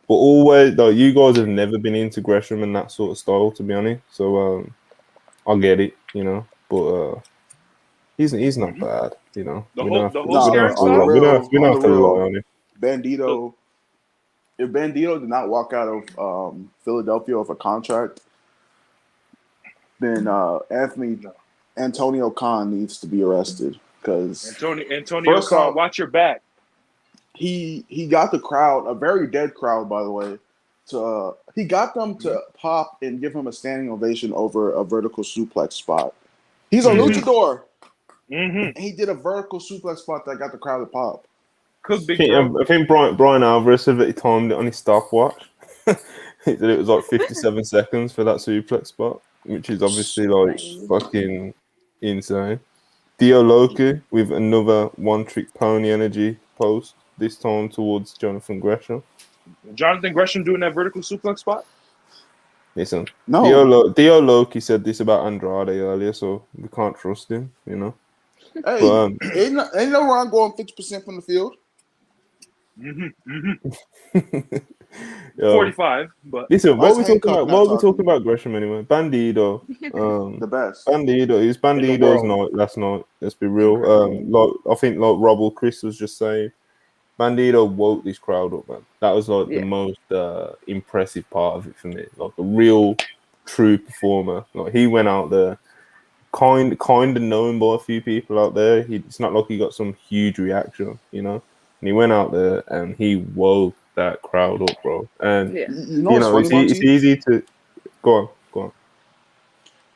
C: But always, though, you guys have never been into Gresham and that sort of style, to be honest. So, I get it, you know. But he's not bad, you know. We don't have to rely on him.
D: Bandito. If Bandito did not walk out of Philadelphia with a contract, then Antonio Khan needs to be arrested because
F: Antonio Khan, watch your back.
D: He got the crowd, a very dead crowd, by the way. He got them to pop and give him a standing ovation over a vertical suplex spot. He's a luchador. And he did a vertical suplex spot that got the crowd to pop.
C: I think Brian Alvarez said that he timed it on his stopwatch. He said it was like 57 seconds for that suplex spot, which is obviously like fucking insane. Dio Loki with another one-trick pony energy post, this time towards Jonathan Gresham.
F: Jonathan Gresham doing that vertical suplex spot?
C: Listen, no. Dio Loki said this about Andrade earlier, so we can't trust him, you know.
D: Hey, but, ain't no wrong going 50% from the field.
F: 45, but
C: listen, what are we talking about Gresham anyway? Bandido,
D: the best.
C: Bandido, it was Bandido's night last night. Let's be real. I think Rob or Chris was just saying, Bandido woke this crowd up, man. That was like the most impressive part of it for me. Like a real, true performer. Like he went out there, kind of known by a few people out there. It's not like he got some huge reaction, you know. And he went out there and he woke that crowd up, bro. And you know it's easy to go on.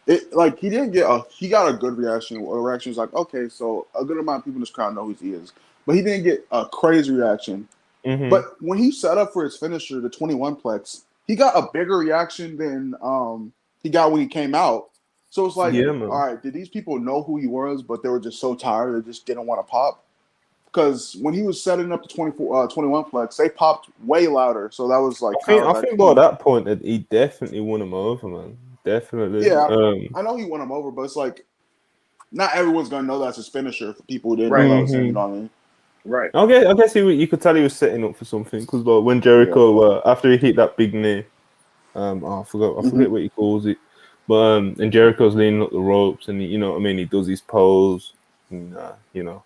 D: It like he got a good reaction. A reaction was like, okay, so a good amount of people in this crowd know who he is, but he didn't get a crazy reaction. But when he set up for his finisher, the 21 plex, he got a bigger reaction than he got when he came out. So it's like, all right, did these people know who he was, but they were just so tired they just didn't want to pop? Because when he was setting up the 21 plex, they popped way louder. So that was like,
C: I think by that point that he definitely won him over, man. Definitely.
D: Yeah, I know he won him over, but it's like not everyone's gonna know that's his finisher for people who didn't know that was him. You know what I mean?
F: Right.
C: I guess you could tell he was setting up for something because when Jericho after he hit that big knee, I forget what he calls it, But and Jericho's leaning up the ropes, and you know what I mean. He does his pose, and you know,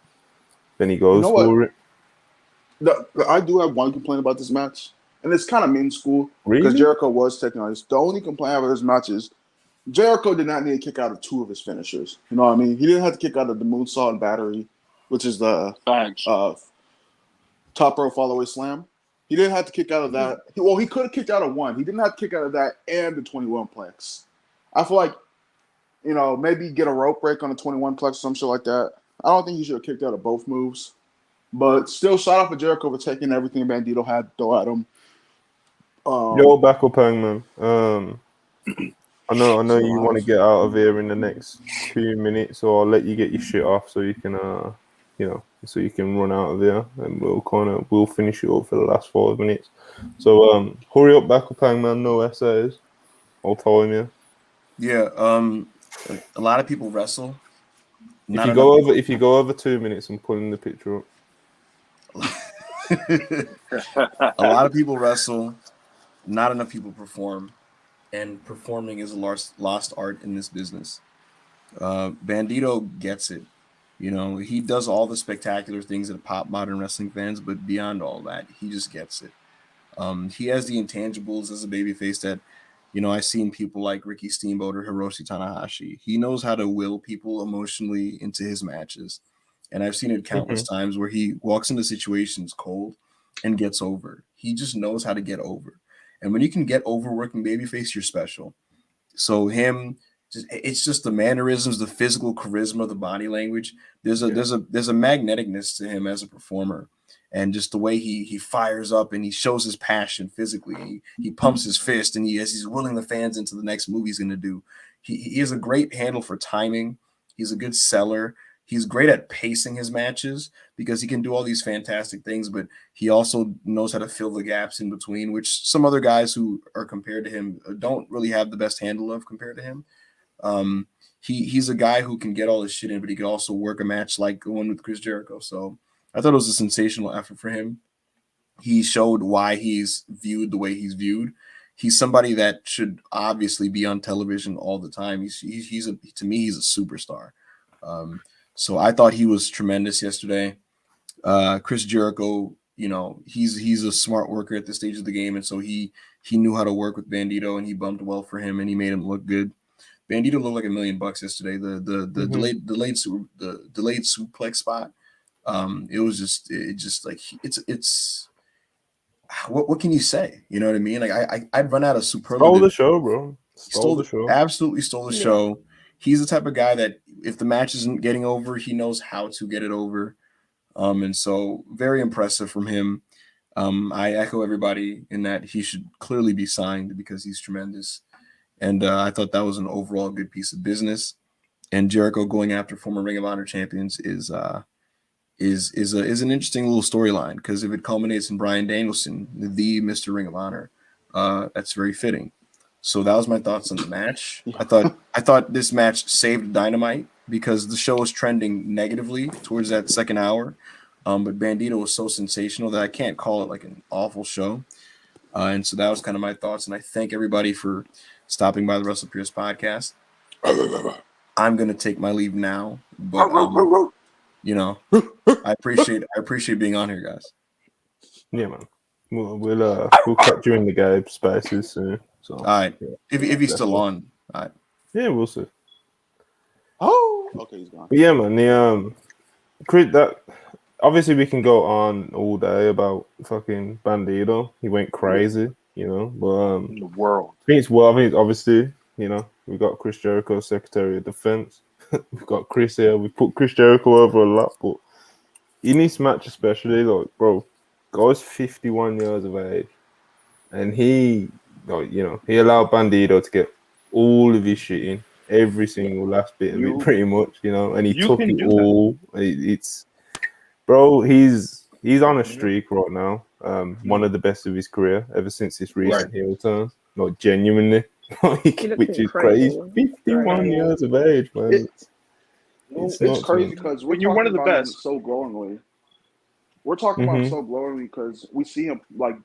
C: then he goes for it.
D: I do have one complaint about this match, and it's kind of mean school because
C: Really?
D: Jericho was taking on this. The only complaint I have about this match is Jericho did not need to kick out of 2 of his finishers. You know what I mean? He didn't have to kick out of the moonsault and battery, which is the
F: Facts.
D: top rope fallaway slam. He didn't have to kick out of that. He could have kicked out of 1. He didn't have to kick out of that and the 21 plex. I feel like, you know, maybe get a rope break on the 21 plex or some shit like that. I don't think he should have kicked out of both moves. But still, shout out for Jericho for taking everything Bandito had to throw at him.
C: Yo, back up, man. I know you want to get out of here in the next 2 minutes, so I'll let you get your shit off so you can, you know, so you can run out of there, and we'll finish it up for the last 5 minutes. So hurry up, back up, man. No essays. I'll time you.
A: Yeah. A lot of people wrestle.
C: If you go over 2 minutes, I'm pulling the picture up.
A: A lot of people wrestle. Not enough people perform. And performing is a lost art in this business. Bandito gets it. You know, he does all the spectacular things that pop modern wrestling fans, but beyond all that, he just gets it. He has the intangibles as a babyface that, you know, I've seen people like Ricky Steamboat or Hiroshi Tanahashi. He knows how to will people emotionally into his matches. And I've seen it countless times where he walks into situations cold and gets over. He just knows how to get over. And when you can get over working babyface, you're special. So it's just the mannerisms, the physical charisma, the body language. There's a magneticness to him as a performer, and just the way he fires up and he shows his passion physically. He pumps his fist and he's willing the fans into the next movie he's going to do. He has a great handle for timing. He's a good seller. He's great at pacing his matches because he can do all these fantastic things, but he also knows how to fill the gaps in between, which some other guys who are compared to him don't really have the best handle of compared to him. He's a guy who can get all his shit in, but he could also work a match like the one with Chris Jericho. So I thought it was a sensational effort for him. He showed why he's viewed the way he's viewed. He's somebody that should obviously be on television all the time. To me, he's a superstar. So I thought he was tremendous yesterday. Chris Jericho, you know, he's a smart worker at this stage of the game, and so he knew how to work with Bandito, and he bumped well for him, and he made him look good. Bandito looked like $1 million yesterday. The delayed suplex spot. What can you say? You know what I mean? Like I'd run out of superlative.
C: Stole the show, bro. Stole the show.
A: Absolutely stole the show. He's the type of guy that if the match isn't getting over, he knows how to get it over. And so very impressive from him. I echo everybody in that he should clearly be signed because he's tremendous. And I thought that was an overall good piece of business. And Jericho going after former Ring of Honor champions is an interesting little storyline because if it culminates in Bryan Danielson, the Mr. Ring of Honor, that's very fitting. So that was my thoughts on the match. I thought this match saved Dynamite because the show was trending negatively towards that second hour. But Bandito was so sensational that I can't call it like an awful show. And so that was kind of my thoughts. And I thank everybody for stopping by the WrestlePurists podcast. I'm going to take my leave now, but you know, I appreciate being on here, guys.
C: Yeah, man. We'll catch you in the game spaces soon. So,
A: all right, yeah, if he's still on, all right.
C: Yeah, we'll see.
D: Oh, okay, he's gone.
C: But yeah, man. That obviously we can go on all day about fucking Bandito. He went crazy, you know. But
F: in the world,
C: I think obviously, you know, we got Chris Jericho, Secretary of Defense. We've got Chris here. We put Chris Jericho over a lot, but in this match especially, like, bro, guy's 51 years of age, and he, like, you know, he allowed Bandito to get all of his shit in, every single last bit of it, pretty much, you know, and he took it all. It's, bro, he's on a streak right now. One of the best of his career ever since his recent heel turn. Like, genuinely. Which is crazy. 51 years of age, man.
D: It's crazy because when you're one of the best so glowingly. We're talking about so glowingly because we see him, like,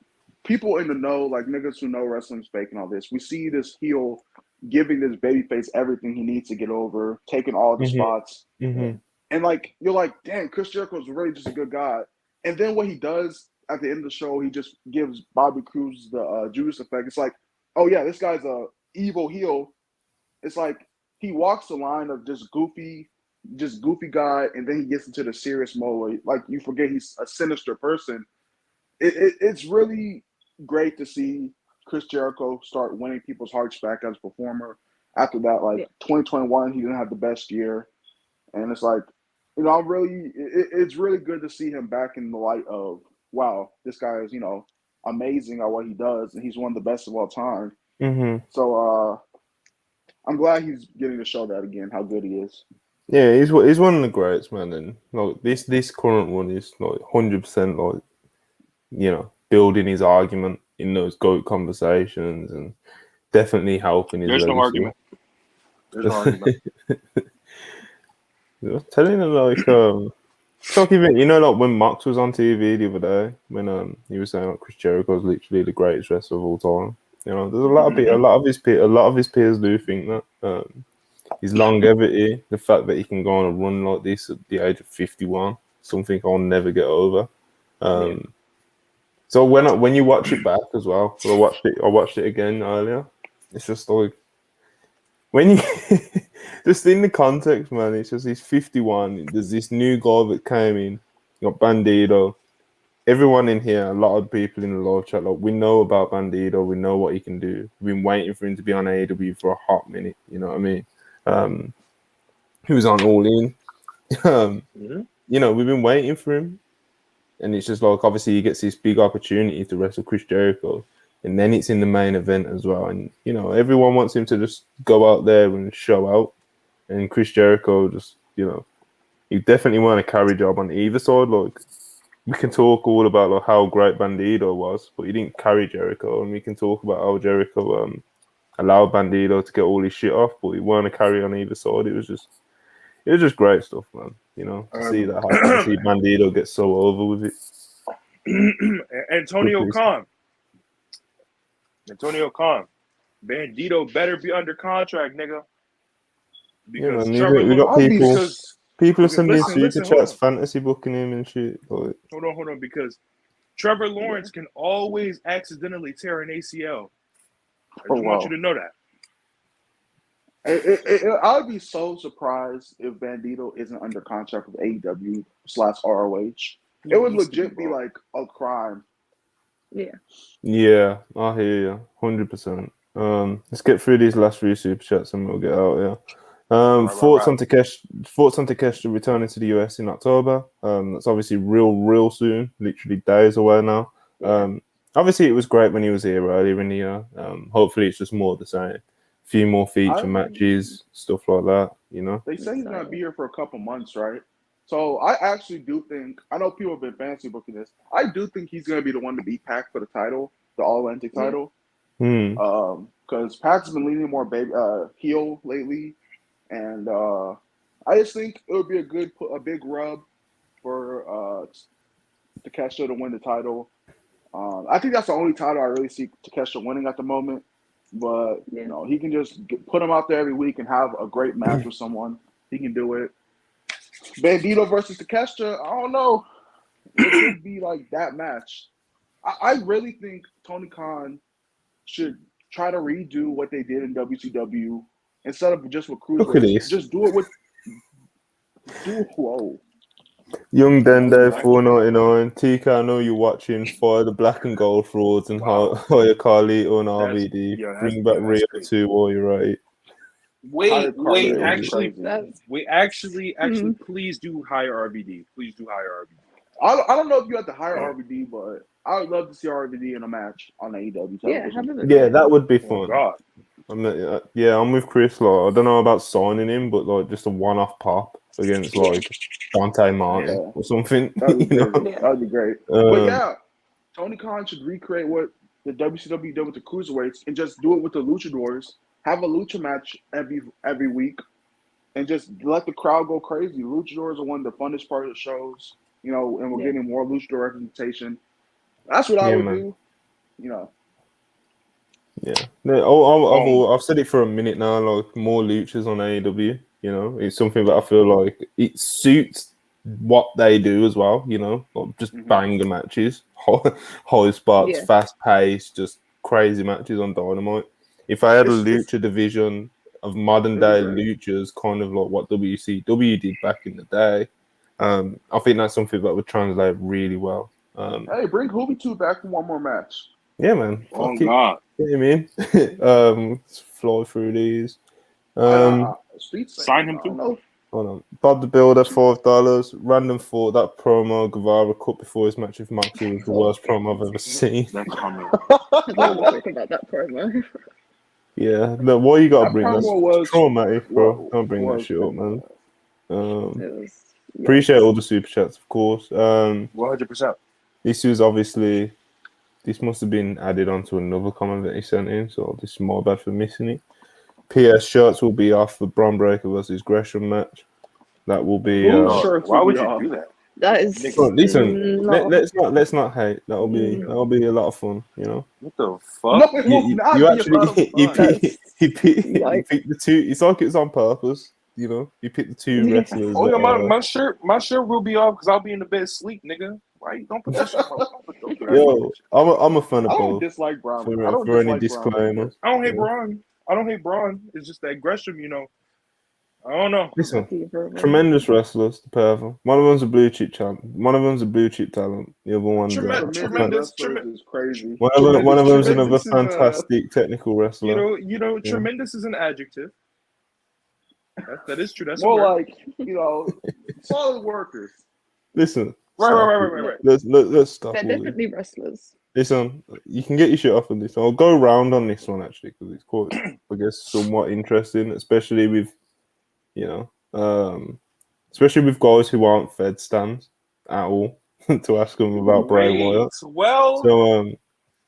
D: people in the know, like niggas who know wrestling's fake and all this. We see this heel giving this babyface everything he needs to get over, taking all the spots. And like you're like, damn, Chris Jericho is really just a good guy. And then what he does at the end of the show, he just gives Bobby Cruz the Judas effect. It's like, oh yeah, this guy's a evil heel. It's like he walks the line of just goofy guy, and then he gets into the serious mode where, like, you forget he's a sinister person. It's really great to see Chris Jericho start winning people's hearts back as a performer. After that, like 2021, he didn't have the best year, and it's like, you know, it's really good to see him back in the light of, wow, this guy is, you know, amazing at what he does, and he's one of the best of all time. So I'm glad he's getting to show that again, how good he is.
C: Yeah, he's one of the greats, man. And like this current one is like 100% like, you know, building his argument in those GOAT conversations and definitely helping his
F: There's
C: legacy.
F: no argument. There's no argument.
C: I was telling him like even, you know, like when Mox was on TV the other day, when he was saying like Chris Jericho is literally the greatest wrestler of all time. You know, there's a lot of his peers do think that. His longevity, the fact that he can go on a run like this at the age of 51, something I'll never get over. So when you watch it back as well, I watched it again earlier. It's just like when you just in the context, man. It's just he's 51. There's this new guy that came in. You got Bandito. Everyone in here, a lot of people in the live chat, like, we know about Bandito. We know what he can do. We've been waiting for him to be on AEW for a hot minute. You know what I mean? He was on All In. You know, we've been waiting for him, and it's just like, obviously he gets this big opportunity to wrestle Chris Jericho, and then it's in the main event as well. And you know, everyone wants him to just go out there and show out, and Chris Jericho just, you know, he definitely won a carry job on either side. Like, we can talk all about like how great Bandito was, but he didn't carry Jericho, and we can talk about how Jericho allowed Bandito to get all his shit off, but he weren't a carry on either side. It was just great stuff, man. You know, to see that happen, to see Bandito get so over with it.
F: Antonio Khan, Bandito better be under contract, nigga. Because
C: yeah, man, we got people are sending super chats,
F: hold
C: fantasy booking him and shit. Like,
F: hold on, because Trevor Lawrence can always accidentally tear an ACL. I just want you to know that.
D: I would be so surprised if Bandito isn't under contract with AEW/ROH. It would legit be like a crime.
C: Yeah, I hear you, 100%. Let's get through these last few super chats and we'll get out. Yeah. Thoughts on Takeshita returning to the US in October. That's obviously real soon, literally days away now. Obviously it was great when he was here earlier in the year. Hopefully it's just more of the same. A few more feature matches, stuff like that, you know.
D: They say he's gonna be here for a couple months, right? So I actually do think, I know people have been fancy booking this, I do think he's gonna be the one to beat Pac for the title, the All-Atlantic title. Because Pac's been leaning more heel lately. And I just think it would be a big rub for Takeshita to win the title. I think that's the only title I really see Takeshita winning at the moment. But you know, he can just put him out there every week and have a great match with someone. He can do it. Bandito versus Takeshita, I don't know. It could be like that match. I really think Tony Khan should try to redo what they did in WCW. Instead of just with cruiserweights, just do it with. Whoa.
C: Young Dende 499. TK, I know you're watching. Fire the black and gold frauds and hire Carlito and RVD. Bring back Rio 2 while you're right.
F: Wait, actually, please do hire RVD. Please do hire RVD.
D: I don't know if you have to hire RVD, but I would love to see RVD in a match on AEW.
C: Yeah, that would be fun.
F: God.
C: I'm with Chris. Like, I don't know about signing him, but like just a one-off pop against like Dante Martin or something.
D: That would be great. But yeah, Tony Khan should recreate what the WCW did with the cruiserweights and just do it with the luchadors. Have a lucha match every week, and just let the crowd go crazy. Luchadors are one of the funnest part of the shows, you know, and we're getting more luchador representation. That's what I would do, you know.
C: Yeah, no, I've said it for a minute now. Like more luchas on AEW, you know, it's something that I feel like it suits what they do as well. You know, like just banger matches, high spots,
B: Yeah.
C: fast pace, just crazy matches on Dynamite. If I had a
D: It's-
C: lucha division of modern day luchas, kind of like what WCW did back in the day, I think that's something that would translate really well.
D: Hey, bring Hoobie 2 back for one more match.
C: Yeah, man.
F: Oh
C: Fuck it.
F: God.
C: Get him in. Let's fly through these.
D: Street
F: Sign him
D: I don't
F: too.
D: know.
C: Hold on. Bob the Builder, $5. Random thought that promo Guevara cut before his match with Moxley was the worst promo I've ever seen.
E: They're coming.
B: I don't want to talk about that promo.
C: Yeah. No, why you gotta
D: That
C: bring that?
D: promo was-
C: It's traumatic, bro.
D: was-
C: Don't bring that
D: was
C: shit up,
D: pretty
C: man.
B: It was,
C: Appreciate all the super chats, of course.
F: 100%.
C: This was obviously this must have been added onto another comment that he sent in, so this is my bad for missing it. PS shirts will be off the Bron Breakker versus Gresham match. That will be.
D: Whose shirts
F: Why
D: will
F: would
D: be
F: you
D: off?
F: do that?
B: That is.
C: Well, listen,
B: not-
C: let's not hate. That'll be a lot of fun, you know.
F: What the
D: No,
F: fuck?
D: it will not
C: You
D: be a
C: actually
D: lot of
C: he
D: fun.
C: picked the two. It's like it's on purpose, you know. You picked the two wrestlers.
F: Oh yeah,
C: that,
F: my shirt will be off because I'll be in the bed asleep, nigga. Why? Don't put that shit on. Don't put that
C: yo, I'm a fan of
D: I don't
C: both.
D: dislike Brown.
C: For,
D: I don't
C: for any
D: dislike Brown.
C: disclaimers,
F: I don't hate
C: Yeah.
F: Braun. I don't hate Braun. It's just that Gresham, you know. I don't know.
C: Listen, tremendous wrestlers, the pair of them. One of them's a blue chip talent. One of them's a blue chip talent. The other one's
F: Tremendous
D: is crazy.
C: one of them's another
F: tremendous is,
C: fantastic technical wrestler.
F: You know, tremendous is an adjective. That is true. That's
D: More
F: a word.
D: like, solid workers.
C: Listen,
F: Right.
C: let's stop.
B: They're
C: all this.
B: definitely wrestlers.
C: Listen, you can get your shit off on this. I'll go round on this one actually because it's quite, I guess, somewhat interesting, especially with, especially with guys who aren't Fed stands at all to ask them about Bray Wyatt.
F: Well,
C: So,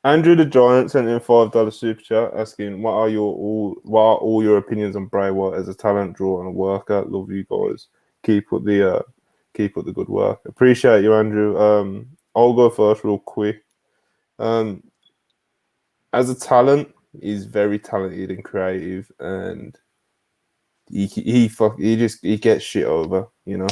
C: Andrew the Giant sent in $5 super chat asking, what are all your opinions on Bray Wyatt as a talent, draw, and a worker? Love you guys. Keep up the good work. Appreciate you, Andrew. I'll go first real quick. As a talent, he's very talented and creative, and he gets shit over. You know,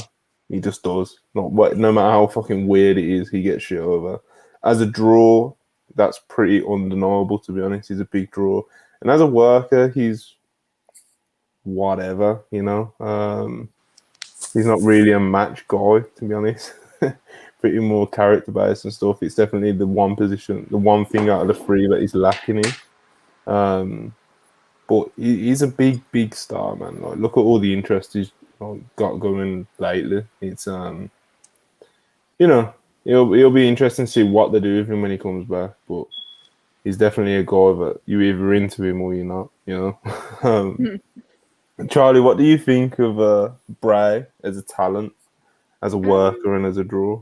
C: he just does. No matter how fucking weird it is, he gets shit over. As a draw, that's pretty undeniable. To be honest, he's a big draw, and as a worker, he's whatever. You know, he's not really a match guy, to be honest. Pretty more character based and stuff. It's definitely the one thing out of the three that he's lacking in. But he's a big star, man. Like, look at all the interest he's got going lately. It's it'll be interesting to see what they do with him when he comes back. But he's definitely a guy that you're either into him or you're not. You know. Charlie, what do you think of Bray as a talent, as a worker, and as a draw?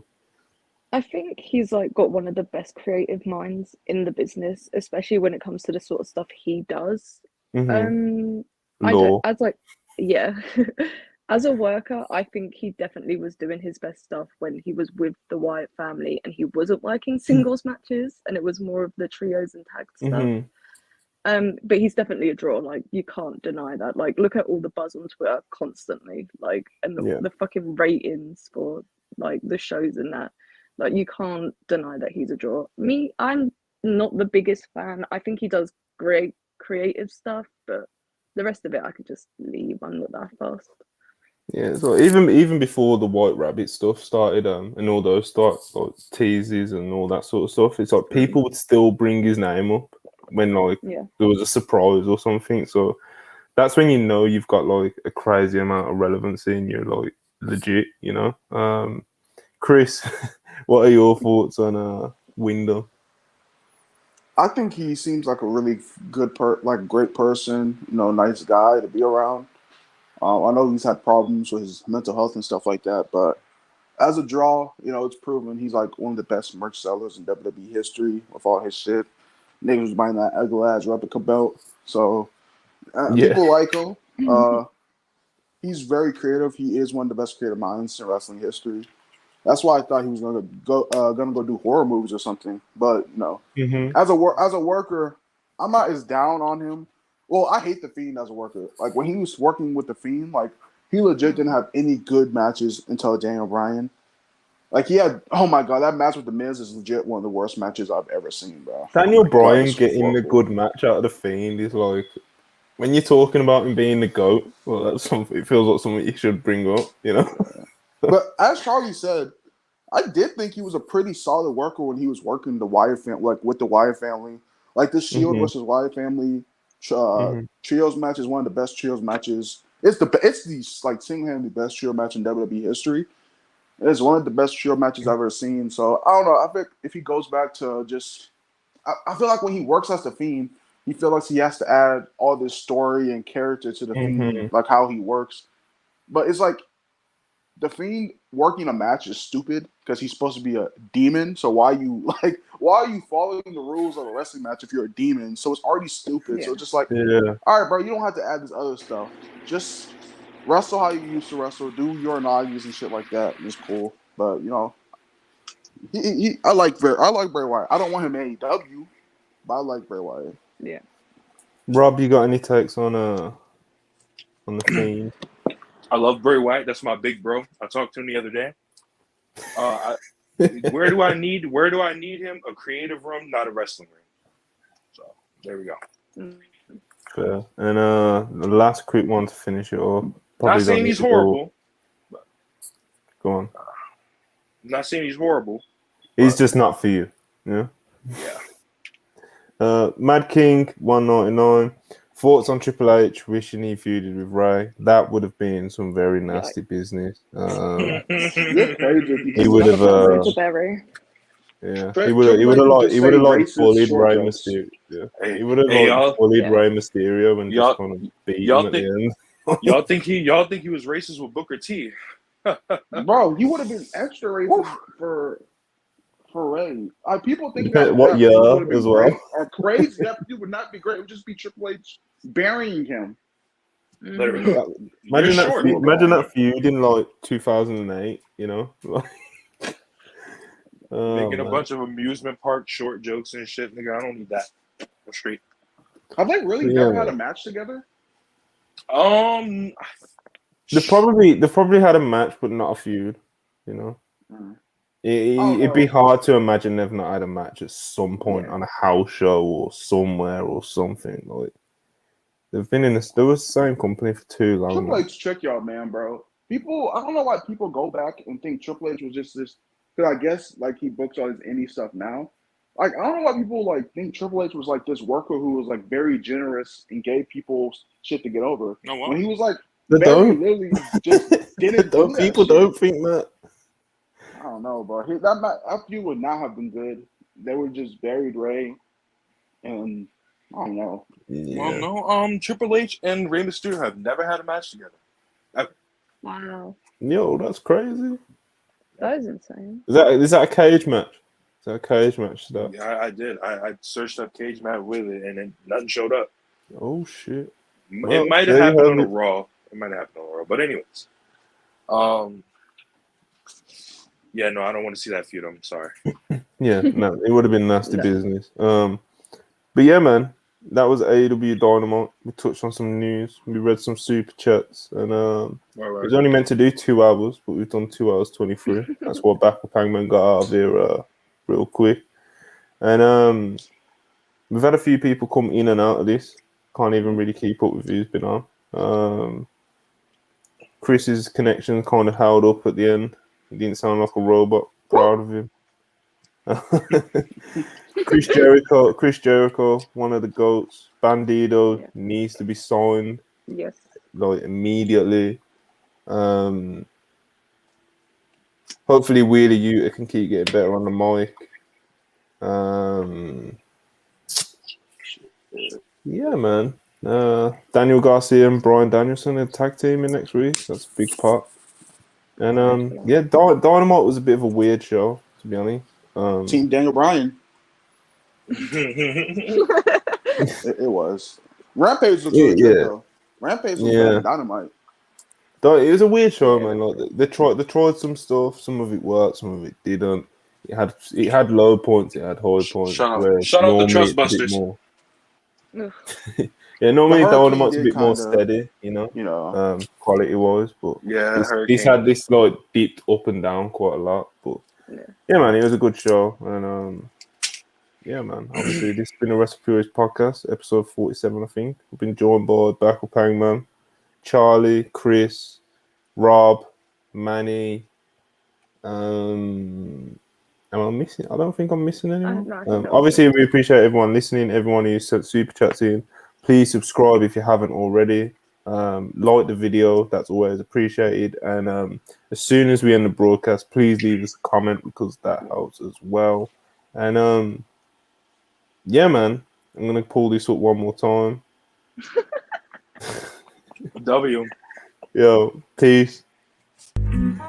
B: I think he's got one of the best creative minds in the business, especially when it comes to the sort of stuff he does.
C: Mm-hmm.
B: As a worker, I think he definitely was doing his best stuff when he was with the Wyatt family and he wasn't working singles matches and it was more of the trios and tag stuff. But he's definitely a draw. You can't deny that. Look at all the buzz on Twitter constantly. The fucking ratings for the shows and that. You can't deny that he's a draw. Me, I'm not the biggest fan. I think he does great creative stuff, but the rest of it I could just leave. I'm not that fast.
C: Yeah, so even before the White Rabbit stuff started, and all those teases and all that sort of stuff, it's people would still bring his name up when there was a surprise or something. So that's when you know you've got a crazy amount of relevancy and you're legit, you know. Chris, what are your thoughts on Wyndham?
D: I think he seems like a really good great person, nice guy to be around. I know he's had problems with his mental health and stuff like that, but as a draw, it's proven he's one of the best merch sellers in WWE history with all his shit. Niggas was buying that ugly ass replica belt, so people like him. He's very creative. He is one of the best creative minds in wrestling history. That's why I thought he was gonna go do horror movies or something, but no.
C: Mm-hmm.
D: As a worker, I'm not as down on him. Well, I hate the Fiend as a worker. Like when he was working with the Fiend, like he legit didn't have any good matches until Daniel Bryan. Like he had, oh my god, that match with the Miz is legit one of the worst matches I've ever seen, bro.
C: Daniel Bryan
D: was
C: getting the
D: horrible.
C: good match out of the Fiend is like, when you're talking about him being the GOAT, well, that's something. It feels like something you should bring up, you know.
D: But as Charlie said, I did think he was a pretty solid worker when he was working the Wyatt family, like with the Wyatt family. Like the Shield versus Wyatt family trios match is one of the best trios matches. It's the like single-handedly best trio match in WWE history. It's one of the best trio matches I've ever seen. So I don't know. I think if he goes back to just, I feel like when he works as the Fiend, he feels like he has to add all this story and character to the Fiend, like how he works. But it's like the Fiend working a match is stupid because he's supposed to be a demon. So why are you following the rules of a wrestling match if you're a demon? So it's already stupid. So it's just like, all right, bro, you don't have to add this other stuff. Just wrestle how you used to wrestle. Do your nagas and shit like that. It's cool. But you know, I like Bray Wyatt. I don't want him in AEW, but I like Bray Wyatt.
B: Yeah.
C: Rob, you got any takes on the Fiend?
F: I love Bray Wyatt. That's my big bro. I talked to him the other day. Where do I need him? A creative room, not a wrestling room. So there we go.
C: Fair. And the last quick one to finish it off.
F: Not saying he's horrible.
C: Go on.
F: Not saying he's horrible.
C: He's just not for you. Yeah.
F: Yeah.
C: Mad King 199. Thoughts on Triple H wishing he feuded with Ray? That would have been some very nasty business. He would have. Yeah, he would have like bullied Ray Mysterio. Yeah. He would have bullied Ray Mysterio and just kind of beat him at the end.
F: y'all think he was racist with Booker T?
D: Bro, you would have been extra racist for Ray. People think
C: what year as well?
D: Are crazy. That would not be great. It would just be Triple H burying him.
F: Literally.
C: Imagine that feud in like 2008. You know,
F: making a bunch of amusement park short jokes and shit. Nigga, I don't need that. I'm straight.
D: Have they really never had a match together?
C: They probably had a match, but not a feud. You know. It'd be hard to imagine they've not had a match at some point on a house show or somewhere or something. Like they've been in this. They were the same company for too long.
D: Triple H trick y'all, man, bro. People, I don't know why people go back and think Triple H was just this. Because I guess like he books all his indie stuff now. Like I don't know why people like think Triple H was like this worker who was like very generous and gave people shit to get over. When he was like literally just didn't.
C: People don't think that.
D: I don't know, bro. That feud would not have been good. They would just buried Ray, and I don't know.
F: Yeah. Well, no. Triple H and Rey Mysterio have never had a match together. Ever.
B: Wow.
C: Yo, that's crazy.
B: That is insane.
C: Is that a cage match? Is that a cage match stuff?
F: Yeah, I did. I searched up cage match with it, and then nothing showed up.
C: Oh shit!
F: It might have happened on a Raw. It might have happened on a Raw. But anyways, yeah, no, I don't want to see that feud. I'm sorry.
C: Yeah, no, it would have been nasty business. But yeah, man, that was AEW Dynamite. We touched on some news. We read some super chats, and it was only meant to do 2 hours, but we've done 2 hours 23. That's what Backup Hangman got out of here real quick. And we've had a few people come in and out of this. Can't even really keep up with who's been on. Chris's connection kind of held up at the end. He didn't sound like a robot. Proud of him. Chris Jericho, one of the GOATs. Bandido needs to be signed.
B: Yes.
C: Like immediately. Hopefully Wheeler Yuta can keep getting better on the mic. Yeah, man. Daniel Garcia and Bryan Danielson are tag teaming next week. That's a big part. And Dynamite was a bit of a weird show, to be honest.
D: Team Daniel Bryan. it was. Rampage was really good though. Rampage was better than Dynamite.
C: It was a weird show, man. Like they tried some stuff. Some of it worked, some of it didn't. It had low points, it had high points.
F: Shut up the Trustbusters.
B: Ugh.
C: Yeah, normally
D: The
C: Dynamite's a
D: Hurricane
C: bit
D: did
C: more
D: kinda-
C: steady, quality wise, but
F: Yeah,
C: he's
F: Hurricane.
C: had this like dipped up and down quite a lot. But
B: Yeah.
C: yeah, man, it was a good show, and yeah, man. Obviously, this has been a WrestlePurists podcast, episode 47, I think. We've been joined by Backup Hangman, Charlie, Chris, Rob, Manny. Am I missing? I don't think I'm missing anyone.
B: No, I think that was
C: Obviously,
B: it.
C: we appreciate everyone listening, everyone who sent super chats in. Please subscribe if you haven't already. Like the video, that's always appreciated. And as soon as we end the broadcast, please leave us a comment because that helps as well. And yeah, man, I'm gonna pull this up one more time.
F: W.
C: Yo, peace.
G: Thank